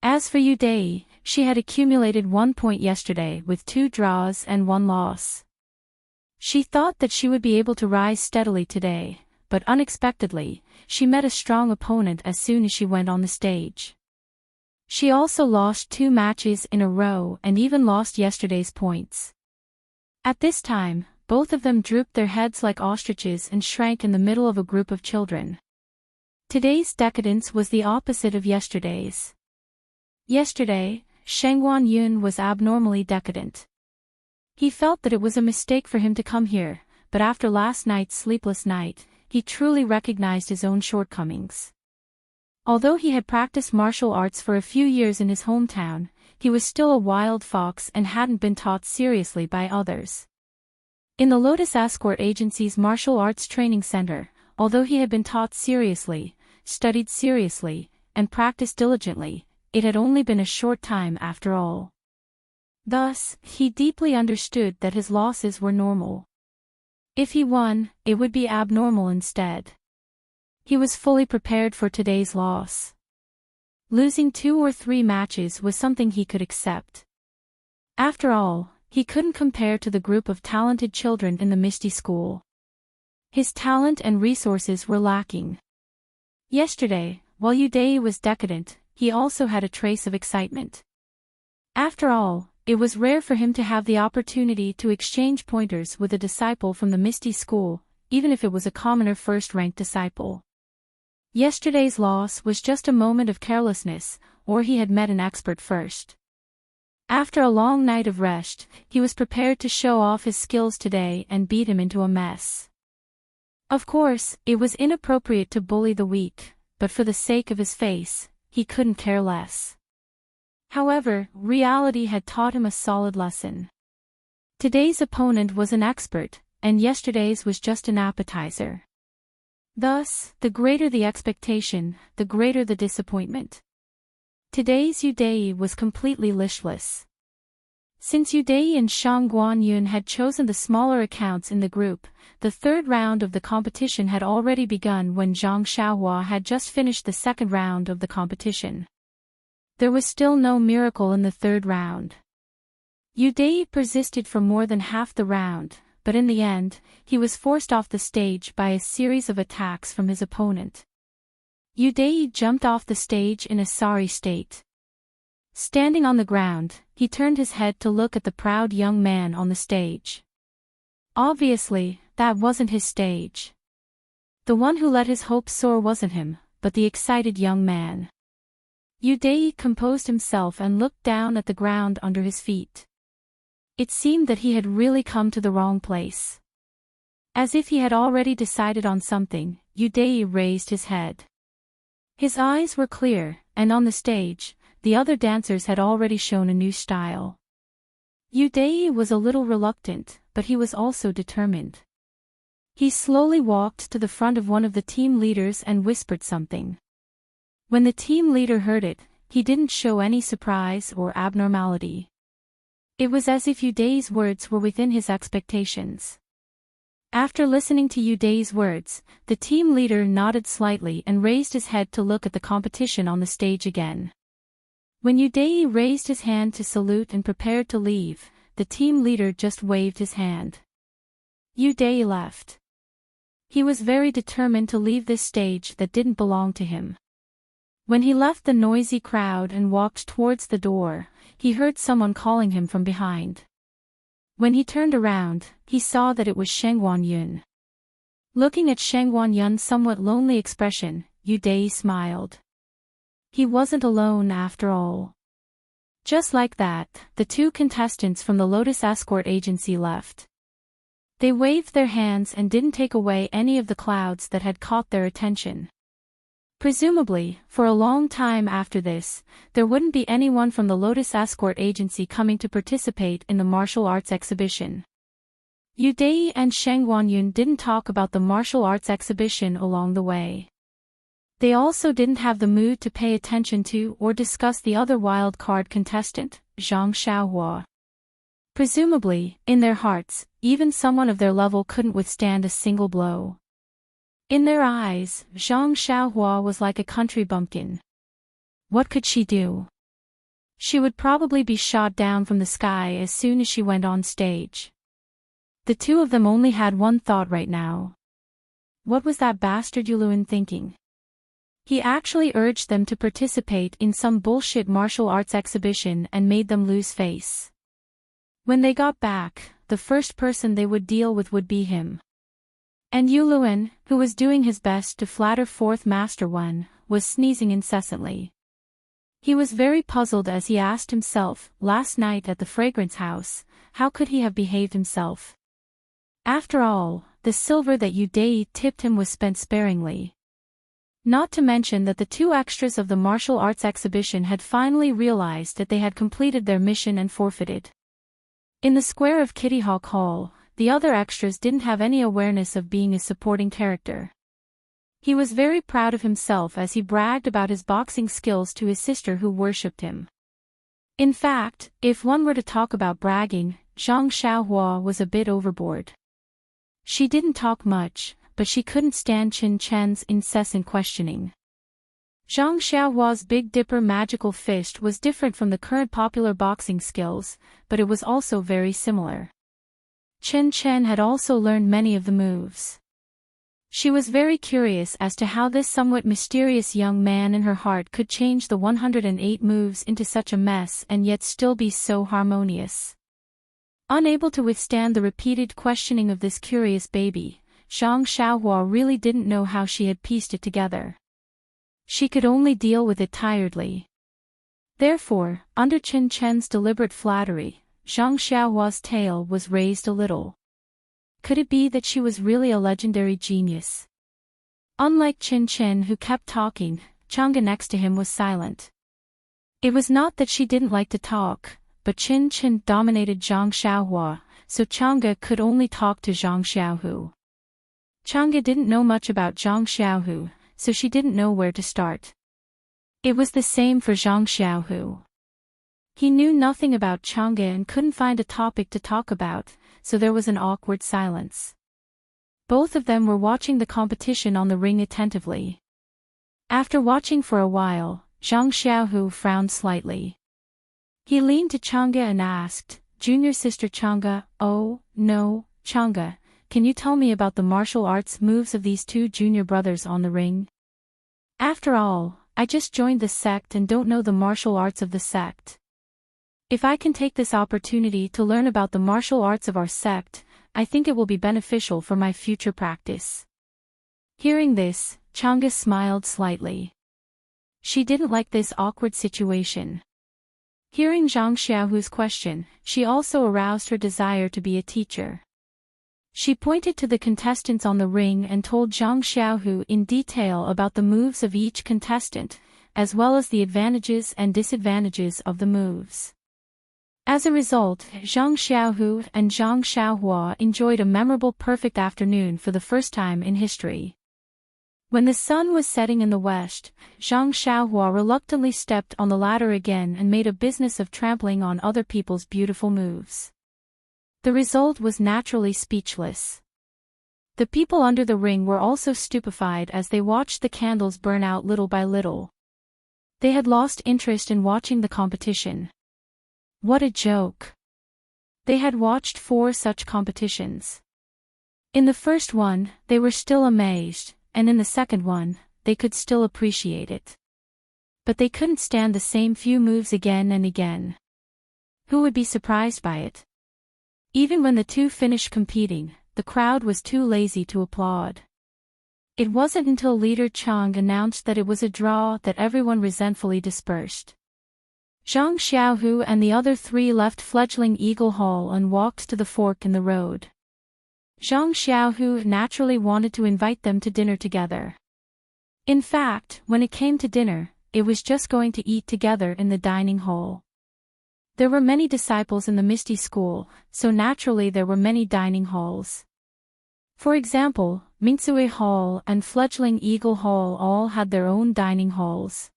As for Yu Dai, she had accumulated 1 point yesterday with 2 draws and 1 loss. She thought that she would be able to rise steadily today, but unexpectedly, she met a strong opponent as soon as she went on the stage. She also lost 2 matches in a row and even lost yesterday's points. At this time, both of them drooped their heads like ostriches and shrank in the middle of a group of children. Today's decadence was the opposite of yesterday's. Yesterday, Sheng Guanyun was abnormally decadent. He felt that it was a mistake for him to come here, but after last night's sleepless night, he truly recognized his own shortcomings. Although he had practiced martial arts for a few years in his hometown, he was still a wild fox and hadn't been taught seriously by others. In the Lotus Escort Agency's martial arts training center, although he had been taught seriously, studied seriously, and practiced diligently, it had only been a short time after all. Thus, he deeply understood that his losses were normal. If he won, it would be abnormal instead. He was fully prepared for today's loss. Losing 2 or 3 matches was something he could accept. After all, he couldn't compare to the group of talented children in the Misty School. His talent and resources were lacking. Yesterday, while Yu Dai was decadent, he also had a trace of excitement. After all, it was rare for him to have the opportunity to exchange pointers with a disciple from the Misty School, even if it was a commoner first-ranked disciple. Yesterday's loss was just a moment of carelessness, or he had met an expert first. After a long night of rest, he was prepared to show off his skills today and beat him into a mess. Of course, it was inappropriate to bully the weak, but for the sake of his face, he couldn't care less. However, reality had taught him a solid lesson. Today's opponent was an expert, and yesterday's was just an appetizer. Thus, the greater the expectation, the greater the disappointment. Today's Yu Dai was completely listless. Since Yu Dai and Shang Guanyun had chosen the smaller accounts in the group, the 3rd round of the competition had already begun when Zhang Xiaohua had just finished the 2nd round of the competition. There was still no miracle in the 3rd round. Yu Dai persisted for more than half the round, but in the end, he was forced off the stage by a series of attacks from his opponent. Yu Dai jumped off the stage in a sorry state. Standing on the ground, he turned his head to look at the proud young man on the stage. Obviously, that wasn't his stage. The one who let his hopes soar wasn't him, but the excited young man. Yu Dai composed himself and looked down at the ground under his feet. It seemed that he had really come to the wrong place. As if he had already decided on something, Yu Dai raised his head. His eyes were clear, and on the stage, the other dancers had already shown a new style. Yu Dai was a little reluctant, but he was also determined. He slowly walked to the front of one of the team leaders and whispered something. When the team leader heard it, he didn't show any surprise or abnormality. It was as if Yu Dai's words were within his expectations. After listening to Yu Dai's words, the team leader nodded slightly and raised his head to look at the competition on the stage again. When Yu Dai raised his hand to salute and prepared to leave, the team leader just waved his hand. Yu Dai left. He was very determined to leave this stage that didn't belong to him. When he left the noisy crowd and walked towards the door, he heard someone calling him from behind. When he turned around, he saw that it was Sheng Guanyun. Looking at Sheng Guanyun's somewhat lonely expression, Yu Dai smiled. He wasn't alone after all. Just like that, the 2 contestants from the Lotus Escort Agency left. They waved their hands and didn't take away any of the clouds that had caught their attention. Presumably, for a long time after this, there wouldn't be anyone from the Lotus Escort Agency coming to participate in the martial arts exhibition. Yu Dai and Sheng Guanyun didn't talk about the martial arts exhibition along the way. They also didn't have the mood to pay attention to or discuss the other wild card contestant, Zhang Xiaohua. Presumably, in their hearts, even someone of their level couldn't withstand a single blow. In their eyes, Zhang Xiaohua was like a country bumpkin. What could she do? She would probably be shot down from the sky as soon as she went on stage. The two of them only had one thought right now. What was that bastard Yuluin thinking? He actually urged them to participate in some bullshit martial arts exhibition and made them lose face. When they got back, the first person they would deal with would be him. And Yuluin, who was doing his best to flatter Fourth Master Wen, was sneezing incessantly. He was very puzzled as he asked himself, last night at the fragrance house, how could he have behaved himself? After all, the silver that Yu Dai tipped him was spent sparingly. Not to mention that the two extras of the martial arts exhibition had finally realized that they had completed their mission and forfeited. In the square of Kitty Hawk Hall, the other extras didn't have any awareness of being a supporting character. He was very proud of himself as he bragged about his boxing skills to his sister who worshipped him. In fact, if one were to talk about bragging, Zhang Xiaohua was a bit overboard. She didn't talk much, but she couldn't stand Qin Chen's incessant questioning. Zhang Xiaohua's Big Dipper magical fist was different from the current popular boxing skills, but it was also very similar. Qin Chen had also learned many of the moves. She was very curious as to how this somewhat mysterious young man in her heart could change the 108 moves into such a mess and yet still be so harmonious. Unable to withstand the repeated questioning of this curious baby, Zhang Xiaohua really didn't know how she had pieced it together. She could only deal with it tiredly. Therefore, under Qin Chen's deliberate flattery, Zhang Xiaohua's tail was raised a little. Could it be that she was really a legendary genius? Unlike Qin Chen who kept talking, Chang'e next to him was silent. It was not that she didn't like to talk, but Qin Chen dominated Zhang Xiaohua, so Chang'e could only talk to Zhang Xiaohu. Chang'e didn't know much about Zhang Xiaohu, so she didn't know where to start. It was the same for Zhang Xiaohu. He knew nothing about Chang'e and couldn't find a topic to talk about, so there was an awkward silence. Both of them were watching the competition on the ring attentively. After watching for a while, Zhang Xiaohu frowned slightly. He leaned to Chang'e and asked, "Junior sister Chang'e, oh, no, Chang'e, can you tell me about the martial arts moves of these two junior brothers on the ring? After all, I just joined the sect and don't know the martial arts of the sect. If I can take this opportunity to learn about the martial arts of our sect, I think it will be beneficial for my future practice." Hearing this, Chang'e smiled slightly. She didn't like this awkward situation. Hearing Zhang Xiaohu's question, she also aroused her desire to be a teacher. She pointed to the contestants on the ring and told Zhang Xiaohu in detail about the moves of each contestant, as well as the advantages and disadvantages of the moves. As a result, Zhang Xiaohu and Zhang Xiaohua enjoyed a memorable perfect afternoon for the first time in history. When the sun was setting in the west, Zhang Xiaohua reluctantly stepped on the ladder again and made a business of trampling on other people's beautiful moves. The result was naturally speechless. The people under the ring were also stupefied as they watched the candles burn out little by little. They had lost interest in watching the competition. What a joke! They had watched 4 such competitions. In the first one, they were still amazed, and in the second one, they could still appreciate it. But they couldn't stand the same few moves again and again. Who would be surprised by it? Even when the two finished competing, the crowd was too lazy to applaud. It wasn't until leader Chang announced that it was a draw that everyone resentfully dispersed. Zhang Xiaohu and the other 3 left fledgling Eagle Hall and walked to the fork in the road. Zhang Xiaohu naturally wanted to invite them to dinner together. In fact, when it came to dinner, it was just going to eat together in the dining hall. There were many disciples in the Misty School, so naturally there were many dining halls. For example, Mintsue Hall and Fledgling Eagle Hall all had their own dining halls.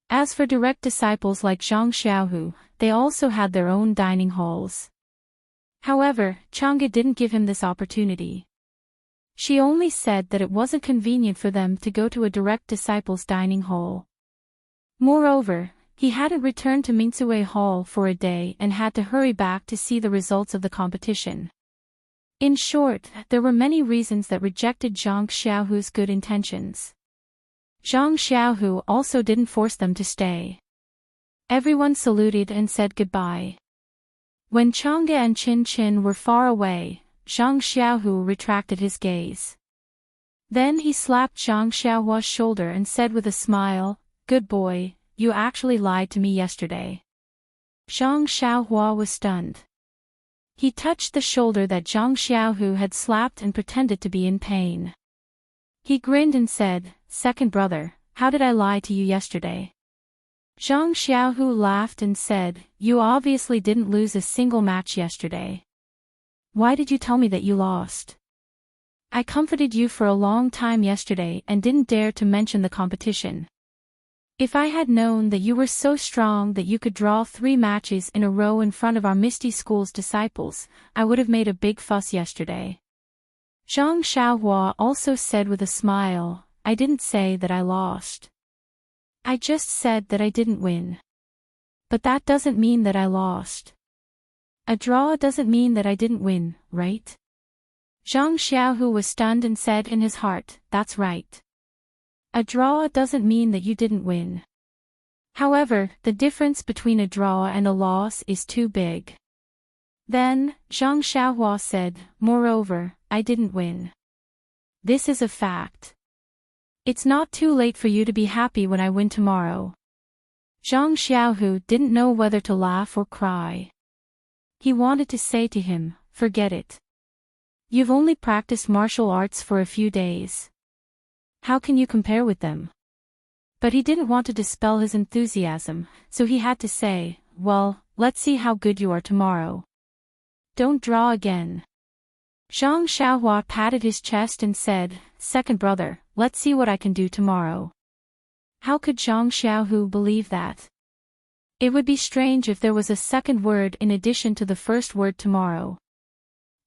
As for direct disciples like Zhang Xiaohu, they also had their own dining halls. However, Chang'e didn't give him this opportunity. She only said that it wasn't convenient for them to go to a direct disciples' dining hall. Moreover, he hadn't returned to Mintsue Hall for a day and had to hurry back to see the results of the competition. In short, there were many reasons that rejected Zhang Xiaohu's good intentions. Zhang Xiaohu also didn't force them to stay. Everyone saluted and said goodbye. When Chang'e and Qin Qin were far away, Zhang Xiaohu retracted his gaze. Then he slapped Zhang Xiaohua's shoulder and said with a smile, "Good boy, you actually lied to me yesterday." Zhang Xiaohua was stunned. He touched the shoulder that Zhang Xiaohu had slapped and pretended to be in pain. He grinned and said, "Second brother, how did I lie to you yesterday?" Zhang Xiaohu laughed and said, "You obviously didn't lose a single match yesterday. Why did you tell me that you lost? I comforted you for a long time yesterday and didn't dare to mention the competition. If I had known that you were so strong that you could draw 3 matches in a row in front of our Misty School's disciples, I would have made a big fuss yesterday." Zhang Xiaohua also said with a smile, "I didn't say that I lost. I just said that I didn't win. But that doesn't mean that I lost. A draw doesn't mean that I didn't win, right?" Zhang Xiaohu was stunned and said in his heart, "That's right. A draw doesn't mean that you didn't win. However, the difference between a draw and a loss is too big." Then, Zhang Xiaohua said, "Moreover, I didn't win. This is a fact. It's not too late for you to be happy when I win tomorrow." Zhang Xiaohu didn't know whether to laugh or cry. He wanted to say to him, "Forget it. You've only practiced martial arts for a few days. How can you compare with them?" But he didn't want to dispel his enthusiasm, so he had to say, "Well, let's see how good you are tomorrow. Don't draw again." Zhang Xiaohua patted his chest and said, "Second brother, let's see what I can do tomorrow." How could Zhang Xiaohu believe that? It would be strange if there was a second word in addition to the first word tomorrow.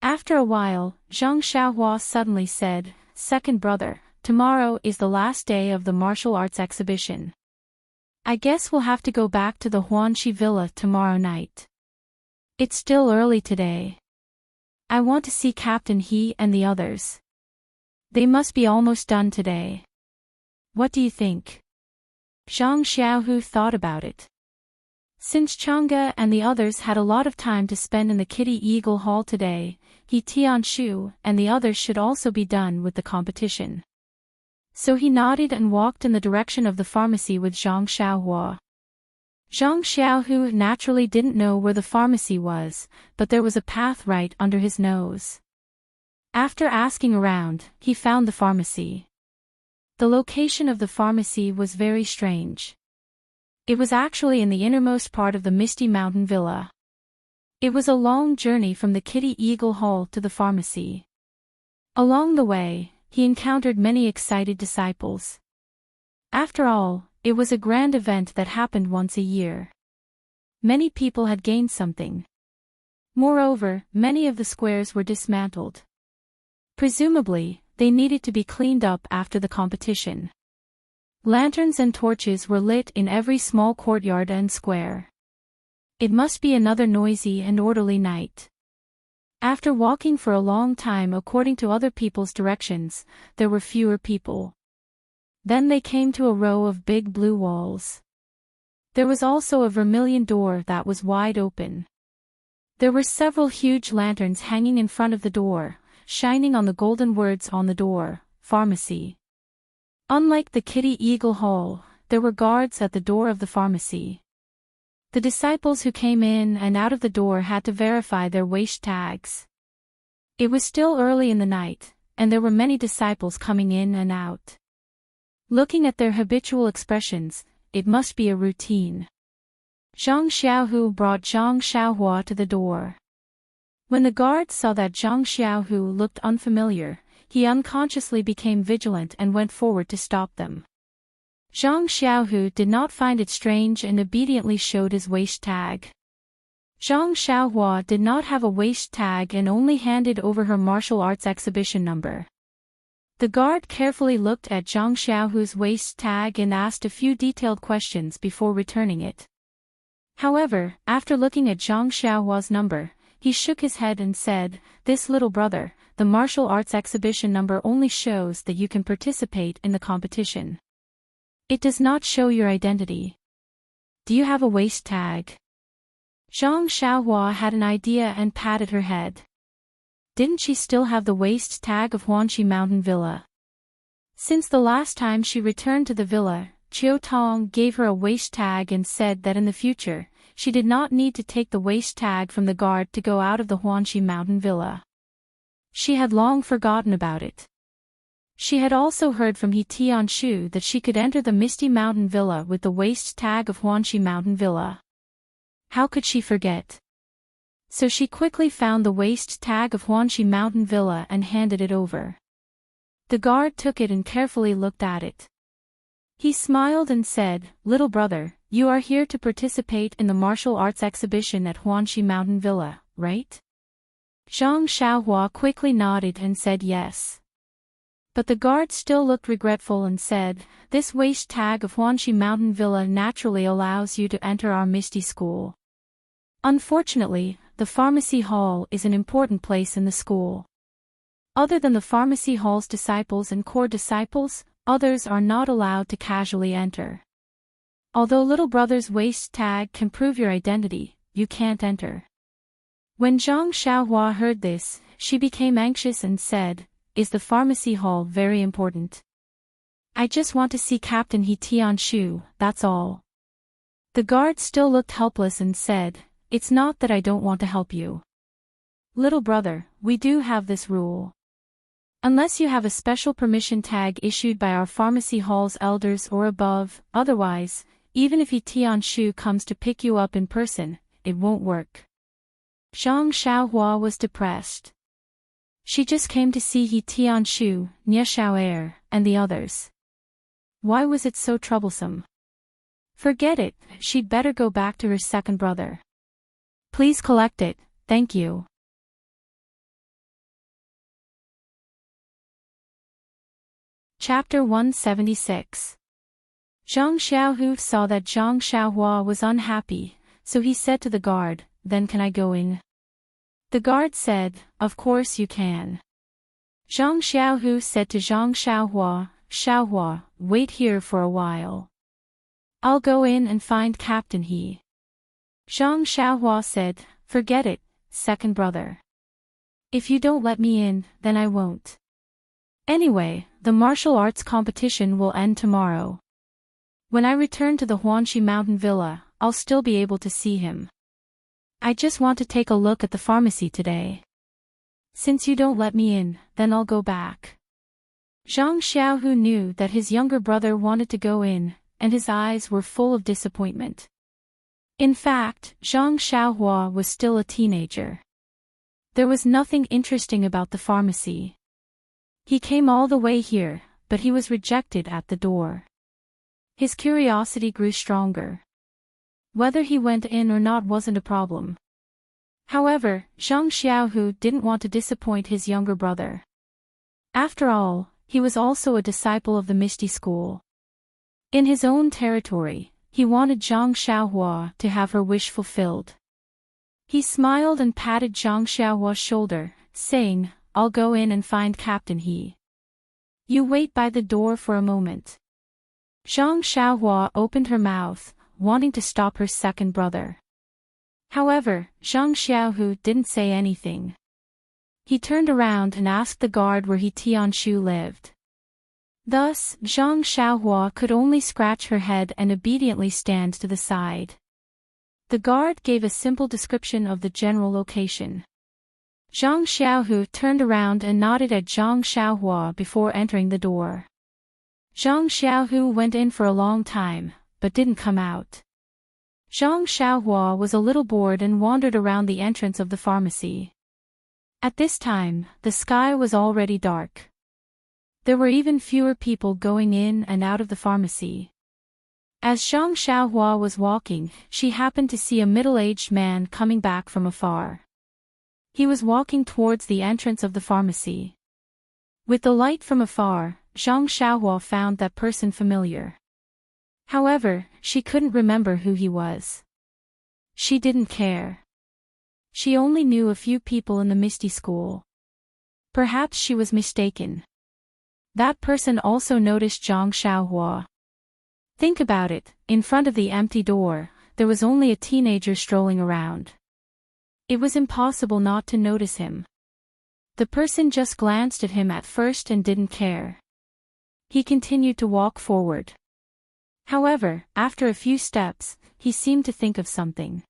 After a while, Zhang Xiaohua suddenly said, "Second brother, tomorrow is the last day of the martial arts exhibition. I guess we'll have to go back to the Huanxi Villa tomorrow night. It's still early today. I want to see Captain He and the others. They must be almost done today. What do you think?" Zhang Xiaohu thought about it. Since Chang'e and the others had a lot of time to spend in the Kitty Eagle Hall today, he Tianshu and the others should also be done with the competition. So he nodded and walked in the direction of the pharmacy with Zhang Xiaohua. Zhang Xiaohu naturally didn't know where the pharmacy was, but there was a path right under his nose. After asking around, he found the pharmacy. The location of the pharmacy was very strange. It was actually in the innermost part of the Misty Mountain Villa. It was a long journey from the Kitty Eagle Hall to the pharmacy. Along the way, he encountered many excited disciples. After all, it was a grand event that happened once a year. Many people had gained something. Moreover, many of the squares were dismantled. Presumably, they needed to be cleaned up after the competition. Lanterns and torches were lit in every small courtyard and square. It must be another noisy and orderly night. After walking for a long time according to other people's directions, there were fewer people. Then they came to a row of big blue walls. There was also a vermilion door that was wide open. There were several huge lanterns hanging in front of the door, shining on the golden words on the door, "Pharmacy." Unlike the Kitty Eagle Hall, there were guards at the door of the pharmacy. The disciples who came in and out of the door had to verify their waist tags. It was still early in the night, and there were many disciples coming in and out. Looking at their habitual expressions, it must be a routine. Zhang Xiaohu brought Zhang Xiaohua to the door. When the guard saw that Zhang Xiaohu looked unfamiliar, he unconsciously became vigilant and went forward to stop them. Zhang Xiaohu did not find it strange and obediently showed his waist tag. Zhang Xiaohua did not have a waist tag and only handed over her martial arts exhibition number. The guard carefully looked at Zhang Xiaohu's waist tag and asked a few detailed questions before returning it. However, after looking at Zhang Xiaohua's number, he shook his head and said, "This little brother, the martial arts exhibition number only shows that you can participate in the competition. It does not show your identity. Do you have a waist tag?" Zhang Xiaohua had an idea and patted her head. Didn't she still have the waist tag of Huanxi Mountain Villa? Since the last time she returned to the villa, Qiu Tong gave her a waist tag and said that in the future, she did not need to take the waist tag from the guard to go out of the Huanxi Mountain Villa. She had long forgotten about it. She had also heard from He Tianshu that she could enter the Misty Mountain Villa with the waist tag of Huanxi Mountain Villa. How could she forget? So she quickly found the waist tag of Huanxi Mountain Villa and handed it over. The guard took it and carefully looked at it. He smiled and said, "Little brother, you are here to participate in the martial arts exhibition at Huanxi Mountain Villa, right?" Zhang Xiaohua quickly nodded and said yes. But the guard still looked regretful and said, "This waist tag of Huanxi Mountain Villa naturally allows you to enter our Misty School. Unfortunately, the pharmacy hall is an important place in the school. Other than the pharmacy hall's disciples and core disciples, others are not allowed to casually enter. Although little brother's waist tag can prove your identity, you can't enter." When Zhang Xiaohua heard this, she became anxious and said, "Is the pharmacy hall very important? I just want to see Captain He Tianshu, that's all." The guard still looked helpless and said, "It's not that I don't want to help you. Little brother, we do have this rule. Unless you have a special permission tag issued by our pharmacy hall's elders or above, otherwise, even if He Tianshu comes to pick you up in person, it won't work." Zhang Xiaohua was depressed. She just came to see He Tianshu, Nie Xiao'er, and the others. Why was it so troublesome? Forget it, she'd better go back to her second brother. Please collect it, thank you. Chapter 176. Zhang Xiaohu saw that Zhang Xiaohua was unhappy, so he said to the guard, "Then can I go in?" The guard said, "Of course you can." Zhang Xiaohu said to Zhang Xiaohua, "Xiaohua, wait here for a while. I'll go in and find Captain He." Zhang Xiaohua said, "Forget it, second brother. If you don't let me in, then I won't. Anyway, the martial arts competition will end tomorrow. When I return to the Huanxi Mountain Villa, I'll still be able to see him. I just want to take a look at the pharmacy today. Since you don't let me in, then I'll go back." Zhang Xiaohu knew that his younger brother wanted to go in, and his eyes were full of disappointment. In fact, Zhang Xiaohua was still a teenager. There was nothing interesting about the pharmacy. He came all the way here, but he was rejected at the door. His curiosity grew stronger. Whether he went in or not wasn't a problem. However, Zhang Xiaohu didn't want to disappoint his younger brother. After all, he was also a disciple of the Misty School. In his own territory, he wanted Zhang Xiaohua to have her wish fulfilled. He smiled and patted Zhang Xiaohua's shoulder, saying, "I'll go in and find Captain He. You wait by the door for a moment." Zhang Xiaohua opened her mouth, wanting to stop her second brother. However, Zhang Xiaohu didn't say anything. He turned around and asked the guard where He Tianshu lived. Thus, Zhang Xiaohua could only scratch her head and obediently stand to the side. The guard gave a simple description of the general location. Zhang Xiaohu turned around and nodded at Zhang Xiaohua before entering the door. Zhang Xiaohu went in for a long time, but didn't come out. Zhang Xiaohua was a little bored and wandered around the entrance of the pharmacy. At this time, the sky was already dark. There were even fewer people going in and out of the pharmacy. As Zhang Xiaohua was walking, she happened to see a middle-aged man coming back from afar. He was walking towards the entrance of the pharmacy. With the light from afar, Zhang Xiaohua found that person familiar. However, she couldn't remember who he was. She didn't care. She only knew a few people in the Misty School. Perhaps she was mistaken. That person also noticed Zhang Xiaohua. Think about it, in front of the empty door, there was only a teenager strolling around. It was impossible not to notice him. The person just glanced at him at first and didn't care. He continued to walk forward. However, after a few steps, he seemed to think of something.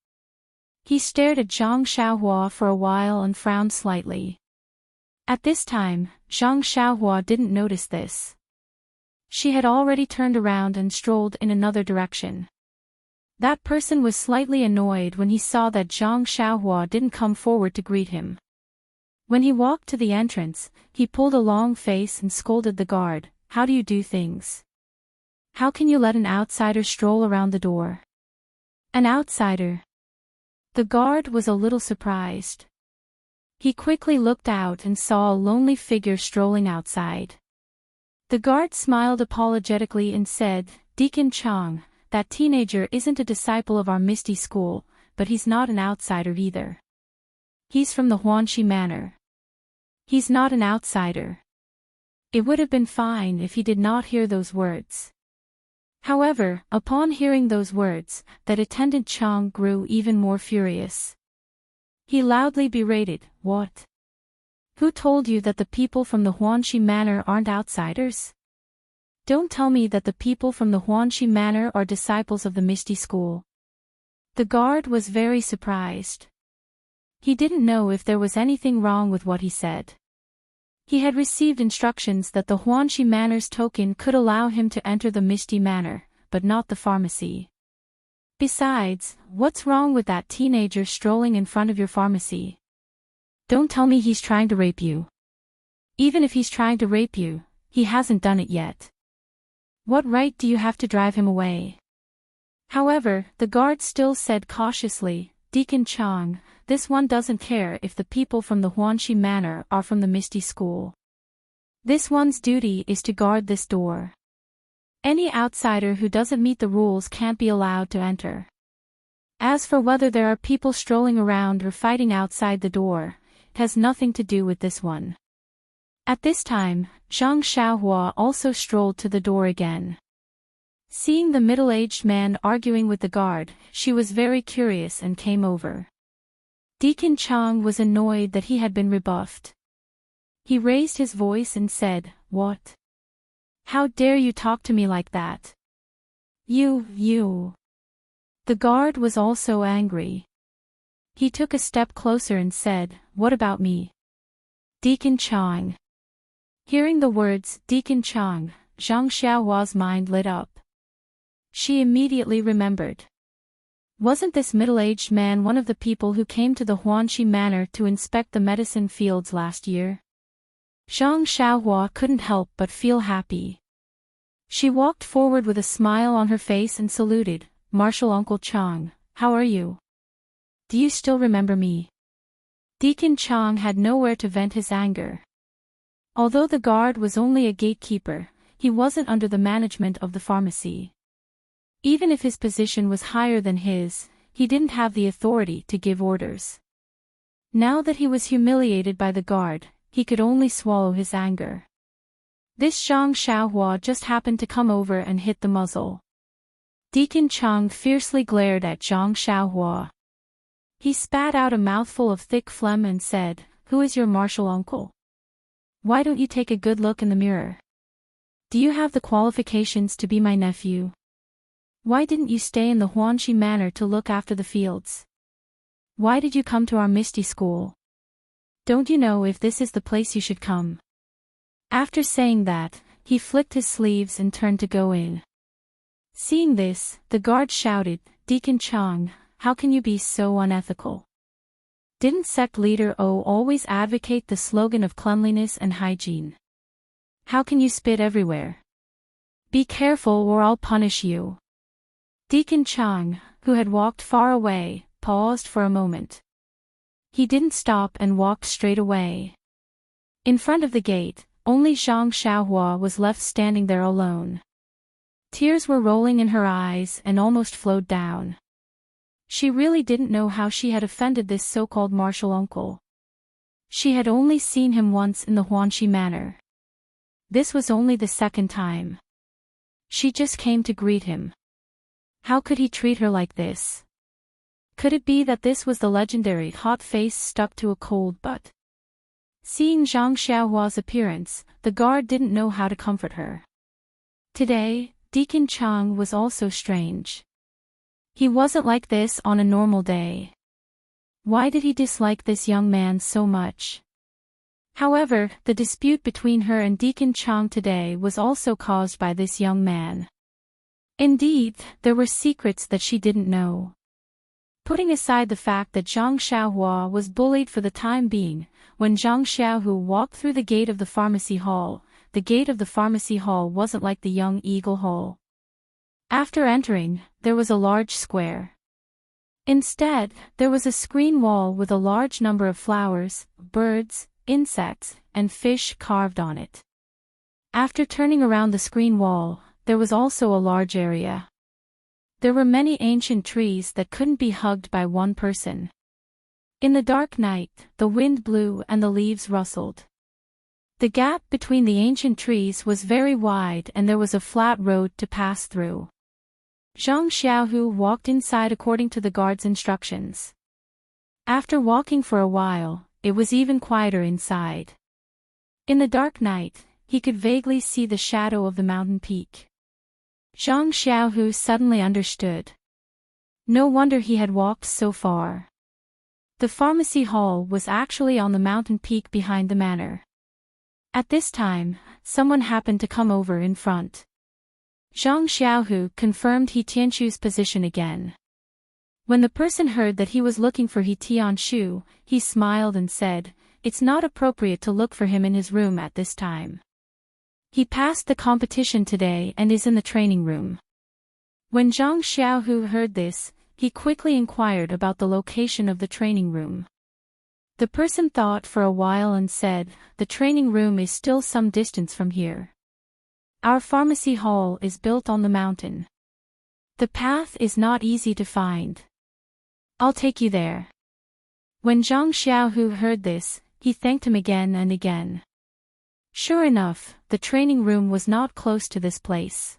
He stared at Zhang Xiaohua for a while and frowned slightly. At this time, Zhang Xiaohua didn't notice this. She had already turned around and strolled in another direction. That person was slightly annoyed when he saw that Zhang Xiaohua didn't come forward to greet him. When he walked to the entrance, he pulled a long face and scolded the guard, "How do you do things? How can you let an outsider stroll around the door?" An outsider? The guard was a little surprised. He quickly looked out and saw a lonely figure strolling outside. The guard smiled apologetically and said, "Deacon Chang, that teenager isn't a disciple of our Misty School, but he's not an outsider either. He's from the Huanxi Manor. He's not an outsider." It would have been fine if he did not hear those words. However, upon hearing those words, that attendant Chang grew even more furious. He loudly berated, "What? Who told you that the people from the Huanxi Manor aren't outsiders? Don't tell me that the people from the Huanxi Manor are disciples of the Misty School." The guard was very surprised. He didn't know if there was anything wrong with what he said. He had received instructions that the Huanxi Manor's token could allow him to enter the Misty Manor, but not the pharmacy. Besides, what's wrong with that teenager strolling in front of your pharmacy? Don't tell me he's trying to rape you. Even if he's trying to rape you, he hasn't done it yet. What right do you have to drive him away? However, the guard still said cautiously, "Deacon Chang, this one doesn't care if the people from the Huanxi Manor are from the Misty School. This one's duty is to guard this door. Any outsider who doesn't meet the rules can't be allowed to enter. As for whether there are people strolling around or fighting outside the door, it has nothing to do with this one." At this time, Zhang Xiaohua also strolled to the door again. Seeing the middle-aged man arguing with the guard, she was very curious and came over. Deacon Chang was annoyed that he had been rebuffed. He raised his voice and said, "What? How dare you talk to me like that? You. The guard was also angry. He took a step closer and said, "What about me? Deacon Chang." Hearing the words, "Deacon Chang," Zhang Xiaohua's mind lit up. She immediately remembered. Wasn't this middle-aged man one of the people who came to the Huanxi Manor to inspect the medicine fields last year? Zhang Xiaohua couldn't help but feel happy. She walked forward with a smile on her face and saluted, "Martial Uncle Chang, how are you? Do you still remember me?" Deacon Chang had nowhere to vent his anger. Although the guard was only a gatekeeper, he wasn't under the management of the pharmacy. Even if his position was higher than his, he didn't have the authority to give orders. Now that he was humiliated by the guard, he could only swallow his anger. This Zhang Xiaohua just happened to come over and hit the muzzle. Deacon Chang fiercely glared at Zhang Xiaohua. He spat out a mouthful of thick phlegm and said, "Who is your martial uncle? Why don't you take a good look in the mirror? Do you have the qualifications to be my nephew? Why didn't you stay in the Huanxi Manor to look after the fields? Why did you come to our Misty School? Don't you know if this is the place you should come? After saying that, he flicked his sleeves and turned to go in. Seeing this, the guard shouted, Deacon Chang, how can you be so unethical? Didn't sect leader O always advocate the slogan of cleanliness and hygiene? How can you spit everywhere? Be careful or I'll punish you. Deacon Chang, who had walked far away, paused for a moment. He didn't stop and walked straight away. In front of the gate, only Zhang Xiaohua was left standing there alone. Tears were rolling in her eyes and almost flowed down. She really didn't know how she had offended this so-called martial uncle. She had only seen him once in the Huanxi Manor. This was only the second time. She just came to greet him. How could he treat her like this? Could it be that this was the legendary hot face stuck to a cold butt? Seeing Zhang Xiaohua's appearance, the guard didn't know how to comfort her. Today, Deacon Chang was also strange. He wasn't like this on a normal day. Why did he dislike this young man so much? However, the dispute between her and Deacon Chang today was also caused by this young man. Indeed, there were secrets that she didn't know. Putting aside the fact that Zhang Xiaohua was bullied for the time being, when Zhang Xiaohu walked through the gate of the pharmacy hall, the gate of the pharmacy hall wasn't like the Young Eagle Hall. After entering, there was a large square. Instead, there was a screen wall with a large number of flowers, birds, insects, and fish carved on it. After turning around the screen wall, there was also a large area. There were many ancient trees that couldn't be hugged by one person. In the dark night, the wind blew and the leaves rustled. The gap between the ancient trees was very wide and there was a flat road to pass through. Zhang Xiaohu walked inside according to the guard's instructions. After walking for a while, it was even quieter inside. In the dark night, he could vaguely see the shadow of the mountain peak. Zhang Xiaohu suddenly understood. No wonder he had walked so far. The pharmacy hall was actually on the mountain peak behind the manor. At this time, someone happened to come over in front. Zhang Xiaohu confirmed He Tianshu's position again. When the person heard that he was looking for He Tianshu, he smiled and said, "It's not appropriate to look for him in his room at this time. He passed the competition today and is in the training room." When Zhang Xiaohu heard this, he quickly inquired about the location of the training room. The person thought for a while and said, "The training room is still some distance from here. Our pharmacy hall is built on the mountain. The path is not easy to find. I'll take you there." When Zhang Xiaohu heard this, he thanked him again and again. Sure enough, the training room was not close to this place.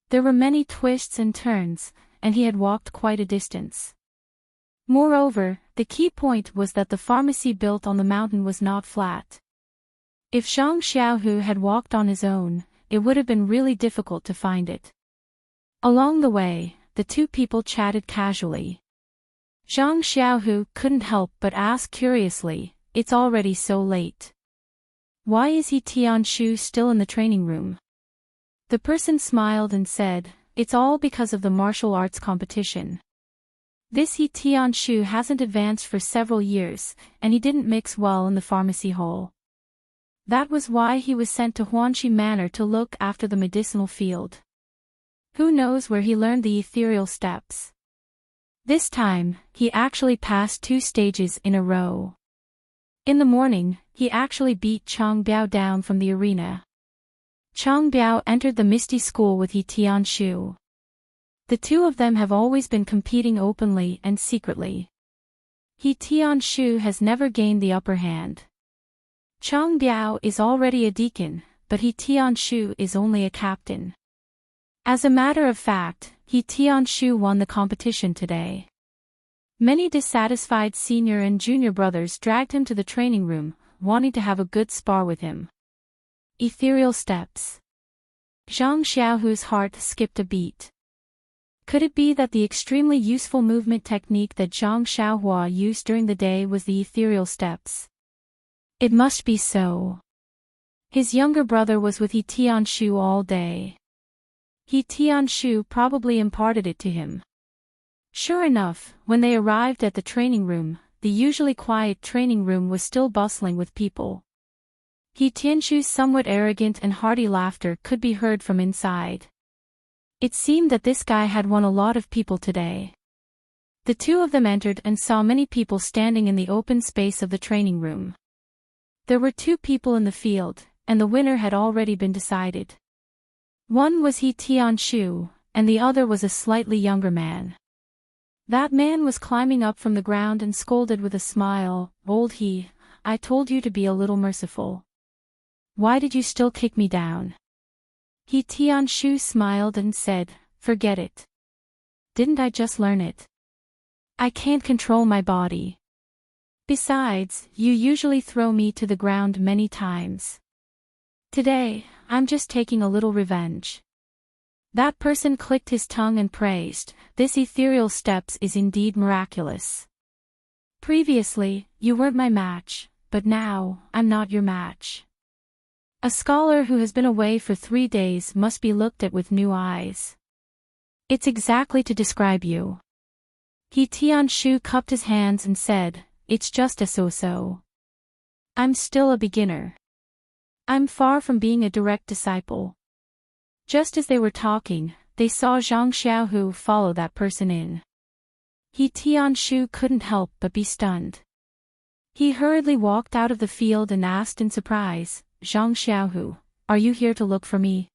There were many twists and turns, and he had walked quite a distance. Moreover, the key point was that the pharmacy built on the mountain was not flat. If Zhang Xiaohu had walked on his own, it would have been really difficult to find it. Along the way, the two people chatted casually. Zhang Xiaohu couldn't help but ask curiously, "It's already so late. Why is He Tianshu still in the training room?" The person smiled and said, "It's all because of the martial arts competition. This He Tianshu hasn't advanced for several years, and he didn't mix well in the pharmacy hall. That was why he was sent to Huanxi Manor to look after the medicinal field. Who knows where he learned the ethereal steps. This time, he actually passed 2 stages in a row. In the morning, he actually beat Chang Biao down from the arena. Chang Biao entered the Misty School with He Tianshu. The two of them have always been competing openly and secretly. He Tianshu has never gained the upper hand. Chang Biao is already a deacon, but He Tianshu is only a captain. As a matter of fact, He Tianshu won the competition today. Many dissatisfied senior and junior brothers dragged him to the training room, wanting to have a good spar with him. Ethereal steps. Zhang Xiaohu's heart skipped a beat. Could it be that the extremely useful movement technique that Zhang Xiaohua used during the day was the ethereal steps? It must be so. His younger brother was with He Tianshu all day. He Tianshu probably imparted it to him. Sure enough, when they arrived at the training room, the usually quiet training room was still bustling with people. He Tianshu's somewhat arrogant and hearty laughter could be heard from inside. It seemed that this guy had won a lot of people today. The two of them entered and saw many people standing in the open space of the training room. There were 2 people in the field, and the winner had already been decided. One was He Tianshu, and the other was a slightly younger man. That man was climbing up from the ground and scolded with a smile, "Old He, I told you to be a little merciful. Why did you still kick me down?" He Tianshu smiled and said, "Forget it. Didn't I just learn it? I can't control my body. Besides, you usually throw me to the ground many times. Today, I'm just taking a little revenge." That person clicked his tongue and praised, "This ethereal steps is indeed miraculous. Previously, you weren't my match, but now, I'm not your match." A scholar who has been away for 3 days must be looked at with new eyes. It's exactly to describe you. He Tianshu cupped his hands and said, "It's just a so-so. I'm still a beginner. I'm far from being a direct disciple." Just as they were talking, they saw Zhang Xiaohu follow that person in. He Tianshu couldn't help but be stunned. He hurriedly walked out of the field and asked in surprise, "Zhang Xiaohu, are you here to look for me?"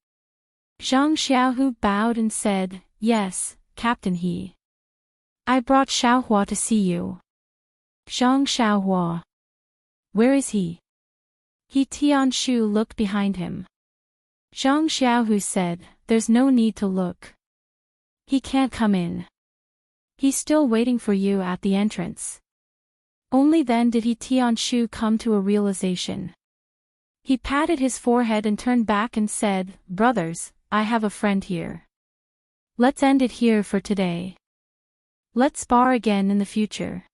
Zhang Xiaohu bowed and said, "Yes, Captain He. I brought Xiaohua to see you." "Zhang Xiaohua. Where is he?" He Tianshu looked behind him. Zhang Xiaohu said, "There's no need to look. He can't come in. He's still waiting for you at the entrance." Only then did He Tianshu come to a realization. He patted his forehead and turned back and said, "Brothers, I have a friend here. Let's end it here for today. Let's spar again in the future."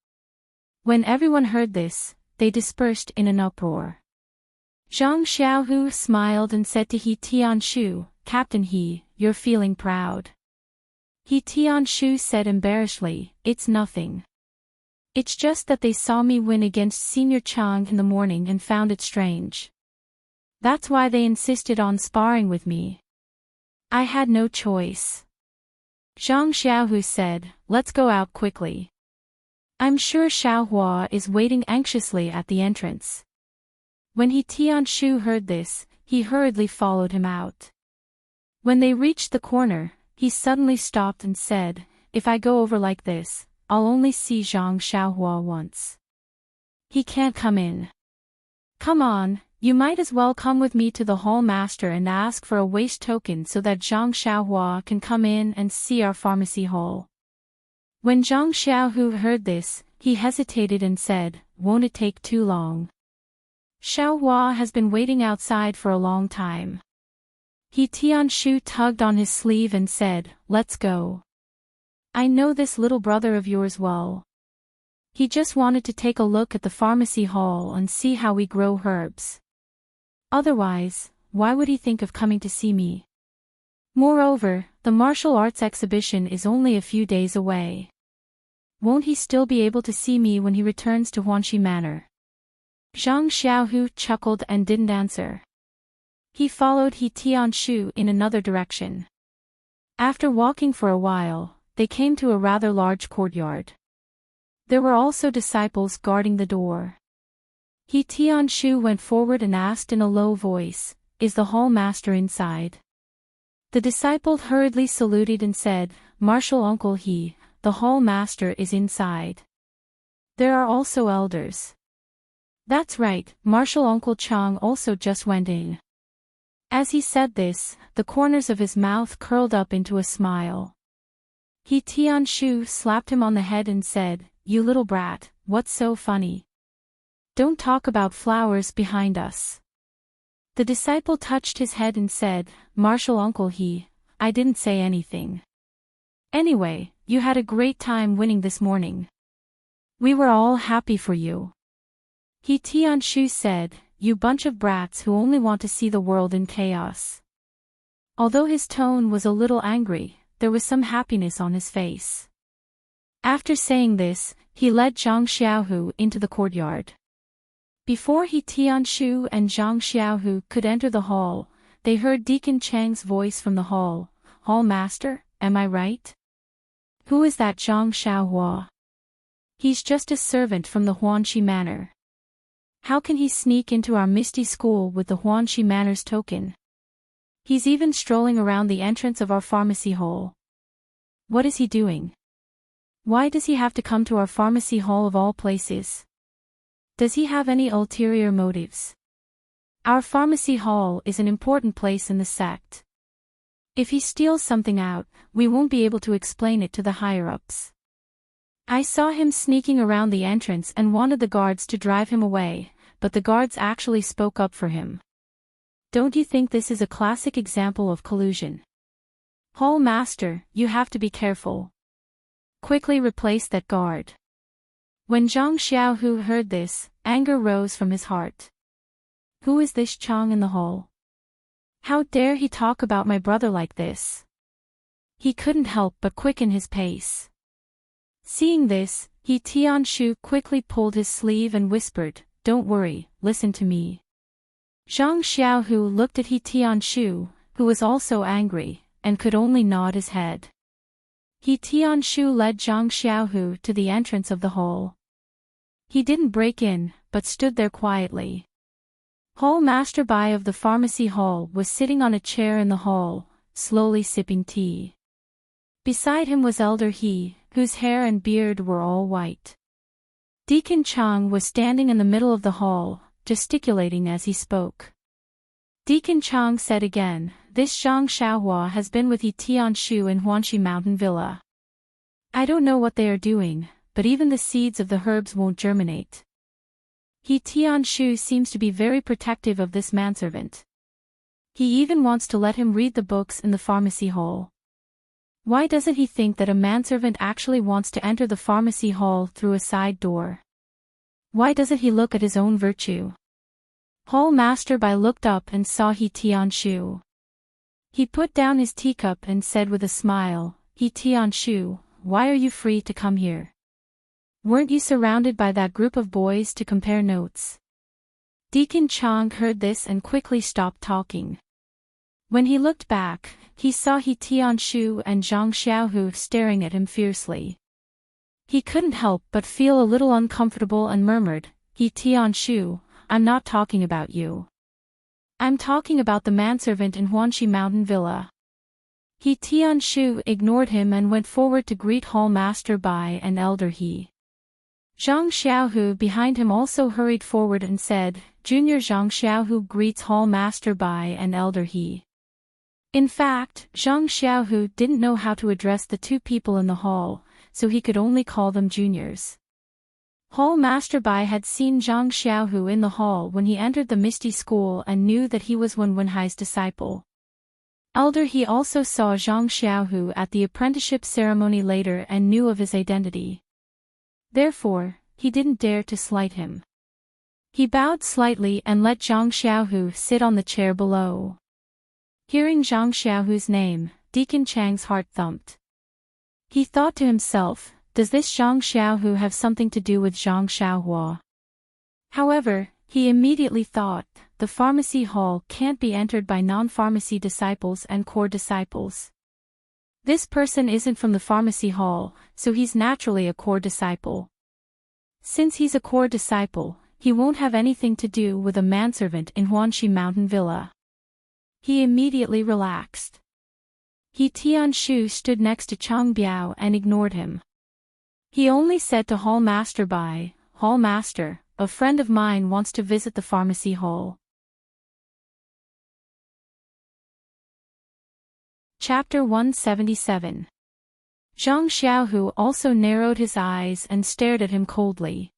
When everyone heard this, they dispersed in an uproar. Zhang Xiaohu smiled and said to He Tianshu, "Captain He, you're feeling proud." He Tianshu said embarrassedly, "It's nothing. It's just that they saw me win against Senior Chang in the morning and found it strange. That's why they insisted on sparring with me. I had no choice." Zhang Xiaohu said, "Let's go out quickly. I'm sure Xiaohua is waiting anxiously at the entrance." When He Tianshu heard this, he hurriedly followed him out. When they reached the corner, he suddenly stopped and said, "If I go over like this, I'll only see Zhang Xiaohua once. He can't come in. Come on, you might as well come with me to the hall master and ask for a waste token so that Zhang Xiaohua can come in and see our pharmacy hall." When Zhang Xiaohu heard this, he hesitated and said, "Won't it take too long? Xiaohua has been waiting outside for a long time." He Tianshu tugged on his sleeve and said, "Let's go. I know this little brother of yours well. He just wanted to take a look at the pharmacy hall and see how we grow herbs. Otherwise, why would he think of coming to see me? Moreover, the martial arts exhibition is only a few days away. Won't he still be able to see me when he returns to Huanxi Manor?" Zhang Xiaohu chuckled and didn't answer. He followed He Tianshu in another direction. After walking for a while, they came to a rather large courtyard. There were also disciples guarding the door. He Tianshu went forward and asked in a low voice, "Is the hall master inside?" The disciple hurriedly saluted and said, "Martial Uncle He, the hall master is inside. There are also elders." "That's right, Martial Uncle Chang also just went in." As he said this, the corners of his mouth curled up into a smile. He Tianshu slapped him on the head and said, "You little brat, what's so funny? Don't talk about flowers behind us." The disciple touched his head and said, "Martial Uncle He, I didn't say anything. Anyway, you had a great time winning this morning. We were all happy for you." He Tianshu said, "You bunch of brats who only want to see the world in chaos." Although his tone was a little angry, there was some happiness on his face. After saying this, he led Zhang Xiaohu into the courtyard. Before He Tianshu and Zhang Xiaohu could enter the hall, they heard Deacon Chang's voice from the hall. "Hall Master, am I right? Who is that Zhang Xiaohua? He's just a servant from the Huanxi Manor. How can he sneak into our Misty School with the Huanxi Manor's token? He's even strolling around the entrance of our pharmacy hall. What is he doing? Why does he have to come to our pharmacy hall of all places? Does he have any ulterior motives? Our pharmacy hall is an important place in the sect. If he steals something out, we won't be able to explain it to the higher-ups. I saw him sneaking around the entrance and wanted the guards to drive him away, but the guards actually spoke up for him. Don't you think this is a classic example of collusion? Hall Master, you have to be careful. Quickly replace that guard." When Zhang Xiaohu heard this, anger rose from his heart. Who is this Chang in the hall? How dare he talk about my brother like this? He couldn't help but quicken his pace. Seeing this, He Tianshu quickly pulled his sleeve and whispered, "Don't worry, listen to me." Zhang Xiaohu looked at He Tianshu, who was also angry, and could only nod his head. He Tianshu led Zhang Xiaohu to the entrance of the hall. He didn't break in, but stood there quietly. Hall Master Bai of the pharmacy hall was sitting on a chair in the hall, slowly sipping tea. Beside him was Elder He, whose hair and beard were all white. Deacon Chang was standing in the middle of the hall, gesticulating as he spoke. Deacon Chang said again, "This Zhang Xiaohua has been with He Tianshu in Huanxi Mountain Villa. I don't know what they are doing, but even the seeds of the herbs won't germinate. He Tianshu seems to be very protective of this manservant. He even wants to let him read the books in the pharmacy hall. Why doesn't he think that a manservant actually wants to enter the pharmacy hall through a side door? Why doesn't he look at his own virtue?" Hall Master Bai looked up and saw He Tianshu. He put down his teacup and said with a smile, "He Tianshu, why are you free to come here? Weren't you surrounded by that group of boys to compare notes?" Deacon Chang heard this and quickly stopped talking. When he looked back, he saw He Tianshu and Zhang Xiaohu staring at him fiercely. He couldn't help but feel a little uncomfortable and murmured, "He Tianshu, I'm not talking about you. I'm talking about the manservant in Huanxi Mountain Villa." He Tianshu ignored him and went forward to greet Hall Master Bai and Elder He. Zhang Xiaohu behind him also hurried forward and said, "Junior Zhang Xiaohu greets Hall Master Bai and Elder He." In fact, Zhang Xiaohu didn't know how to address the two people in the hall, so he could only call them juniors. Hall Master Bai had seen Zhang Xiaohu in the hall when he entered the Misty School and knew that he was Wen Wenhai's disciple. Elder He also saw Zhang Xiaohu at the apprenticeship ceremony later and knew of his identity. Therefore, he didn't dare to slight him. He bowed slightly and let Zhang Xiaohu sit on the chair below. Hearing Zhang Xiaohu's name, Deacon Chang's heart thumped. He thought to himself, does this Zhang Xiaohu have something to do with Zhang Xiaohua? However, he immediately thought, the pharmacy hall can't be entered by non-pharmacy disciples and core disciples. This person isn't from the pharmacy hall, so he's naturally a core disciple. Since he's a core disciple, he won't have anything to do with a manservant in Huanxi Mountain Villa. He immediately relaxed. He Tianshu stood next to Chang Biao and ignored him. He only said to Hall Master Bai, "Hall Master, a friend of mine wants to visit the pharmacy hall." Chapter 177. Zhang Xiaohu also narrowed his eyes and stared at him coldly.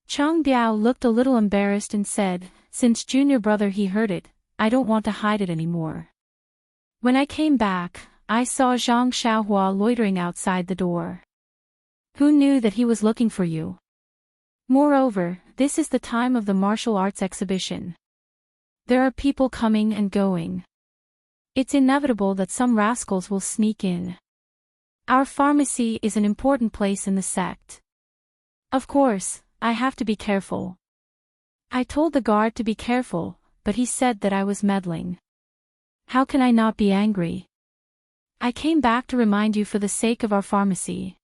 Chang Biao looked a little embarrassed and said, "Since junior brother he heard it, I don't want to hide it anymore. When I came back, I saw Zhang Xiaohua loitering outside the door. Who knew that he was looking for you? Moreover, this is the time of the martial arts exhibition. There are people coming and going. It's inevitable that some rascals will sneak in. Our pharmacy is an important place in the sect. Of course, I have to be careful. I told the guard to be careful, but he said that I was meddling. How can I not be angry? I came back to remind you for the sake of our pharmacy.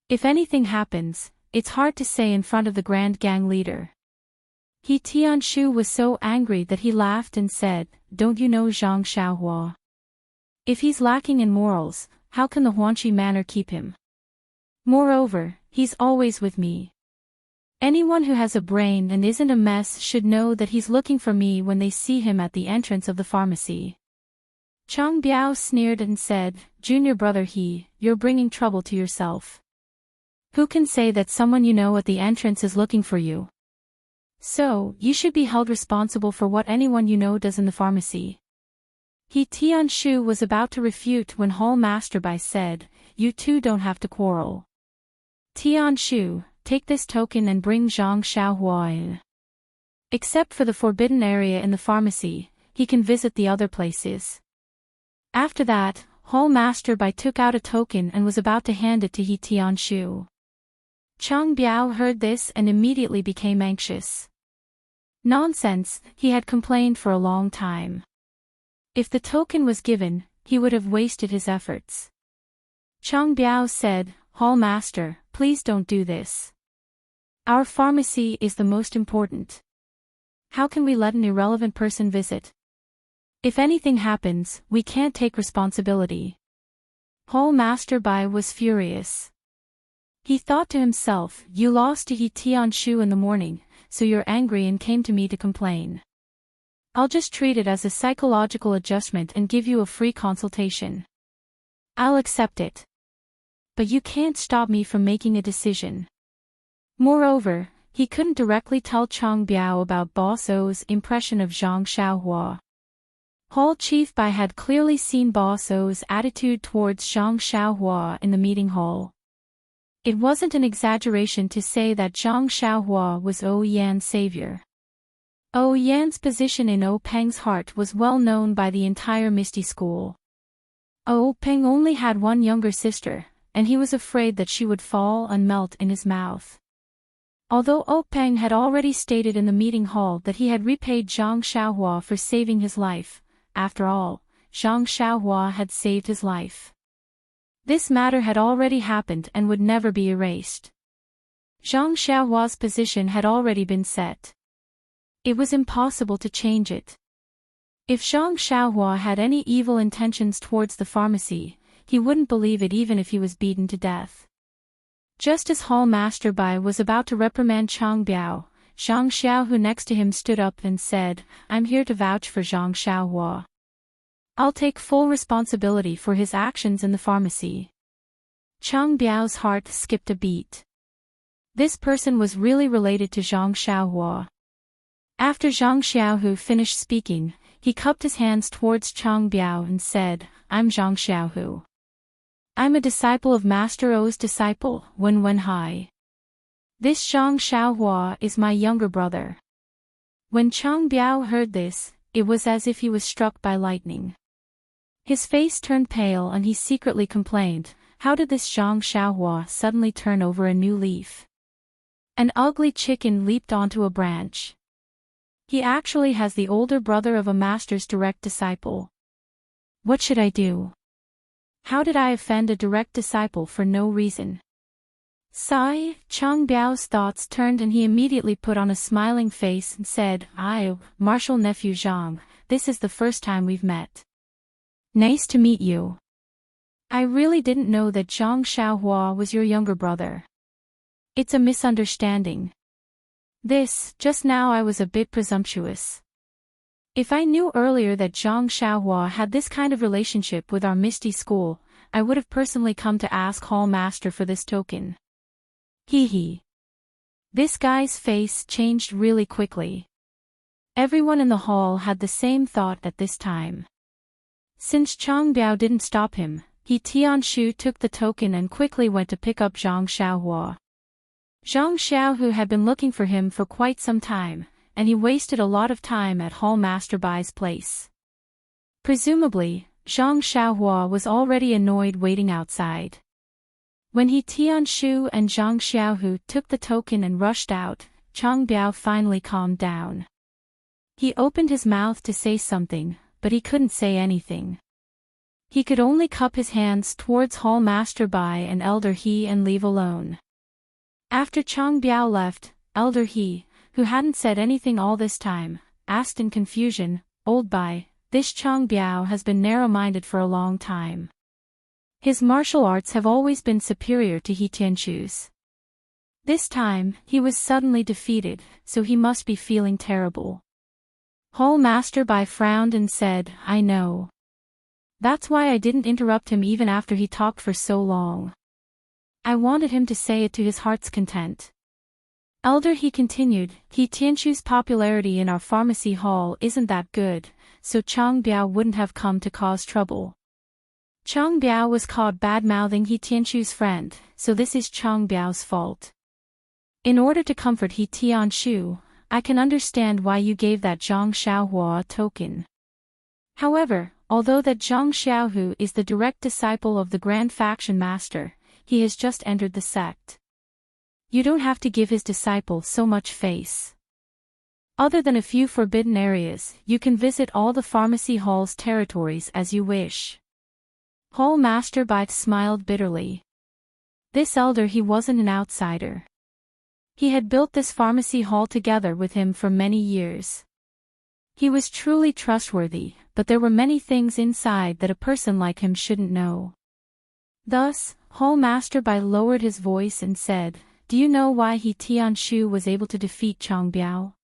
If anything happens, it's hard to say in front of the grand gang leader. He Tianshu was so angry that he laughed and said, don't you know Zhang Xiaohua? If he's lacking in morals, how can the Huanqi manor keep him? Moreover, he's always with me. Anyone who has a brain and isn't a mess should know that he's looking for me when they see him at the entrance of the pharmacy. Chang Biao sneered and said, Junior brother you're bringing trouble to yourself. Who can say that someone you know at the entrance is looking for you? So, you should be held responsible for what anyone you know does in the pharmacy. He Tianshu was about to refute when Hall Master Bai said, you two don't have to quarrel. Tianshu, take this token and bring Zhang Xiaohua in. Except for the forbidden area in the pharmacy, he can visit the other places. After that, Hall Master Bai took out a token and was about to hand it to He Tianshu. Chang Biao heard this and immediately became anxious. Nonsense, he had complained for a long time. If the token was given, he would have wasted his efforts. Chang Biao said, Hall Master, please don't do this. Our pharmacy is the most important. How can we let an irrelevant person visit? If anything happens, we can't take responsibility. Hall Master Bai was furious. He thought to himself, you lost to He Tianshu in the morning, so you're angry and came to me to complain. I'll just treat it as a psychological adjustment and give you a free consultation. I'll accept it. But you can't stop me from making a decision. Moreover, he couldn't directly tell Chang Biao about Boss O's impression of Zhang Xiaohua. Hall Chief Bai had clearly seen Boss O's attitude towards Zhang Xiaohua in the meeting hall. It wasn't an exaggeration to say that Zhang Xiaohua was O Yan's savior. O Yan's position in O Peng's heart was well known by the entire Misty School. O Peng only had one younger sister, and he was afraid that she would fall and melt in his mouth. Although O Peng had already stated in the meeting hall that he had repaid Zhang Xiaohua for saving his life, after all, Zhang Xiaohua had saved his life. This matter had already happened and would never be erased. Zhang Xiaohua's position had already been set. It was impossible to change it. If Zhang Xiaohua had any evil intentions towards the pharmacy, he wouldn't believe it even if he was beaten to death. Just as Hall Master Bai was about to reprimand Chang Biao, Zhang Xiaohu next to him stood up and said, I'm here to vouch for Zhang Xiaohua. I'll take full responsibility for his actions in the pharmacy. Chang Biao's heart skipped a beat. This person was really related to Zhang Xiaohua. After Zhang Xiaohu finished speaking, he cupped his hands towards Chang Biao and said, I'm Zhang Xiaohu. I'm a disciple of Master O's disciple, Wen Hai. This Zhang Xiaohua is my younger brother. When Chang Biao heard this, it was as if he was struck by lightning. His face turned pale and he secretly complained, how did this Zhang Xiaohua suddenly turn over a new leaf? An ugly chicken leaped onto a branch. He actually has the older brother of a master's direct disciple. What should I do? How did I offend a direct disciple for no reason? Sigh, Chang Biao's thoughts turned and he immediately put on a smiling face and said, Martial nephew Zhang, this is the first time we've met. Nice to meet you. I really didn't know that Zhang Xiaohua was your younger brother. It's a misunderstanding. Just now I was a bit presumptuous. If I knew earlier that Zhang Xiaohua had this kind of relationship with our Misty School, I would have personally come to ask Hall Master for this token. Hee. This guy's face changed really quickly. Everyone in the hall had the same thought at this time. Since Chang Biao didn't stop him, He Tianshu took the token and quickly went to pick up Zhang Xiaohua. Zhang Xiaohu had been looking for him for quite some time, and he wasted a lot of time at Hall Master Bai's place. Presumably, Zhang Xiaohua was already annoyed waiting outside. When he Tianshu and Zhang Xiaohu took the token and rushed out, Chang Biao finally calmed down. He opened his mouth to say something, but he couldn't say anything. He could only cup his hands towards Hall Master Bai and Elder He and leave alone. After Chang Biao left, Elder He, who hadn't said anything all this time, asked in confusion, "Old Bai, this Chang Biao has been narrow-minded for a long time. His martial arts have always been superior to He Tianchu's. This time, he was suddenly defeated, so he must be feeling terrible." Hall Master Bai frowned and said, "I know. That's why I didn't interrupt him even after he talked for so long. I wanted him to say it to his heart's content." Elder He continued, "He Tianchu's popularity in our pharmacy hall isn't that good, so Chang Biao wouldn't have come to cause trouble. Chang Biao was caught bad-mouthing He Tianchu's friend, so this is Chang Biao's fault. In order to comfort He Tianshu, I can understand why you gave that Zhang Xiaohua a token. However, although that Zhang Xiaohu is the direct disciple of the Grand Faction Master, he has just entered the sect. You don't have to give his disciple so much face. Other than a few forbidden areas, you can visit all the pharmacy hall's territories as you wish." Hall Master Bai smiled bitterly. This Elder He wasn't an outsider. He had built this pharmacy hall together with him for many years. He was truly trustworthy, but there were many things inside that a person like him shouldn't know. Thus, Hall Master Bai lowered his voice and said, "Do you know why He Tianshu was able to defeat Chang Biao?"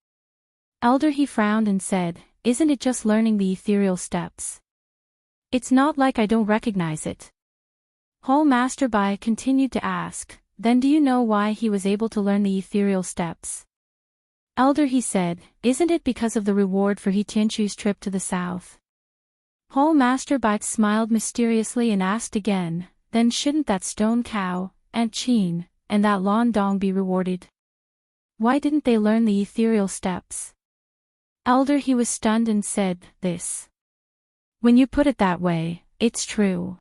Elder He frowned and said, "Isn't it just learning the ethereal steps? It's not like I don't recognize it." Hall Master Bai continued to ask, "Then do you know why he was able to learn the ethereal steps?" Elder He said, "Isn't it because of the reward for He Tianchu's trip to the south?" Hall Master Bai smiled mysteriously and asked again, "Then shouldn't that stone cow, Aunt Qin, and that Lan Dong be rewarded? Why didn't they learn the ethereal steps?" Elder He was stunned and said, "This. When you put it that way, it's true."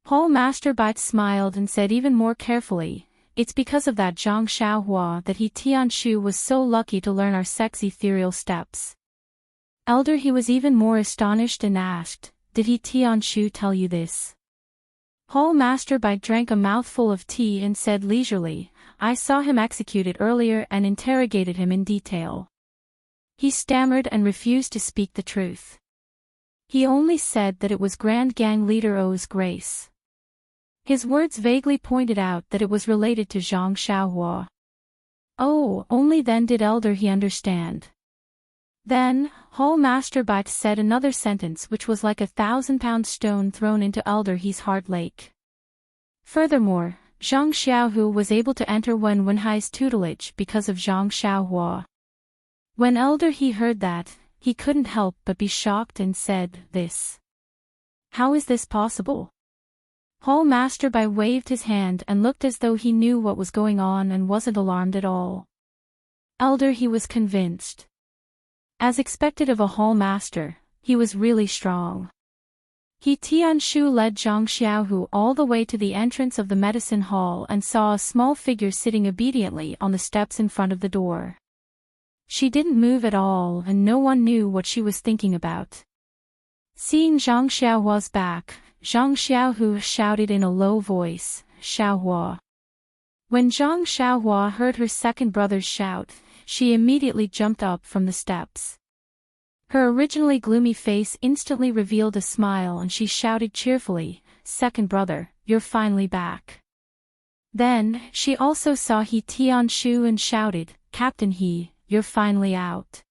Hall Master Bai smiled and said even more carefully, "It's because of that Zhang Xiaohua that He Tianshu was so lucky to learn our sect's ethereal steps." Elder He was even more astonished and asked, "Did He Tianshu tell you this?" Hall Master Bai drank a mouthful of tea and said leisurely, "I saw him executed earlier and interrogated him in detail. He stammered and refused to speak the truth. He only said that it was Grand Gang Leader O's grace. His words vaguely pointed out that it was related to Zhang Xiaohua." Oh, only then did Elder He understand. Then, Hall Master Bai said another sentence which was like a 1,000-pound stone thrown into Elder He's heart lake. Furthermore, Zhang Xiaohu was able to enter Wen Wenhai's tutelage because of Zhang Xiaohua. When Elder He heard that, he couldn't help but be shocked and said, "This. How is this possible?" Hall Master Bai waved his hand and looked as though he knew what was going on and wasn't alarmed at all. Elder He was convinced. As expected of a hall master, he was really strong. He Tianshu led Zhang Xiaohu all the way to the entrance of the medicine hall and saw a small figure sitting obediently on the steps in front of the door. She didn't move at all and no one knew what she was thinking about. Seeing Zhang Xiaohua's back, Zhang Xiaohu shouted in a low voice, "Xiaohua." When Zhang Xiaohua heard her second brother's shout, she immediately jumped up from the steps. Her originally gloomy face instantly revealed a smile and she shouted cheerfully, "Second brother, you're finally back." Then, she also saw He Tianshu and shouted, "Captain He, you're finally out.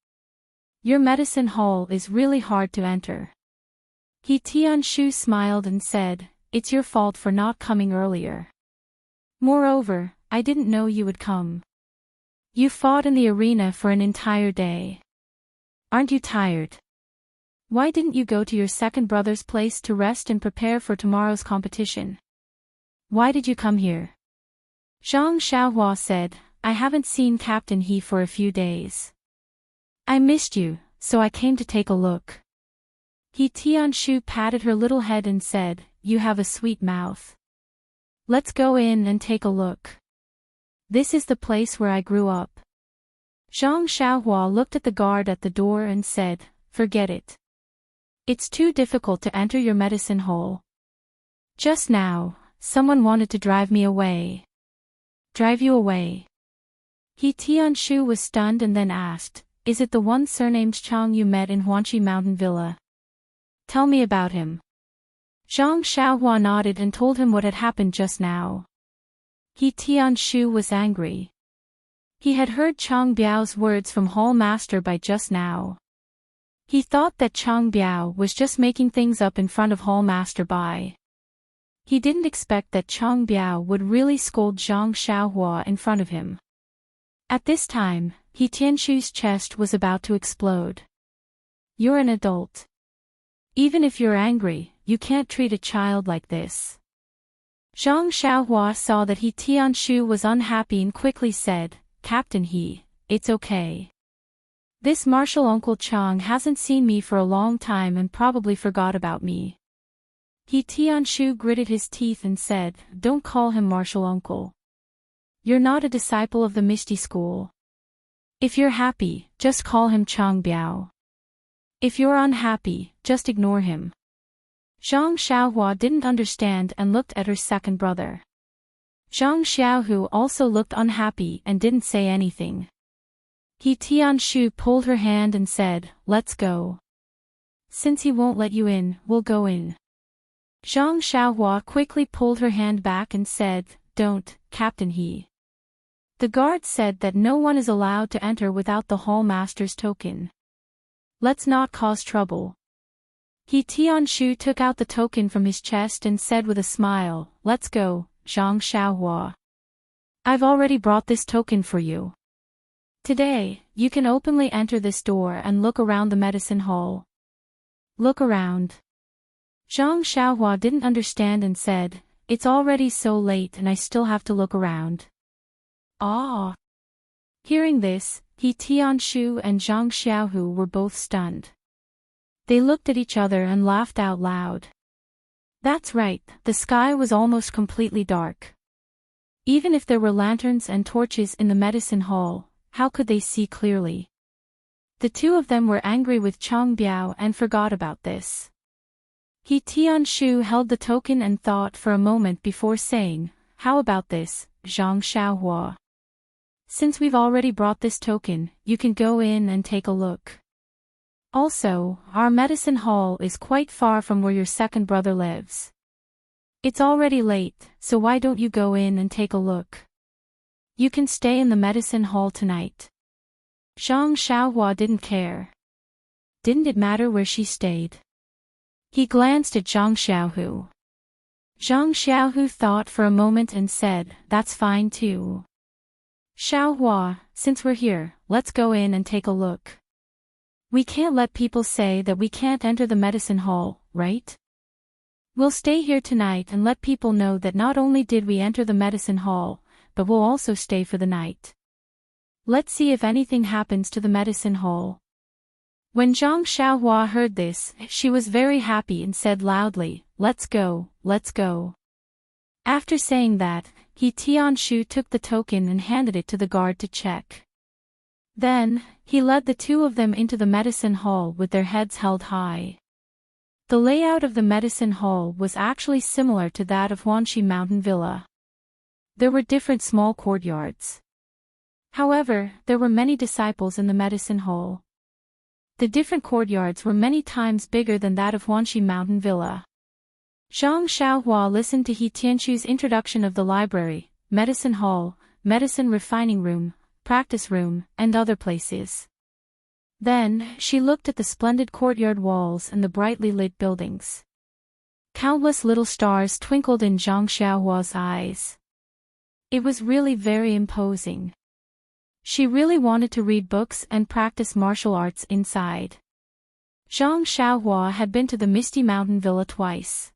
Your medicine hall is really hard to enter." He Tianshu smiled and said, "It's your fault for not coming earlier. Moreover, I didn't know you would come. You fought in the arena for an entire day. Aren't you tired? Why didn't you go to your second brother's place to rest and prepare for tomorrow's competition? Why did you come here?" Zhang Xiaohua said, I haven't seen Captain He for a few days. I missed you, so I came to take a look. He Tianshu patted her little head and said, you have a sweet mouth. Let's go in and take a look. This is the place where I grew up. Zhang Xiaohua looked at the guard at the door and said, forget it. It's too difficult to enter your medicine hall. Just now, someone wanted to drive me away. Drive you away? He Tianshu was stunned and then asked, is it the one surnamed Chang you met in Huanqi Mountain Villa? Tell me about him. Zhang Xiaohua nodded and told him what had happened just now. He Tianshu was angry. He had heard Chang Biao's words from Hall Master by just now. He thought that Chang Biao was just making things up in front of Hall Master Bai. He didn't expect that Chang Biao would really scold Zhang Xiaohua in front of him. At this time, He Tianshu's chest was about to explode. You're an adult. Even if you're angry, you can't treat a child like this. Zhang Xiaohua saw that He Tianshu was unhappy and quickly said, Captain He, it's okay. This martial Uncle Chang hasn't seen me for a long time and probably forgot about me. He Tianshu gritted his teeth and said, don't call him martial uncle. You're not a disciple of the Misty School. If you're happy, just call him Chang Biao. If you're unhappy, just ignore him. Zhang Xiaohua didn't understand and looked at her second brother. Zhang Xiaohu also looked unhappy and didn't say anything. He Tianshu pulled her hand and said, let's go. Since he won't let you in, we'll go in. Zhang Xiaohua quickly pulled her hand back and said, don't, Captain He. The guard said that no one is allowed to enter without the Hall Master's token. Let's not cause trouble. He Tianshu took out the token from his chest and said with a smile, let's go, Zhang Xiaohua. I've already brought this token for you. Today, you can openly enter this door and look around the medicine hall. Look around. Zhang Xiaohua didn't understand and said, it's already so late and I still have to look around. Ah! Hearing this, He Tianshu and Zhang Xiaohu were both stunned. They looked at each other and laughed out loud. That's right, the sky was almost completely dark. Even if there were lanterns and torches in the medicine hall, how could they see clearly? The two of them were angry with Chang Biao and forgot about this. He Tianshu held the token and thought for a moment before saying, how about this, Zhang Xiaohua? Since we've already brought this token, you can go in and take a look. Also, our medicine hall is quite far from where your second brother lives. It's already late, so why don't you go in and take a look? You can stay in the medicine hall tonight. Zhang Xiaohua didn't care. Didn't it matter where she stayed? He glanced at Zhang Xiaohu. Zhang Xiaohu thought for a moment and said, that's fine too. Xiaohua, since we're here, let's go in and take a look. We can't let people say that we can't enter the medicine hall, right? We'll stay here tonight and let people know that not only did we enter the medicine hall, but we'll also stay for the night. Let's see if anything happens to the medicine hall. When Zhang Xiaohua heard this, she was very happy and said loudly, let's go, let's go. After saying that, He Tianshu took the token and handed it to the guard to check. Then, he led the two of them into the medicine hall with their heads held high. The layout of the medicine hall was actually similar to that of Huanqi Mountain Villa. There were different small courtyards. However, there were many disciples in the medicine hall. The different courtyards were many times bigger than that of Huanqi Mountain Villa. Zhang Xiaohua listened to He Tianshu's introduction of the library, medicine hall, medicine refining room, practice room, and other places. Then, she looked at the splendid courtyard walls and the brightly lit buildings. Countless little stars twinkled in Zhang Xiaohua's eyes. It was really very imposing. She really wanted to read books and practice martial arts inside. Zhang Xiaohua had been to the Misty Mountain Villa twice.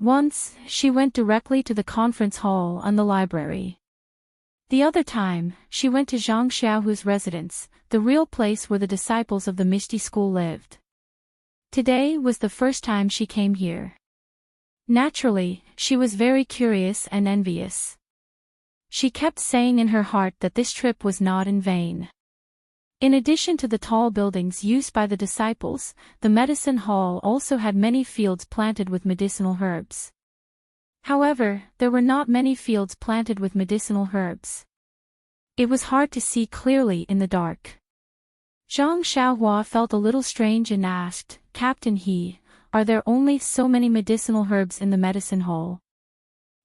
Once, she went directly to the conference hall and the library. The other time, she went to Zhang Xiaohu's residence, the real place where the disciples of the Misty School lived. Today was the first time she came here. Naturally, she was very curious and envious. She kept saying in her heart that this trip was not in vain. In addition to the tall buildings used by the disciples, the medicine hall also had many fields planted with medicinal herbs. However, there were not many fields planted with medicinal herbs. It was hard to see clearly in the dark. Zhang Xiaohua felt a little strange and asked, "Captain He, are there only so many medicinal herbs in the medicine hall?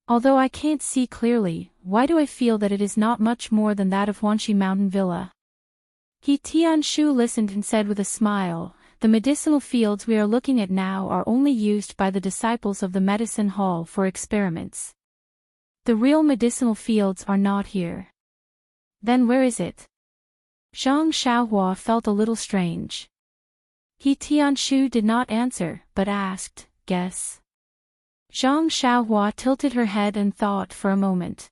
Although I can't see clearly, why do I feel that it is not much more than that of Huanxi Mountain Villa?" He Tianshu listened and said with a smile, "The medicinal fields we are looking at now are only used by the disciples of the medicine hall for experiments. The real medicinal fields are not here." "Then where is it?" Zhang Xiaohua felt a little strange. He Tianshu did not answer, but asked, "Guess." Zhang Xiaohua tilted her head and thought for a moment.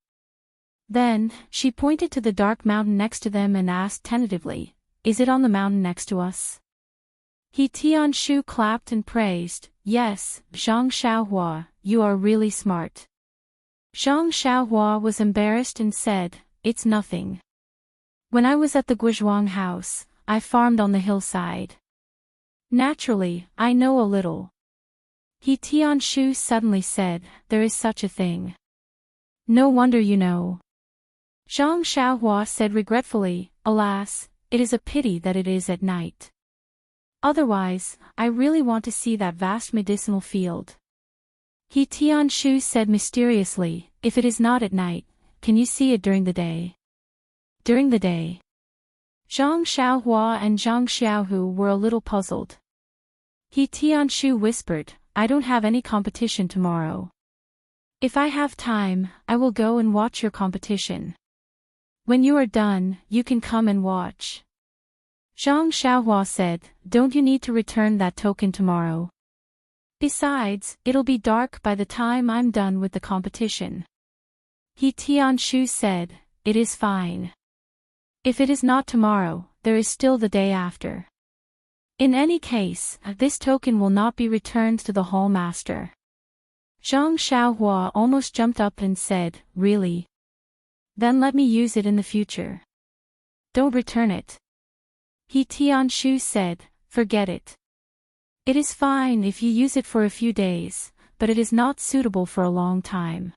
Then, she pointed to the dark mountain next to them and asked tentatively, "Is it on the mountain next to us?" He Tianshu clapped and praised, "Yes, Zhang Xiaohua, you are really smart." Zhang Xiaohua was embarrassed and said, "It's nothing. When I was at the Guizhuang house, I farmed on the hillside. Naturally, I know a little." He Tianshu suddenly said, "There is such a thing. No wonder you know." Zhang Xiaohua said regretfully, "Alas, it is a pity that it is at night. Otherwise, I really want to see that vast medicinal field." He Tianshu said mysteriously, "If it is not at night, can you see it during the day?" "During the day?" Zhang Xiaohua and Zhang Xiaohu were a little puzzled. He Tianshu whispered, "I don't have any competition tomorrow. If I have time, I will go and watch your competition. When you are done, you can come and watch." Zhang Xiaohua said, "Don't you need to return that token tomorrow? Besides, it'll be dark by the time I'm done with the competition." He Tianshu said, "It is fine. If it is not tomorrow, there is still the day after. In any case, this token will not be returned to the hall master." Zhang Xiaohua almost jumped up and said, "Really? Then let me use it in the future." "Don't return it." He Tianshu said, "Forget it. It is fine if you use it for a few days, but it is not suitable for a long time."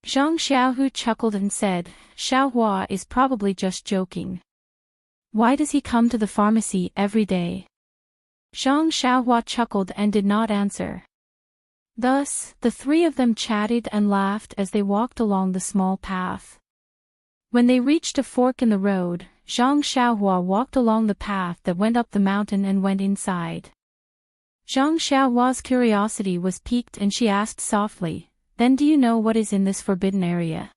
Zhang Xiaohu chuckled and said, "Xiaohua is probably just joking. Why does he come to the pharmacy every day?" Zhang Xiaohua chuckled and did not answer. Thus, the three of them chatted and laughed as they walked along the small path. When they reached a fork in the road, Zhang Xiaohua walked along the path that went up the mountain and went inside. Zhang Xiaohua's curiosity was piqued and she asked softly, "Then do you know what is in this forbidden area?"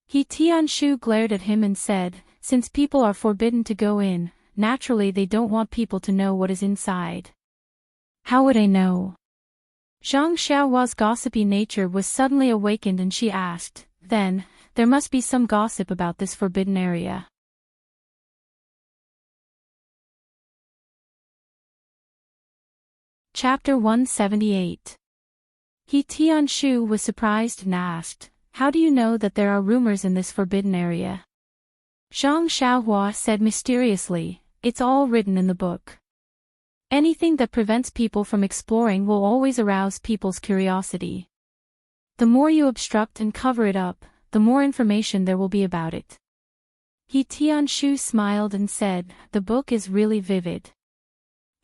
He Tianshu glared at him and said, "Since people are forbidden to go in, naturally they don't want people to know what is inside." "How would I know?" Zhang Xiaohua's gossipy nature was suddenly awakened and she asked, "Then, there must be some gossip about this forbidden area." Chapter 178. He Tianshu was surprised and asked, "How do you know that there are rumors in this forbidden area?" Zhang Xiaohua said mysteriously, "It's all written in the book. Anything that prevents people from exploring will always arouse people's curiosity. The more you obstruct and cover it up, the more information there will be about it." He Tianshu smiled and said, "The book is really vivid.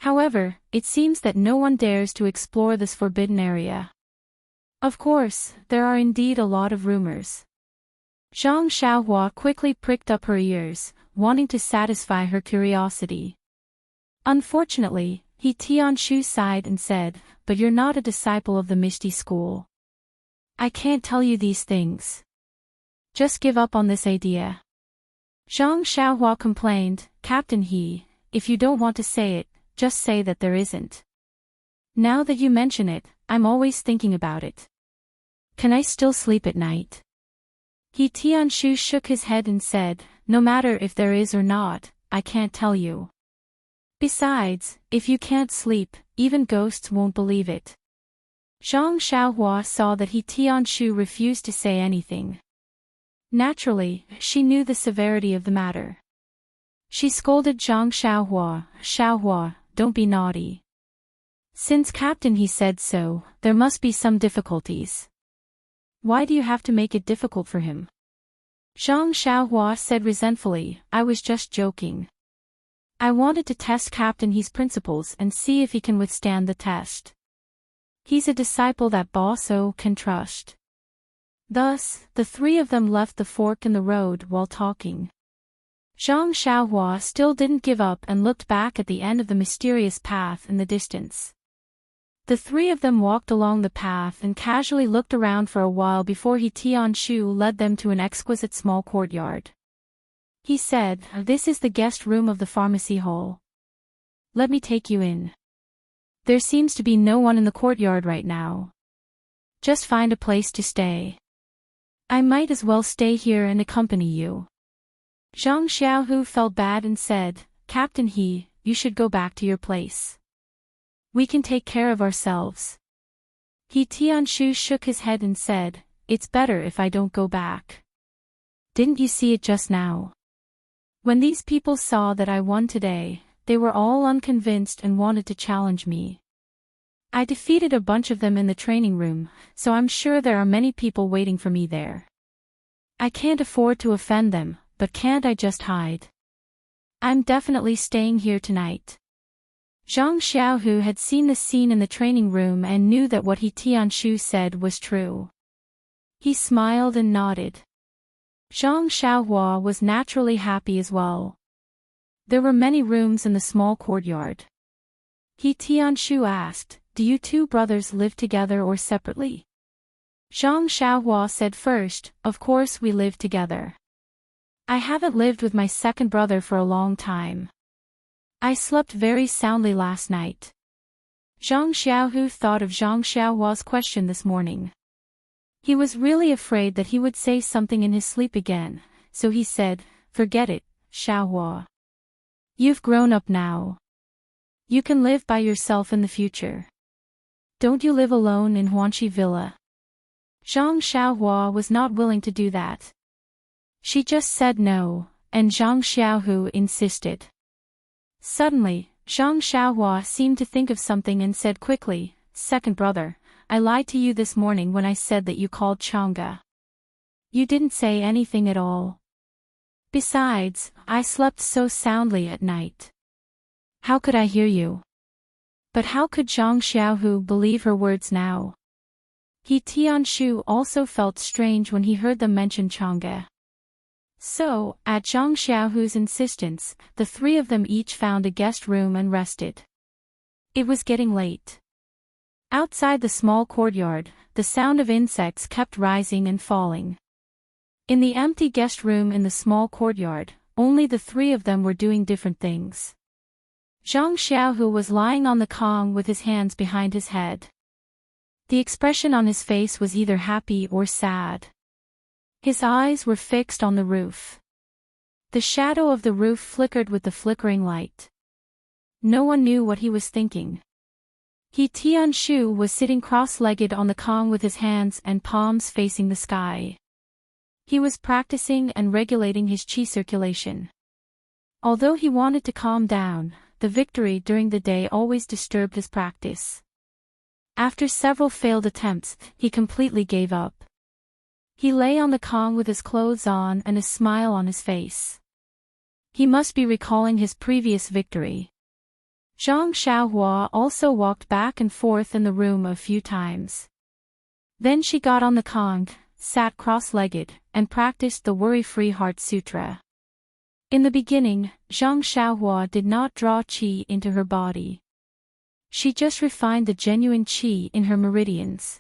However, it seems that no one dares to explore this forbidden area. Of course, there are indeed a lot of rumors." Zhang Xiaohua quickly pricked up her ears, wanting to satisfy her curiosity. Unfortunately, He Tianshu sighed and said, "But you're not a disciple of the Misty School. I can't tell you these things. Just give up on this idea." Zhang Xiaohua complained, "Captain He, if you don't want to say it, just say that there isn't. Now that you mention it, I'm always thinking about it. Can I still sleep at night?" He Tianshu shook his head and said, no matter if there is or not, I can't tell you. Besides, if you can't sleep, even ghosts won't believe it. Zhang Xiaohua saw that He Tianshu refused to say anything. Naturally, she knew the severity of the matter. She scolded Zhang Xiaohua, Xiaohua, don't be naughty. Since Captain he said so, there must be some difficulties. Why do you have to make it difficult for him? Zhang Xiaohua said resentfully, I was just joking. I wanted to test Captain He's principles and see if he can withstand the test. He's a disciple that Boss O can trust. Thus, the three of them left the fork in the road while talking. Zhang Xiaohua still didn't give up and looked back at the end of the mysterious path in the distance. The three of them walked along the path and casually looked around for a while before He Tianshu led them to an exquisite small courtyard. He said, this is the guest room of the pharmacy hall. Let me take you in. There seems to be no one in the courtyard right now. Just find a place to stay. I might as well stay here and accompany you. Zhang Xiaohu felt bad and said, Captain He, you should go back to your place. We can take care of ourselves. He Tianshu shook his head and said, it's better if I don't go back. Didn't you see it just now? When these people saw that I won today, they were all unconvinced and wanted to challenge me. I defeated a bunch of them in the training room, so I'm sure there are many people waiting for me there. I can't afford to offend them, but can't I just hide? I'm definitely staying here tonight. Zhang Xiaohu had seen the scene in the training room and knew that what He Tianshu said was true. He smiled and nodded. Zhang Xiaohua was naturally happy as well. There were many rooms in the small courtyard. He Tianshu asked, do you two brothers live together or separately? Zhang Xiaohua said first, of course we live together. I haven't lived with my second brother for a long time. I slept very soundly last night. Zhang Xiaohu thought of Zhang Xiaohua's question this morning. He was really afraid that he would say something in his sleep again, so he said, forget it, Xiaohua. You've grown up now. You can live by yourself in the future. Don't you live alone in Huanxi Villa? Zhang Xiaohua was not willing to do that. She just said no, and Zhang Xiaohu insisted. Suddenly, Zhang Xiaohua seemed to think of something and said quickly, second brother, I lied to you this morning when I said that you called Chang'e. You didn't say anything at all. Besides, I slept so soundly at night. How could I hear you? But how could Zhang Xiaohu believe her words now? He Tianshu also felt strange when he heard them mention Chang'e. So, at Zhang Xiaohu's insistence, the three of them each found a guest room and rested. It was getting late. Outside the small courtyard, the sound of insects kept rising and falling. In the empty guest room in the small courtyard, only the three of them were doing different things. Zhang Xiaohu was lying on the Kong with his hands behind his head. The expression on his face was either happy or sad. His eyes were fixed on the roof. The shadow of the roof flickered with the flickering light. No one knew what he was thinking. He Tianshu was sitting cross-legged on the Kong with his hands and palms facing the sky. He was practicing and regulating his qi circulation. Although he wanted to calm down, the victory during the day always disturbed his practice. After several failed attempts, he completely gave up. He lay on the Kong with his clothes on and a smile on his face. He must be recalling his previous victory. Zhang Xiaohua also walked back and forth in the room a few times. Then she got on the Kong, sat cross-legged, and practiced the Worry-Free Heart Sutra. In the beginning, Zhang Xiaohua did not draw qi into her body. She just refined the genuine qi in her meridians.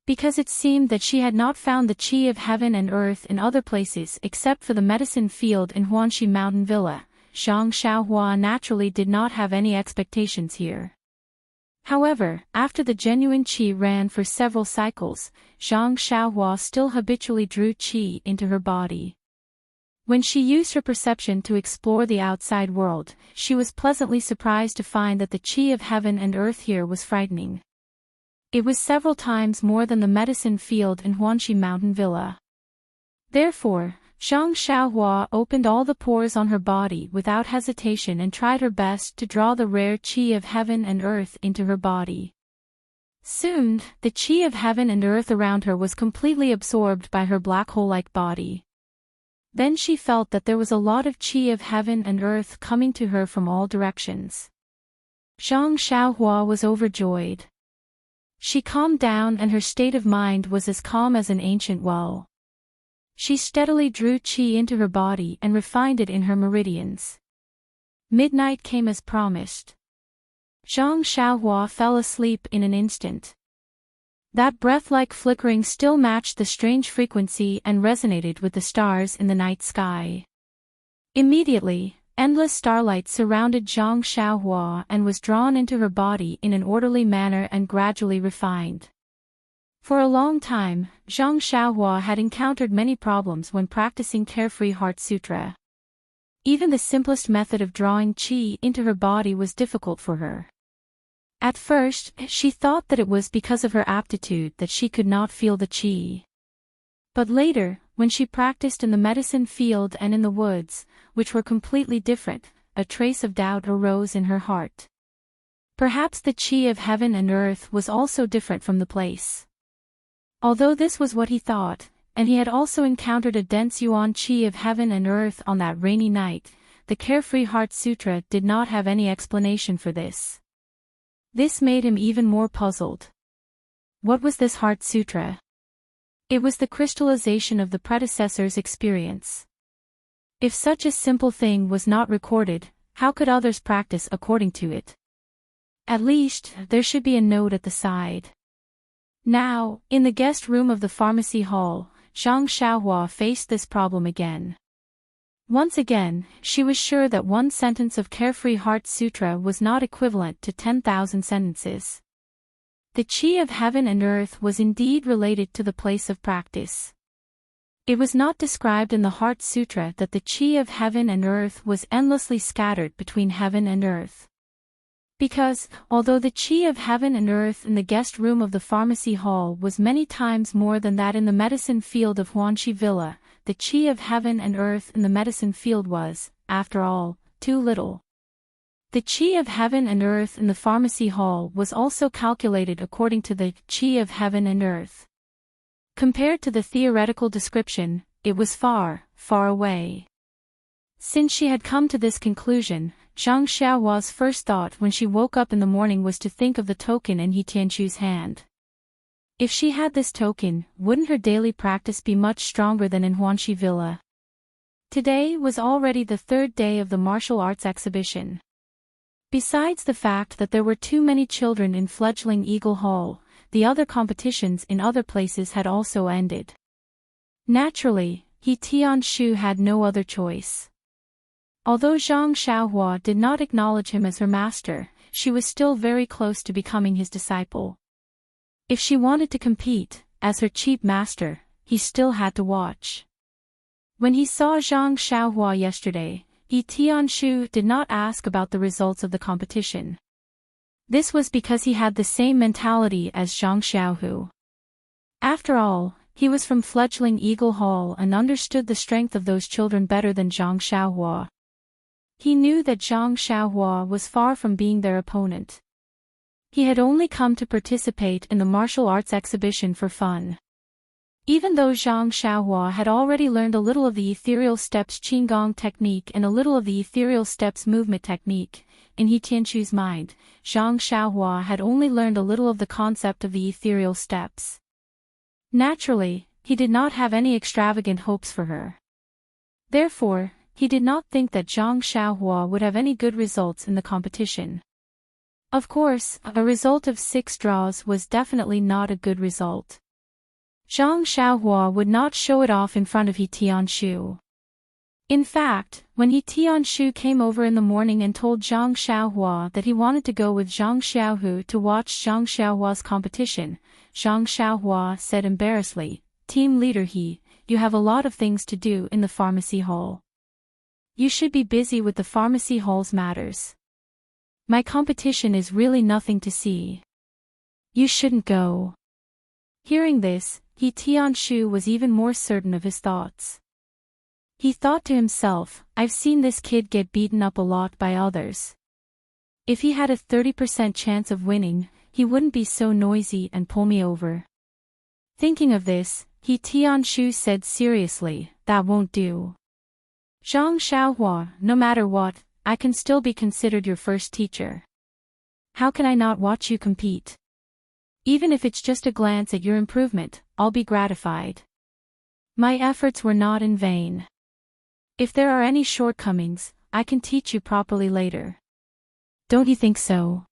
Because it seemed that she had not found the qi of heaven and earth in other places except for the medicine field in Huanxi Mountain Villa, Zhang Xiaohua naturally did not have any expectations here. However, after the genuine qi ran for several cycles, Zhang Xiaohua still habitually drew qi into her body. When she used her perception to explore the outside world, she was pleasantly surprised to find that the qi of heaven and earth here was frightening. It was several times more than the medicine field in Huanxi Mountain Villa. Therefore, Zhang Xiaohua opened all the pores on her body without hesitation and tried her best to draw the rare qi of heaven and earth into her body. Soon, the qi of heaven and earth around her was completely absorbed by her black hole-like body. Then she felt that there was a lot of qi of heaven and earth coming to her from all directions. Zhang Xiaohua was overjoyed. She calmed down and her state of mind was as calm as an ancient well. She steadily drew qi into her body and refined it in her meridians. Midnight came as promised. Zhang Xiaohua fell asleep in an instant. That breath-like flickering still matched the strange frequency and resonated with the stars in the night sky. Immediately, endless starlight surrounded Zhang Xiaohua and was drawn into her body in an orderly manner and gradually refined. For a long time, Zhang Xiaohua had encountered many problems when practicing Carefree Heart Sutra. Even the simplest method of drawing qi into her body was difficult for her. At first, she thought that it was because of her aptitude that she could not feel the qi. But later, when she practiced in the medicine field and in the woods, which were completely different, a trace of doubt arose in her heart. Perhaps the qi of heaven and earth was also different from the place. Although this was what he thought, and he had also encountered a dense yuan qi of heaven and earth on that rainy night, the Carefree Heart Sutra did not have any explanation for this. This made him even more puzzled. What was this Heart Sutra? It was the crystallization of the predecessor's experience. If such a simple thing was not recorded, how could others practice according to it? At least, there should be a note at the side. Now, in the guest room of the pharmacy hall, Zhang Xiaohua faced this problem again. Once again, she was sure that one sentence of Carefree Heart Sutra was not equivalent to 10,000 sentences. The qi of heaven and earth was indeed related to the place of practice. It was not described in the Heart Sutra that the qi of heaven and earth was endlessly scattered between heaven and earth. Because, although the qi of heaven and earth in the guest room of the pharmacy hall was many times more than that in the medicine field of Huanxi Villa, the qi of heaven and earth in the medicine field was, after all, too little. The qi of heaven and earth in the pharmacy hall was also calculated according to the qi of heaven and earth. Compared to the theoretical description, it was far, far away. Since she had come to this conclusion, Zhang Xiaohua's first thought when she woke up in the morning was to think of the token in He Tianqu's hand. If she had this token, wouldn't her daily practice be much stronger than in Huanxi Villa? Today was already the third day of the martial arts exhibition. Besides the fact that there were too many children in fledgling Eagle Hall, the other competitions in other places had also ended. Naturally, He Tianquo had no other choice. Although Zhang Xiaohua did not acknowledge him as her master, she was still very close to becoming his disciple. If she wanted to compete, as her chief master, he still had to watch. When he saw Zhang Xiaohua yesterday, He Tianquo did not ask about the results of the competition. This was because he had the same mentality as Zhang Xiaohu. After all, he was from fledgling Eagle Hall and understood the strength of those children better than Zhang Xiaohua. He knew that Zhang Xiaohua was far from being their opponent. He had only come to participate in the martial arts exhibition for fun. Even though Zhang Xiaohua had already learned a little of the ethereal steps Qigong technique and a little of the ethereal steps movement technique, in He Tianqu's mind, Zhang Xiaohua had only learned a little of the concept of the ethereal steps. Naturally, he did not have any extravagant hopes for her. Therefore, he did not think that Zhang Xiaohua would have any good results in the competition. Of course, a result of 6 draws was definitely not a good result. Zhang Xiaohua would not show it off in front of He Tianquo. In fact, when He Tianshu came over in the morning and told Zhang Xiaohua that he wanted to go with Zhang Xiaohu to watch Zhang Xiaohua's competition, Zhang Xiaohua said embarrassedly, "Team leader He, you have a lot of things to do in the pharmacy hall. You should be busy with the pharmacy hall's matters. My competition is really nothing to see. You shouldn't go." Hearing this, He Tianshu was even more certain of his thoughts. He thought to himself, "I've seen this kid get beaten up a lot by others. If he had a 30% chance of winning, he wouldn't be so noisy and pull me over." Thinking of this, He Tianshu said seriously, "That won't do. Zhang Xiaohua, no matter what, I can still be considered your first teacher. How can I not watch you compete? Even if it's just a glance at your improvement, I'll be gratified. My efforts were not in vain. If there are any shortcomings, I can teach you properly later. Don't you think so?"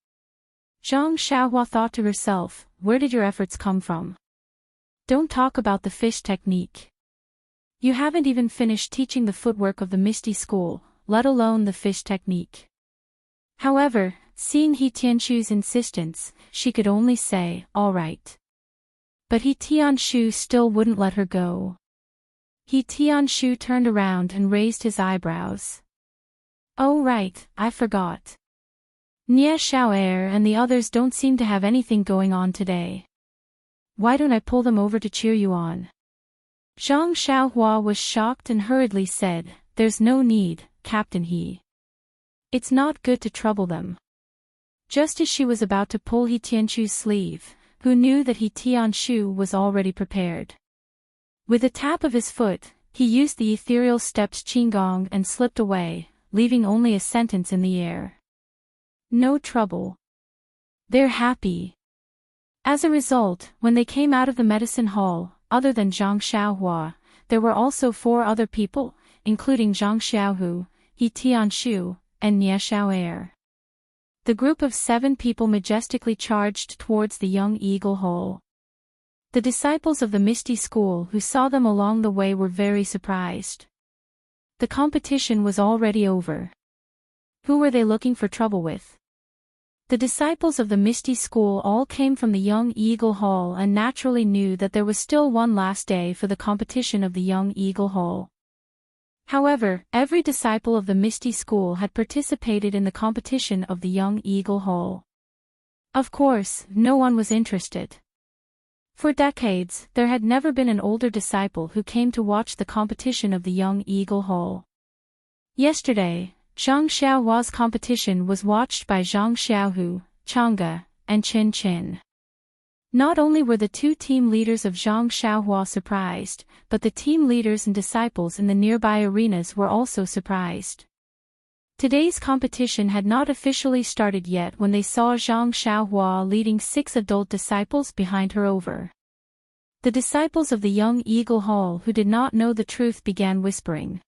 Zhang Xiaohua thought to herself, "Where did your efforts come from? Don't talk about the fish technique. You haven't even finished teaching the footwork of the Misty School, let alone the fish technique." However, seeing He Tianshu's insistence, she could only say, "All right." But He Tianshu still wouldn't let her go. He Tianshu turned around and raised his eyebrows. "Oh right, I forgot. Nie Xiao'er and the others don't seem to have anything going on today. Why don't I pull them over to cheer you on?" Zhang Xiaohua was shocked and hurriedly said, "There's no need, Captain He. It's not good to trouble them." Just as she was about to pull He Tianshu's sleeve, who knew that He Tianshu was already prepared. With a tap of his foot, he used the ethereal steps Qigong and slipped away, leaving only a sentence in the air. "No trouble. They're happy." As a result, when they came out of the medicine hall, other than Zhang Xiaohua, there were also 4 other people, including Zhang Xiaohu, He Tianshu, and Nie Xiao'er. The group of 7 people majestically charged towards the Young Eagle Hall. The disciples of the Misty School who saw them along the way were very surprised. The competition was already over. Who were they looking for trouble with? The disciples of the Misty School all came from the Young Eagle Hall and naturally knew that there was still one last day for the competition of the Young Eagle Hall. However, every disciple of the Misty School had participated in the competition of the Young Eagle Hall. Of course, no one was interested. For decades, there had never been an older disciple who came to watch the competition of the Young Eagle Hall. Yesterday, Zhang Xiaohua's competition was watched by Zhang Xiaohu, Chang'e, and Qin Qin. Not only were the 2 team leaders of Zhang Xiaohua surprised, but the team leaders and disciples in the nearby arenas were also surprised. Today's competition had not officially started yet when they saw Zhang Xiaohua leading 6 adult disciples behind her over. The disciples of the Young Eagle Hall who did not know the truth began whispering.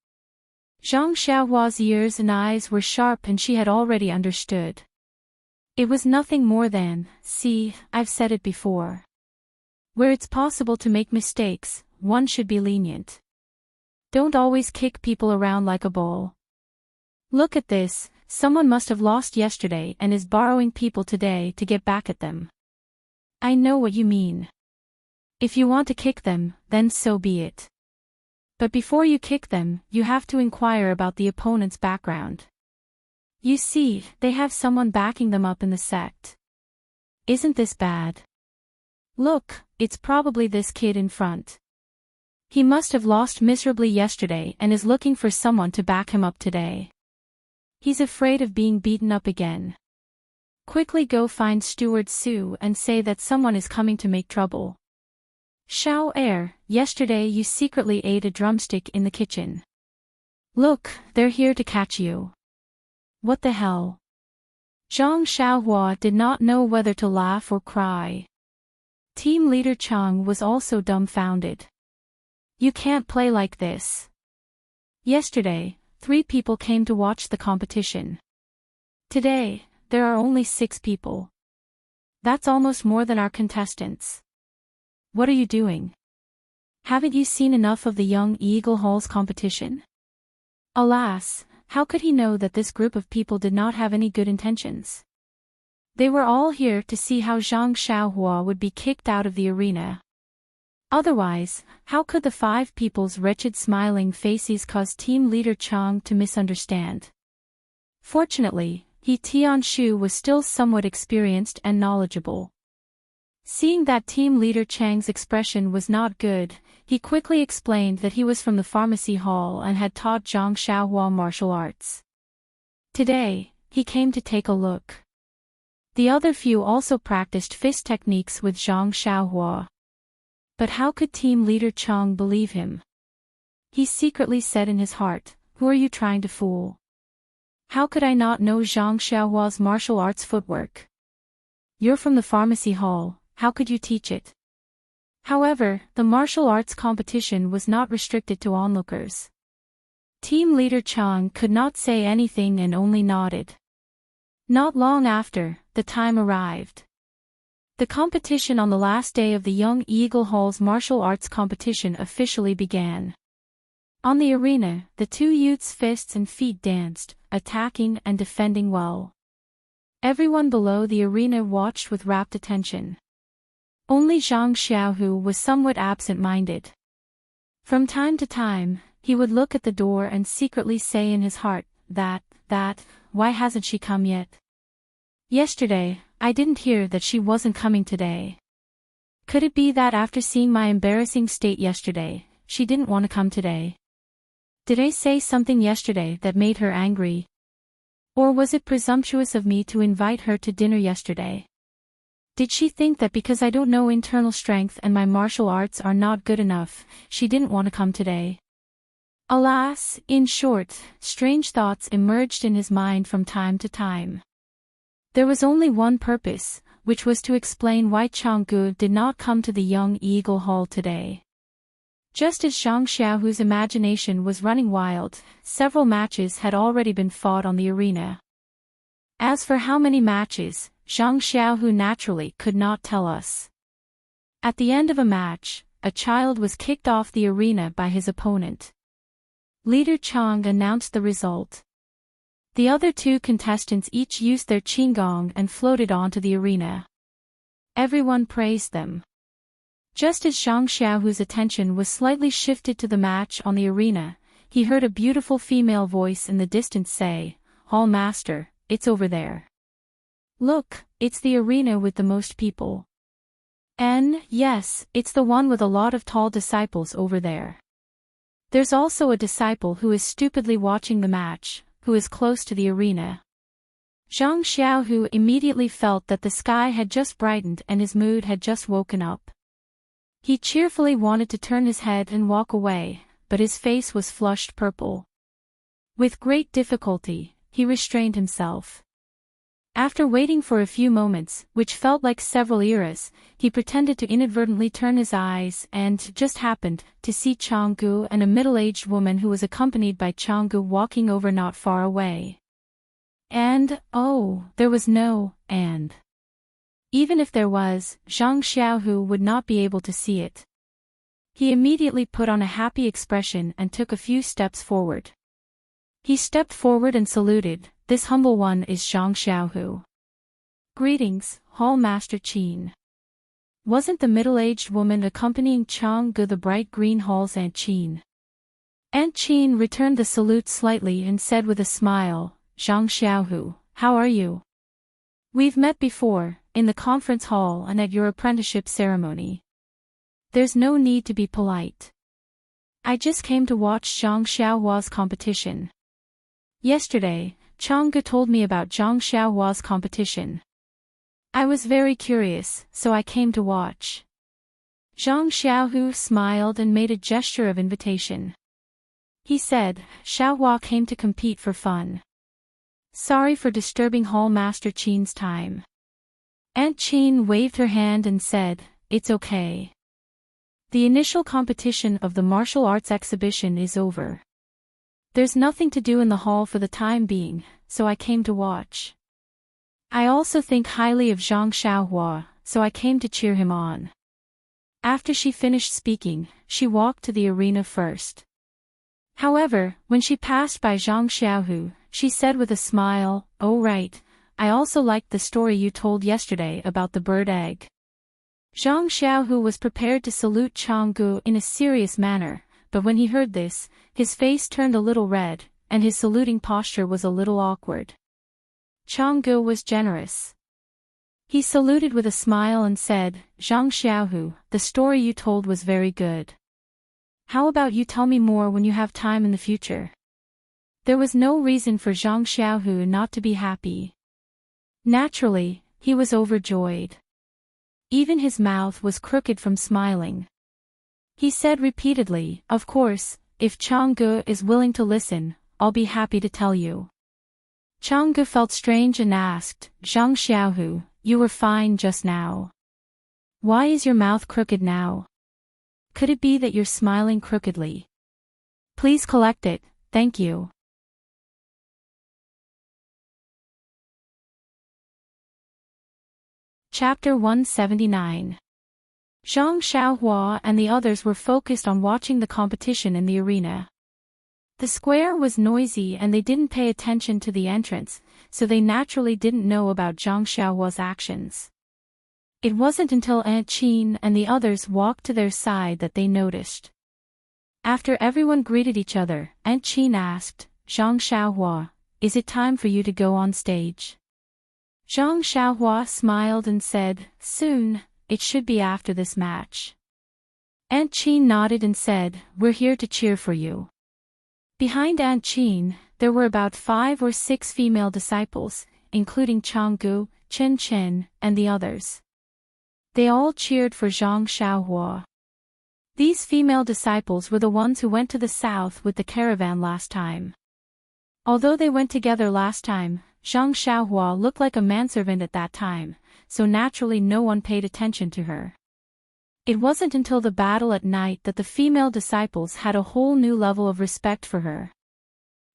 Zhang Xiaohua's ears and eyes were sharp and she had already understood. It was nothing more than, "See, I've said it before. Where it's possible to make mistakes, one should be lenient. Don't always kick people around like a ball. Look at this, someone must have lost yesterday and is borrowing people today to get back at them. I know what you mean. If you want to kick them, then so be it. But before you kick them, you have to inquire about the opponent's background. You see, they have someone backing them up in the sect. Isn't this bad? Look, it's probably this kid in front. He must have lost miserably yesterday and is looking for someone to back him up today. He's afraid of being beaten up again. Quickly go find Steward Su and say that someone is coming to make trouble. Xiao'er, yesterday you secretly ate a drumstick in the kitchen. Look, they're here to catch you. What the hell? Zhang Xiaohua did not know whether to laugh or cry. Team leader Chang was also dumbfounded. You can't play like this. Yesterday, 3 people came to watch the competition. Today, there are only 6 people. That's almost more than our contestants. What are you doing? Haven't you seen enough of the Young Eagle Hall's competition? Alas, how could he know that this group of people did not have any good intentions? They were all here to see how Zhang Xiaohua would be kicked out of the arena. Otherwise, how could the 5 people's wretched smiling faces cause team leader Chang to misunderstand? Fortunately, He Tianshu was still somewhat experienced and knowledgeable. Seeing that team leader Chang's expression was not good, he quickly explained that he was from the pharmacy hall and had taught Zhang Xiaohua martial arts. Today, he came to take a look. The other few also practiced fist techniques with Zhang Xiaohua. But how could team leader Chang believe him? He secretly said in his heart, "Who are you trying to fool? How could I not know Zhang Xiaohua's martial arts footwork? You're from the pharmacy hall, how could you teach it?" However, the martial arts competition was not restricted to onlookers. Team leader Chang could not say anything and only nodded. Not long after, the time arrived. The competition on the last day of the Young Eagle Hall's martial arts competition officially began. On the arena, the 2 youths' fists and feet danced, attacking and defending well. Everyone below the arena watched with rapt attention. Only Zhang Xiaohu was somewhat absent-minded. From time to time, he would look at the door and secretly say in his heart, why hasn't she come yet? Yesterday, I didn't hear that she wasn't coming today. Could it be that after seeing my embarrassing state yesterday, she didn't want to come today? Did I say something yesterday that made her angry? Or was it presumptuous of me to invite her to dinner yesterday? Did she think that because I don't know internal strength and my martial arts are not good enough, she didn't want to come today? Alas, in short, strange thoughts emerged in his mind from time to time. There was only one purpose, which was to explain why Changgu did not come to the Young Eagle Hall today. Just as Zhang Xiaohu's imagination was running wild, several matches had already been fought on the arena. As for how many matches, Zhang Xiaohu naturally could not tell us. At the end of a match, a child was kicked off the arena by his opponent. Leader Chang announced the result. The other 2 contestants each used their qinggong and floated onto the arena. Everyone praised them. Just as Zhang Xiaohu's attention was slightly shifted to the match on the arena, he heard a beautiful female voice in the distance say, "Hall Master, it's over there. Look, it's the arena with the most people. Yes, it's the one with a lot of tall disciples over there. There's also a disciple who is stupidly watching the match, who is close to the arena." Zhang Xiaohu immediately felt that the sky had just brightened and his mood had just woken up. He cheerfully wanted to turn his head and walk away, but his face was flushed purple. With great difficulty, he restrained himself. After waiting for a few moments, which felt like several eras, he pretended to inadvertently turn his eyes and just happened to see Changgu and a middle-aged woman who was accompanied by Changgu walking over not far away. There was no "and." Even if there was, Zhang Xiaohu would not be able to see it. He immediately put on a happy expression and took a few steps forward. He stepped forward and saluted. "This humble one is Zhang Xiaohu. Greetings, Hall Master Qin." Wasn't the middle-aged woman accompanying Changgu the bright green hall's Aunt Qin? Aunt Qin returned the salute slightly and said with a smile, "Zhang Xiaohu, how are you? We've met before, in the conference hall and at your apprenticeship ceremony. There's no need to be polite. I just came to watch Zhang Xiaohua's competition. Yesterday, Changgu told me about Zhang Xiaohua's competition. I was very curious, so I came to watch." Zhang Xiaohu smiled and made a gesture of invitation. He said, "Xiaohua came to compete for fun. Sorry for disturbing Hall Master Qin's time." Aunt Qin waved her hand and said, "It's okay. The initial competition of the martial arts exhibition is over. There's nothing to do in the hall for the time being, so I came to watch. I also think highly of Zhang Xiaohua, so I came to cheer him on." After she finished speaking, she walked to the arena first. However, when she passed by Zhang Xiaohu, she said with a smile, "Oh right, I also liked the story you told yesterday about the bird egg." Zhang Xiaohu was prepared to salute Changgu in a serious manner, but when he heard this, his face turned a little red, and his saluting posture was a little awkward. Changgu was generous. He saluted with a smile and said, "Zhang Xiaohu, the story you told was very good. How about you tell me more when you have time in the future?" There was no reason for Zhang Xiaohu not to be happy. Naturally, he was overjoyed. Even his mouth was crooked from smiling. He said repeatedly, "Of course, if Changgu is willing to listen, I'll be happy to tell you." Changgu felt strange and asked, "Zhang Xiaohu, you were fine just now. Why is your mouth crooked now? Could it be that you're smiling crookedly? Please collect it, thank you." Chapter 179. Zhang Xiaohua and the others were focused on watching the competition in the arena. The square was noisy and they didn't pay attention to the entrance, so they naturally didn't know about Zhang Xiaohua's actions. It wasn't until Aunt Qin and the others walked to their side that they noticed. After everyone greeted each other, Aunt Qin asked, "Zhang Xiaohua, is it time for you to go on stage?" Zhang Xiaohua smiled and said, "Soon, it should be after this match." Aunt Qin nodded and said, "We're here to cheer for you." Behind Aunt Qin, there were about 5 or 6 female disciples, including Changgu, Chen Chen, and the others. They all cheered for Zhang Xiaohua. These female disciples were the ones who went to the south with the caravan last time. Although they went together last time, Zhang Xiaohua looked like a manservant at that time, so naturally no one paid attention to her. It wasn't until the battle at night that the female disciples had a whole new level of respect for her.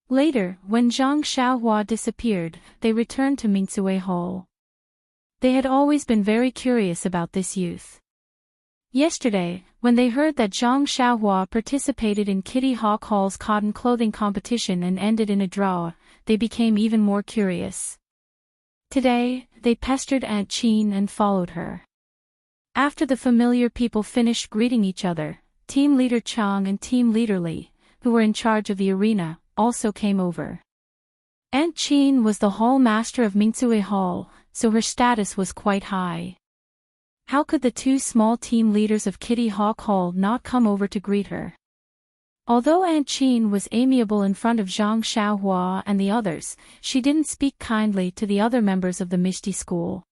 Later, when Zhang Xiaohua disappeared, they returned to Mingsue Hall. They had always been very curious about this youth. Yesterday, when they heard that Zhang Xiaohua participated in Kitty Hawk Hall's cotton clothing competition and ended in a draw, they became even more curious. Today, they pestered Aunt Qin and followed her. After the familiar people finished greeting each other, Team Leader Chang and Team Leader Li, who were in charge of the arena, also came over. Aunt Qin was the hall master of Mingsue Hall, so her status was quite high. How could the 2 small team leaders of Kitty Hawk Hall not come over to greet her? Although Aunt Qin was amiable in front of Zhang Xiaohua and the others, she didn't speak kindly to the other members of the Mishti school.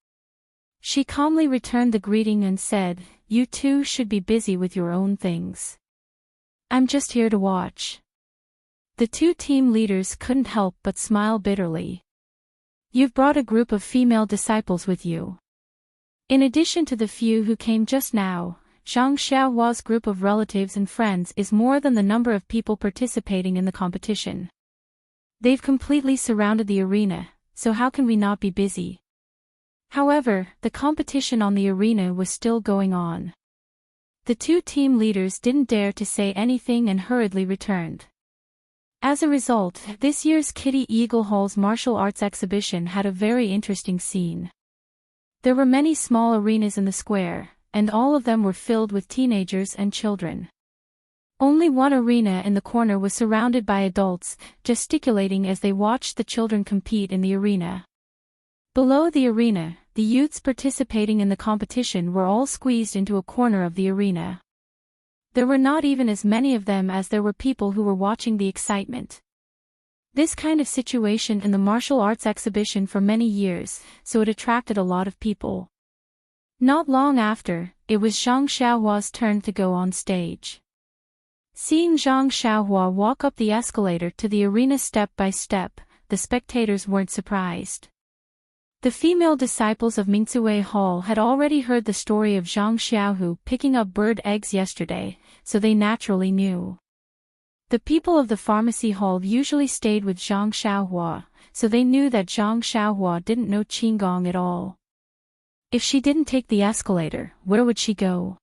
She calmly returned the greeting and said, "You two should be busy with your own things. I'm just here to watch." The 2 team leaders couldn't help but smile bitterly. "You've brought a group of female disciples with you. In addition to the few who came just now, Zhang Xiaohua's group of relatives and friends is more than the number of people participating in the competition. They've completely surrounded the arena, so how can we not be busy?" However, the competition on the arena was still going on. The 2 team leaders didn't dare to say anything and hurriedly returned. As a result, this year's Kitty Eagle Hall's martial arts exhibition had a very interesting scene. There were many small arenas in the square, and all of them were filled with teenagers and children. Only one arena in the corner was surrounded by adults, gesticulating as they watched the children compete in the arena. Below the arena, the youths participating in the competition were all squeezed into a corner of the arena. There were not even as many of them as there were people who were watching the excitement. This kind of situation in the martial arts exhibition for many years, so it attracted a lot of people. Not long after, it was Zhang Xiaohua's turn to go on stage. Seeing Zhang Xiaohua walk up the escalator to the arena step by step, the spectators weren't surprised. The female disciples of Mingsue Hall had already heard the story of Zhang Xiaohu picking up bird eggs yesterday, so they naturally knew. The people of the pharmacy hall usually stayed with Zhang Xiaohua, so they knew that Zhang Xiaohua didn't know Qigong at all. If she didn't take the escalator, where would she go?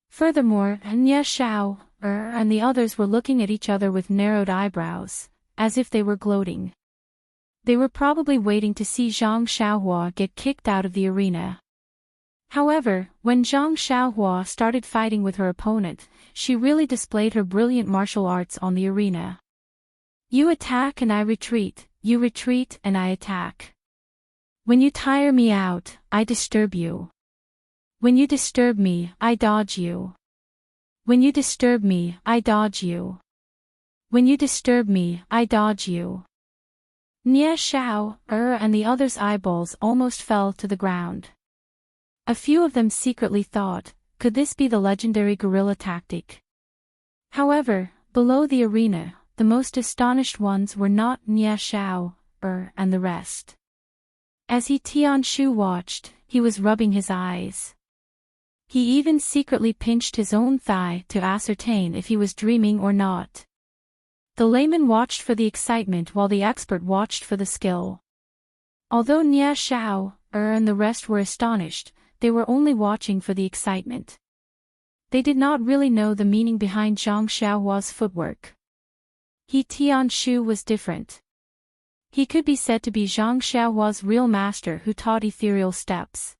Furthermore, Nya Xiao, and the others were looking at each other with narrowed eyebrows, as if they were gloating. They were probably waiting to see Zhang Xiaohua get kicked out of the arena. However, when Zhang Xiaohua started fighting with her opponent, she really displayed her brilliant martial arts on the arena. You attack and I retreat, you retreat and I attack. When you tire me out, I disturb you. When you disturb me, I dodge you. When you disturb me, I dodge you. When you disturb me, I dodge you. Nie Xiao, and the others' eyeballs almost fell to the ground. A few of them secretly thought, could this be the legendary guerrilla tactic? However, below the arena, the most astonished ones were not Nie Xiao, and the rest. As He Tianshu watched, he was rubbing his eyes. He even secretly pinched his own thigh to ascertain if he was dreaming or not. The layman watched for the excitement while the expert watched for the skill. Although Nie Xiao, and the rest were astonished, they were only watching for the excitement. They did not really know the meaning behind Zhang Xiaohua's footwork. He Tianshu was different. He could be said to be Zhang Xiaohua's real master who taught ethereal steps.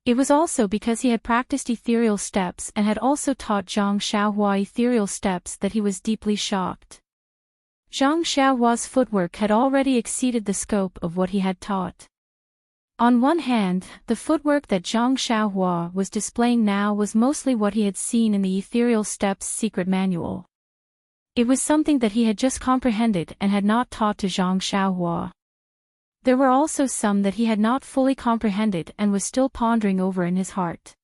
It was also because he had practiced ethereal steps and had also taught Zhang Xiaohua ethereal steps that he was deeply shocked. Zhang Xiaohua's footwork had already exceeded the scope of what he had taught. On one hand, the footwork that Zhang Xiaohua was displaying now was mostly what he had seen in the Ethereal Steps secret manual. It was something that he had just comprehended and had not taught to Zhang Xiaohua. There were also some that he had not fully comprehended and was still pondering over in his heart.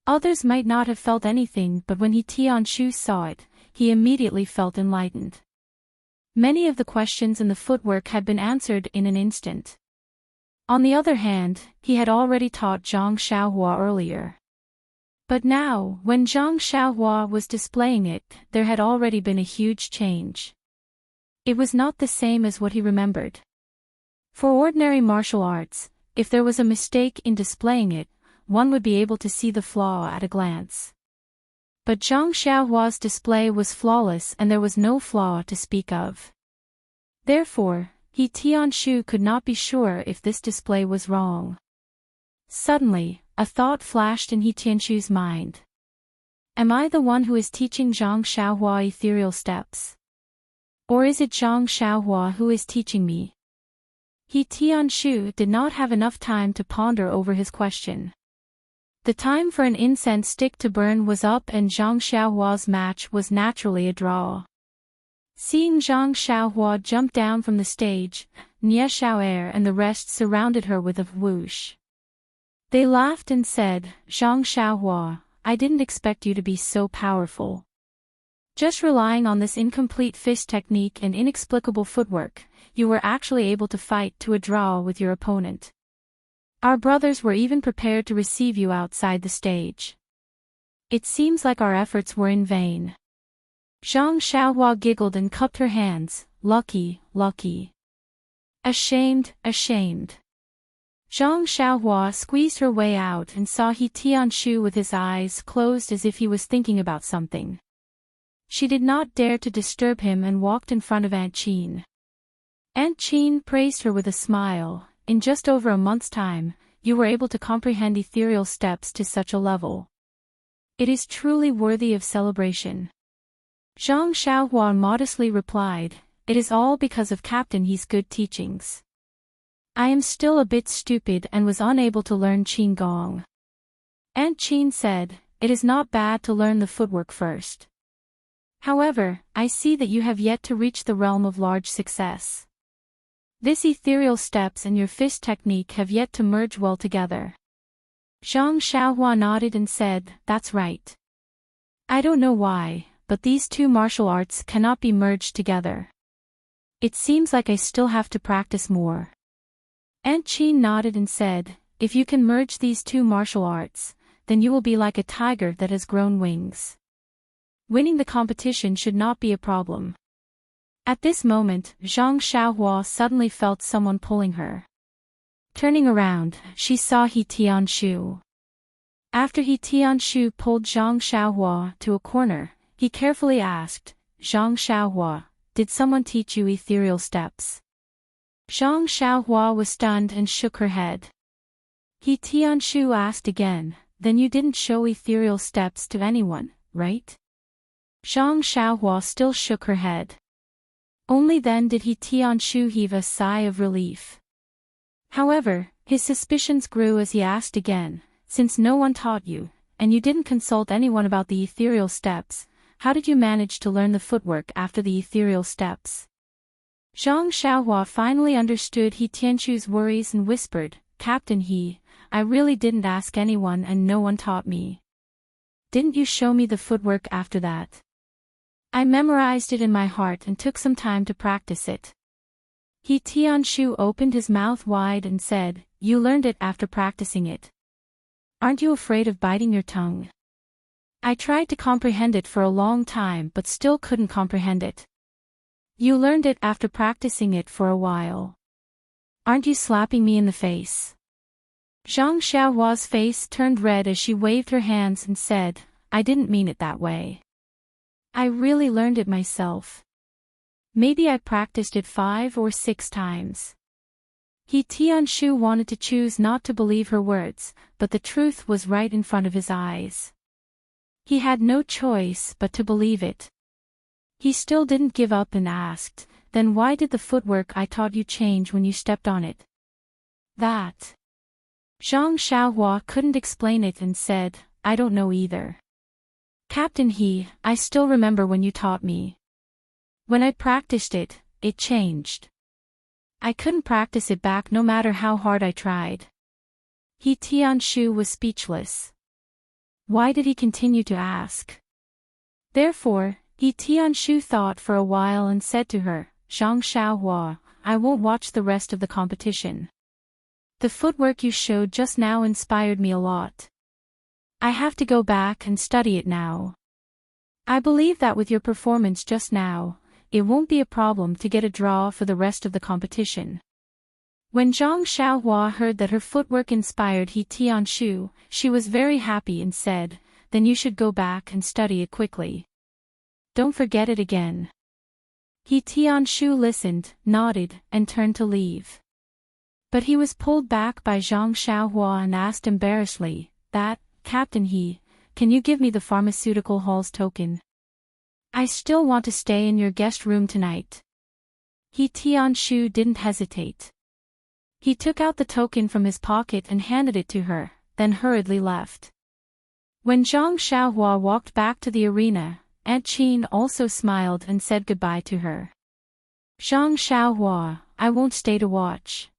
Others might not have felt anything, but when He Tianshu saw it, he immediately felt enlightened. Many of the questions in the footwork had been answered in an instant. On the other hand, he had already taught Zhang Xiaohua earlier. But now, when Zhang Xiaohua was displaying it, there had already been a huge change. It was not the same as what he remembered. For ordinary martial arts, if there was a mistake in displaying it, one would be able to see the flaw at a glance. But Zhang Xiaohua's display was flawless and there was no flaw to speak of. Therefore, He Tianshu could not be sure if this display was wrong. Suddenly, a thought flashed in He Tianshu's mind. Am I the one who is teaching Zhang Xiaohua ethereal steps? Or is it Zhang Xiaohua who is teaching me? He Tianshu did not have enough time to ponder over his question. The time for an incense stick to burn was up and Zhang Xiaohua's match was naturally a draw. Seeing Zhang Xiaohua jump down from the stage, Nie Xiao'er and the rest surrounded her with a whoosh. They laughed and said, Zhang Xiaohua, I didn't expect you to be so powerful. Just relying on this incomplete fist technique and inexplicable footwork, you were actually able to fight to a draw with your opponent. Our brothers were even prepared to receive you outside the stage. It seems like our efforts were in vain. Zhang Xiaohua giggled and cupped her hands, lucky, lucky. Ashamed, ashamed. Zhang Xiaohua squeezed her way out and saw He Tianshu with his eyes closed as if he was thinking about something. She did not dare to disturb him and walked in front of Aunt Qin. Aunt Qin praised her with a smile. In just over a month's time, you were able to comprehend ethereal steps to such a level. It is truly worthy of celebration. Zhang Xiaohua modestly replied, it is all because of Captain He's good teachings. I am still a bit stupid and was unable to learn Qigong. Aunt Qin said, it is not bad to learn the footwork first. However, I see that you have yet to reach the realm of large success. This ethereal steps and your fist technique have yet to merge well together. Zhang Xiaohua nodded and said, that's right. I don't know why, but these two martial arts cannot be merged together. It seems like I still have to practice more. Aunt Qin nodded and said, if you can merge these two martial arts, then you will be like a tiger that has grown wings. Winning the competition should not be a problem. At this moment, Zhang Xiaohua suddenly felt someone pulling her. Turning around, she saw He Tianshu. After He Tianshu pulled Zhang Xiaohua to a corner, he carefully asked, Zhang Xiaohua, did someone teach you ethereal steps? Zhang Xiaohua was stunned and shook her head. He Tianshu asked again, then you didn't show ethereal steps to anyone, right? Zhang Xiaohua still shook her head. Only then did he Tianshu heave a sigh of relief. However, his suspicions grew as he asked again, since no one taught you, and you didn't consult anyone about the ethereal steps, how did you manage to learn the footwork after the ethereal steps? Zhang Xiaohua finally understood He Tianshu's worries and whispered, Captain He, I really didn't ask anyone and no one taught me. Didn't you show me the footwork after that? I memorized it in my heart and took some time to practice it. He Tianshu opened his mouth wide and said, you learned it after practicing it. Aren't you afraid of biting your tongue? I tried to comprehend it for a long time but still couldn't comprehend it. You learned it after practicing it for a while. Aren't you slapping me in the face? Zhang Xiaohua's face turned red as she waved her hands and said, I didn't mean it that way. I really learned it myself. Maybe I practiced it 5 or 6 times. He Tianshu wanted to choose not to believe her words, but the truth was right in front of his eyes. He had no choice but to believe it. He still didn't give up and asked, then why did the footwork I taught you change when you stepped on it? That. Zhang Xiaohua couldn't explain it and said, I don't know either. Captain He, I still remember when you taught me. When I practiced it, it changed. I couldn't practice it back no matter how hard I tried. He Tianshu was speechless. Why did he continue to ask? Therefore, He Tianshu thought for a while and said to her, Zhang Xiaohua, I won't watch the rest of the competition. The footwork you showed just now inspired me a lot. I have to go back and study it now. I believe that with your performance just now, it won't be a problem to get a draw for the rest of the competition. When Zhang Xiaohua heard that her footwork inspired He Tianshu, she was very happy and said, then you should go back and study it quickly. Don't forget it again. He Tianshu listened, nodded, and turned to leave. But he was pulled back by Zhang Xiaohua and asked embarrassedly, Captain He, can you give me the pharmaceutical hall's token? I still want to stay in your guest room tonight. He Tianshu didn't hesitate. He took out the token from his pocket and handed it to her, then hurriedly left. When Zhang Xiaohua walked back to the arena, Aunt Qin also smiled and said goodbye to her. Zhang Xiaohua, I won't stay to watch.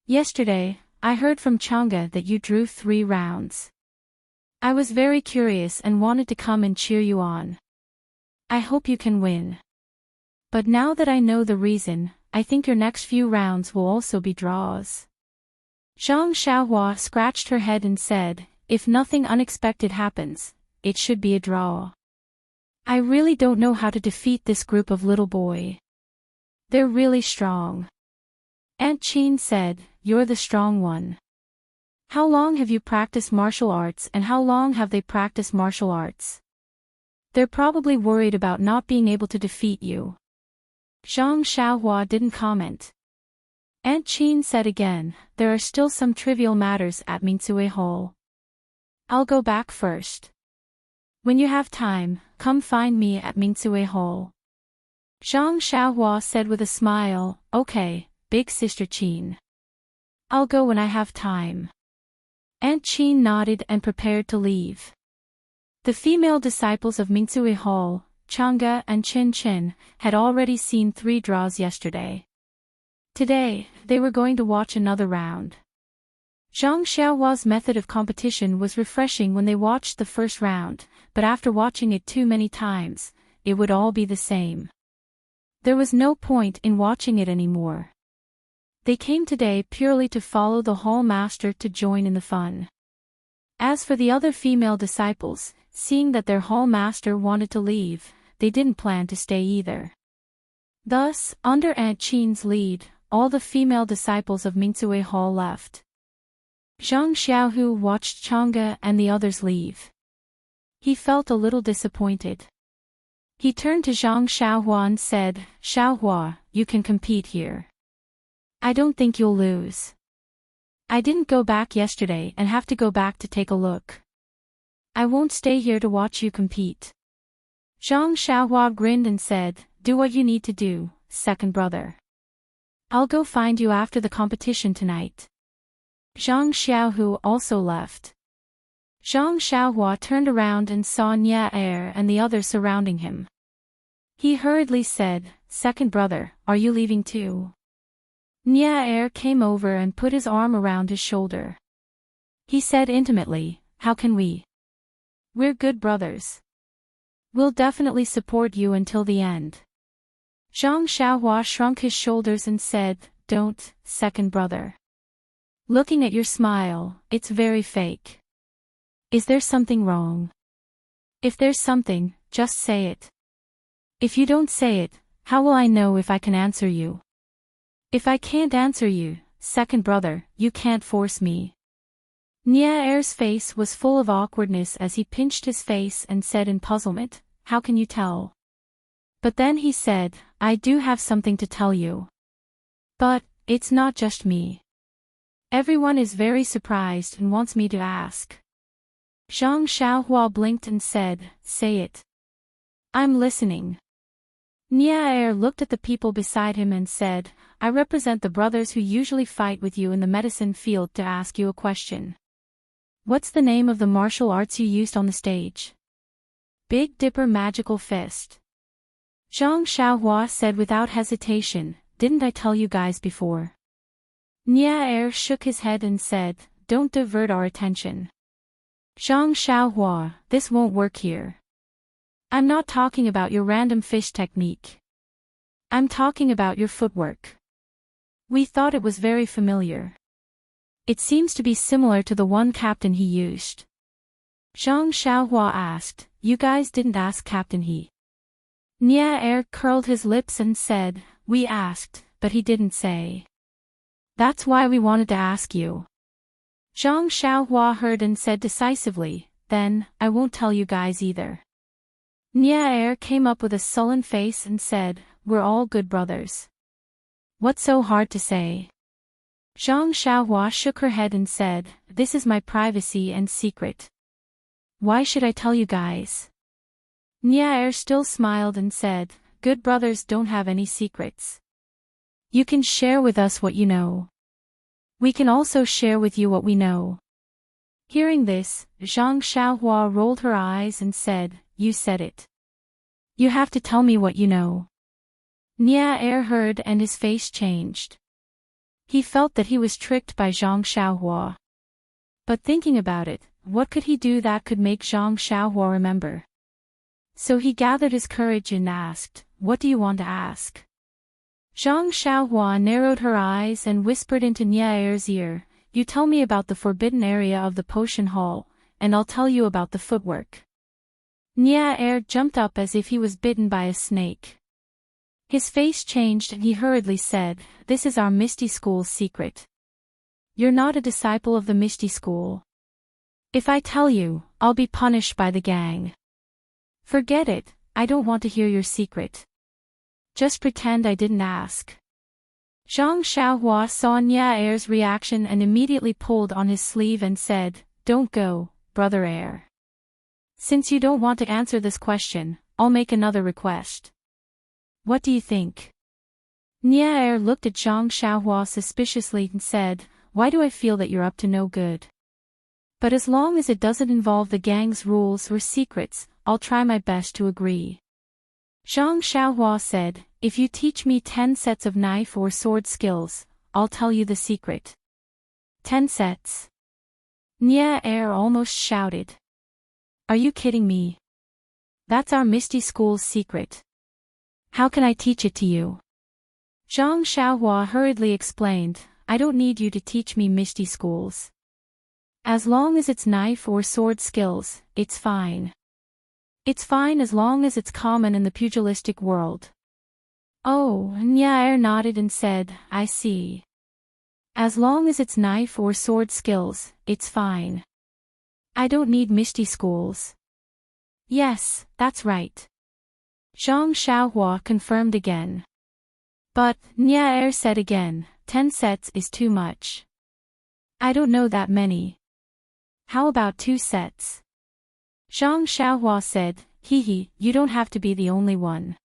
Yesterday, I heard from Chang'e that you drew 3 rounds. I was very curious and wanted to come and cheer you on. I hope you can win. But now that I know the reason, I think your next few rounds will also be draws. Zhang Xiaohua scratched her head and said, if nothing unexpected happens, it should be a draw. I really don't know how to defeat this group of little boy. They're really strong. Aunt Qin said, you're the strong one. How long have you practiced martial arts and how long have they practiced martial arts? They're probably worried about not being able to defeat you. Zhang Xiaohua didn't comment. Aunt Qin said again, there are still some trivial matters at Mingsue Hall. I'll go back first. When you have time, come find me at Mingsue Hall. Zhang Xiaohua said with a smile, okay, big sister Qin. I'll go when I have time. Aunt Qin nodded and prepared to leave. The female disciples of Mingsue Hall, Chang'e and Chen Chen, had already seen 3 draws yesterday. Today, they were going to watch another round. Zhang Xiaohua's method of competition was refreshing when they watched the first round, but after watching it too many times, it would all be the same. There was no point in watching it anymore. They came today purely to follow the hall master to join in the fun. As for the other female disciples, seeing that their hall master wanted to leave, they didn't plan to stay either. Thus, under Aunt Qin's lead, all the female disciples of Mingsue Hall left. Zhang Xiaohu watched Chang'e and the others leave. He felt a little disappointed. He turned to Zhang Xiaohua and said, Xiaohua, you can compete here. I don't think you'll lose. I didn't go back yesterday and have to go back to take a look. I won't stay here to watch you compete. Zhang Xiaohua grinned and said, do what you need to do, second brother. I'll go find you after the competition tonight. Zhang Xiaohu also left. Zhang Xiaohua turned around and saw Nia Er and the others surrounding him. He hurriedly said, second brother, are you leaving too? Nia Er came over and put his arm around his shoulder. He said intimately, how can we? We're good brothers. We'll definitely support you until the end. Zhang Xiaohua shrunk his shoulders and said, don't, second brother. Looking at your smile, it's very fake. Is there something wrong? If there's something, just say it. If you don't say it, how will I know if I can answer you? If I can't answer you, second brother, you can't force me. Nia Er's face was full of awkwardness as he pinched his face and said in puzzlement, how can you tell? But then he said, I do have something to tell you. But, it's not just me. Everyone is very surprised and wants me to ask. Zhang Xiaohua blinked and said, say it. I'm listening. Nia Er looked at the people beside him and said, I represent the brothers who usually fight with you in the medicine field to ask you a question. What's the name of the martial arts you used on the stage? Big Dipper Magical Fist. Zhang Xiaohua said without hesitation, didn't I tell you guys before? Nia Er shook his head and said, don't divert our attention. Zhang Xiaohua, this won't work here. I'm not talking about your random fish technique. I'm talking about your footwork. We thought it was very familiar. It seems to be similar to the one Captain He used. Zhang Xiaohua asked, you guys didn't ask Captain He. Nia Er curled his lips and said, we asked, but he didn't say. That's why we wanted to ask you. Zhang Xiaohua heard and said decisively, then, I won't tell you guys either. Nia Er came up with a sullen face and said, we're all good brothers. What's so hard to say? Zhang Xiaohua shook her head and said, this is my privacy and secret. Why should I tell you guys? Nia Er still smiled and said, good brothers don't have any secrets. You can share with us what you know. We can also share with you what we know. Hearing this, Zhang Xiaohua rolled her eyes and said, you said it. You have to tell me what you know. Nia Er heard and his face changed. He felt that he was tricked by Zhang Xiaohua. But thinking about it, what could he do that could make Zhang Xiaohua remember? So he gathered his courage and asked, what do you want to ask? Zhang Xiaohua narrowed her eyes and whispered into Nia Er's ear, you tell me about the forbidden area of the potion hall, and I'll tell you about the footwork. Nia Er jumped up as if he was bitten by a snake. His face changed and he hurriedly said, this is our Misty School's secret. You're not a disciple of the Misty School. If I tell you, I'll be punished by the gang. Forget it, I don't want to hear your secret. Just pretend I didn't ask. Zhang Xiaohua saw Nia Er's reaction and immediately pulled on his sleeve and said, don't go, brother Er. Since you don't want to answer this question, I'll make another request. What do you think? Nia Er looked at Zhang Xiaohua suspiciously and said, why do I feel that you're up to no good? But as long as it doesn't involve the gang's rules or secrets, I'll try my best to agree. Zhang Xiaohua said, if you teach me 10 sets of knife or sword skills, I'll tell you the secret. 10 sets. Nia Er almost shouted. Are you kidding me? That's our Misty School's secret. How can I teach it to you? Zhang Xiaohua hurriedly explained, I don't need you to teach me Misty Schools. As long as it's knife or sword skills, it's fine. It's fine as long as it's common in the pugilistic world. Oh, Nia Er nodded and said, I see. As long as it's knife or sword skills, it's fine. I don't need Misty Schools. Yes, that's right. Zhang Xiaohua confirmed again. But, Nia said again, 10 sets is too much. I don't know that many. How about 2 sets? Zhang Xiaohua said, Hee, you don't have to be the only one.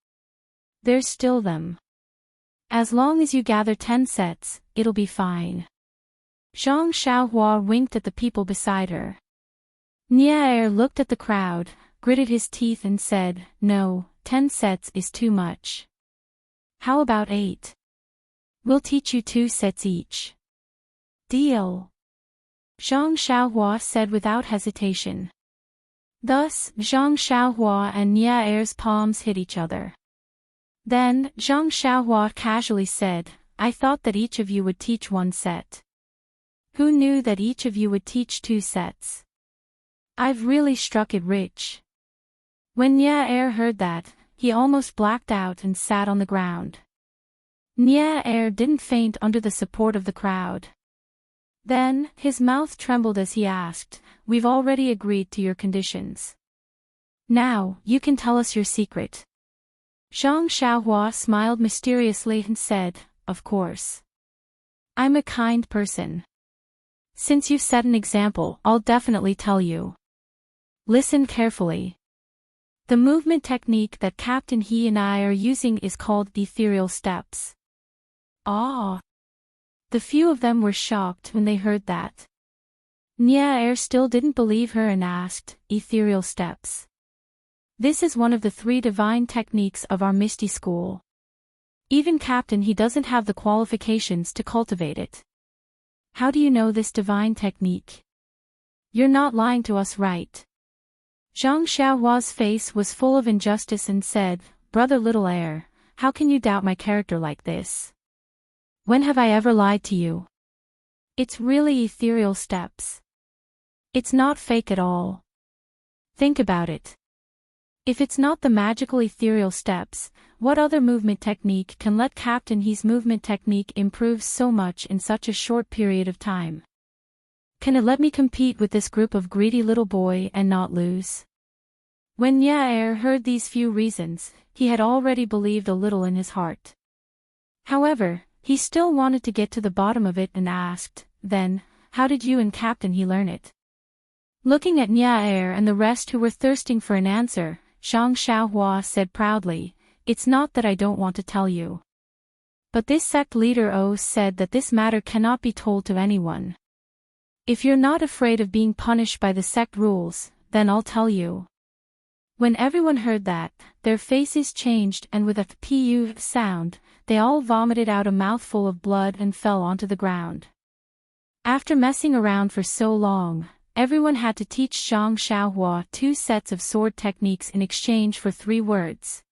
There's still them. As long as you gather 10 sets, it'll be fine. Zhang Xiaohua winked at the people beside her. Nia looked at the crowd, gritted his teeth and said, no, 10 sets is too much. How about 8? We'll teach you 2 sets each. Deal. Zhang Xiaohua said without hesitation. Thus, Zhang Xiaohua and Nia's palms hit each other. Then, Zhang Xiaohua casually said, I thought that each of you would teach 1 set. Who knew that each of you would teach 2 sets? I've really struck it rich. When Nia heard that, he almost blacked out and sat on the ground. Nia didn't faint under the support of the crowd. Then, his mouth trembled as he asked, We've already agreed to your conditions. Now, you can tell us your secret. Zhang Xiaohua smiled mysteriously and said, Of course. I'm a kind person. Since you've set an example, I'll definitely tell you. Listen carefully. The movement technique that Captain He and I are using is called ethereal steps. Ah! The few of them were shocked when they heard that. Nia still didn't believe her and asked, Ethereal steps. This is one of the 3 divine techniques of our Misty school. Even Captain He doesn't have the qualifications to cultivate it. How do you know this divine technique? You're not lying to us, right? Zhang Xiaohua's face was full of injustice and said, Brother Little Air, how can you doubt my character like this? When have I ever lied to you? It's really ethereal steps. It's not fake at all. Think about it. If it's not the magical ethereal steps, what other movement technique can let Captain He's movement technique improve so much in such a short period of time? Can it let me compete with this group of greedy little boy and not lose? When Nia heard these few reasons, he had already believed a little in his heart. However, he still wanted to get to the bottom of it and asked, Then, how did you and Captain He learn it? Looking at Nia and the rest who were thirsting for an answer, Zhang Xiaohua said proudly, It's not that I don't want to tell you. But this sect leader said that this matter cannot be told to anyone. If you're not afraid of being punished by the sect rules, then I'll tell you. When everyone heard that, their faces changed and with a pu sound, they all vomited out a mouthful of blood and fell onto the ground. After messing around for so long, everyone had to teach Zhang Xiaohua 2 sets of sword techniques in exchange for 3 words.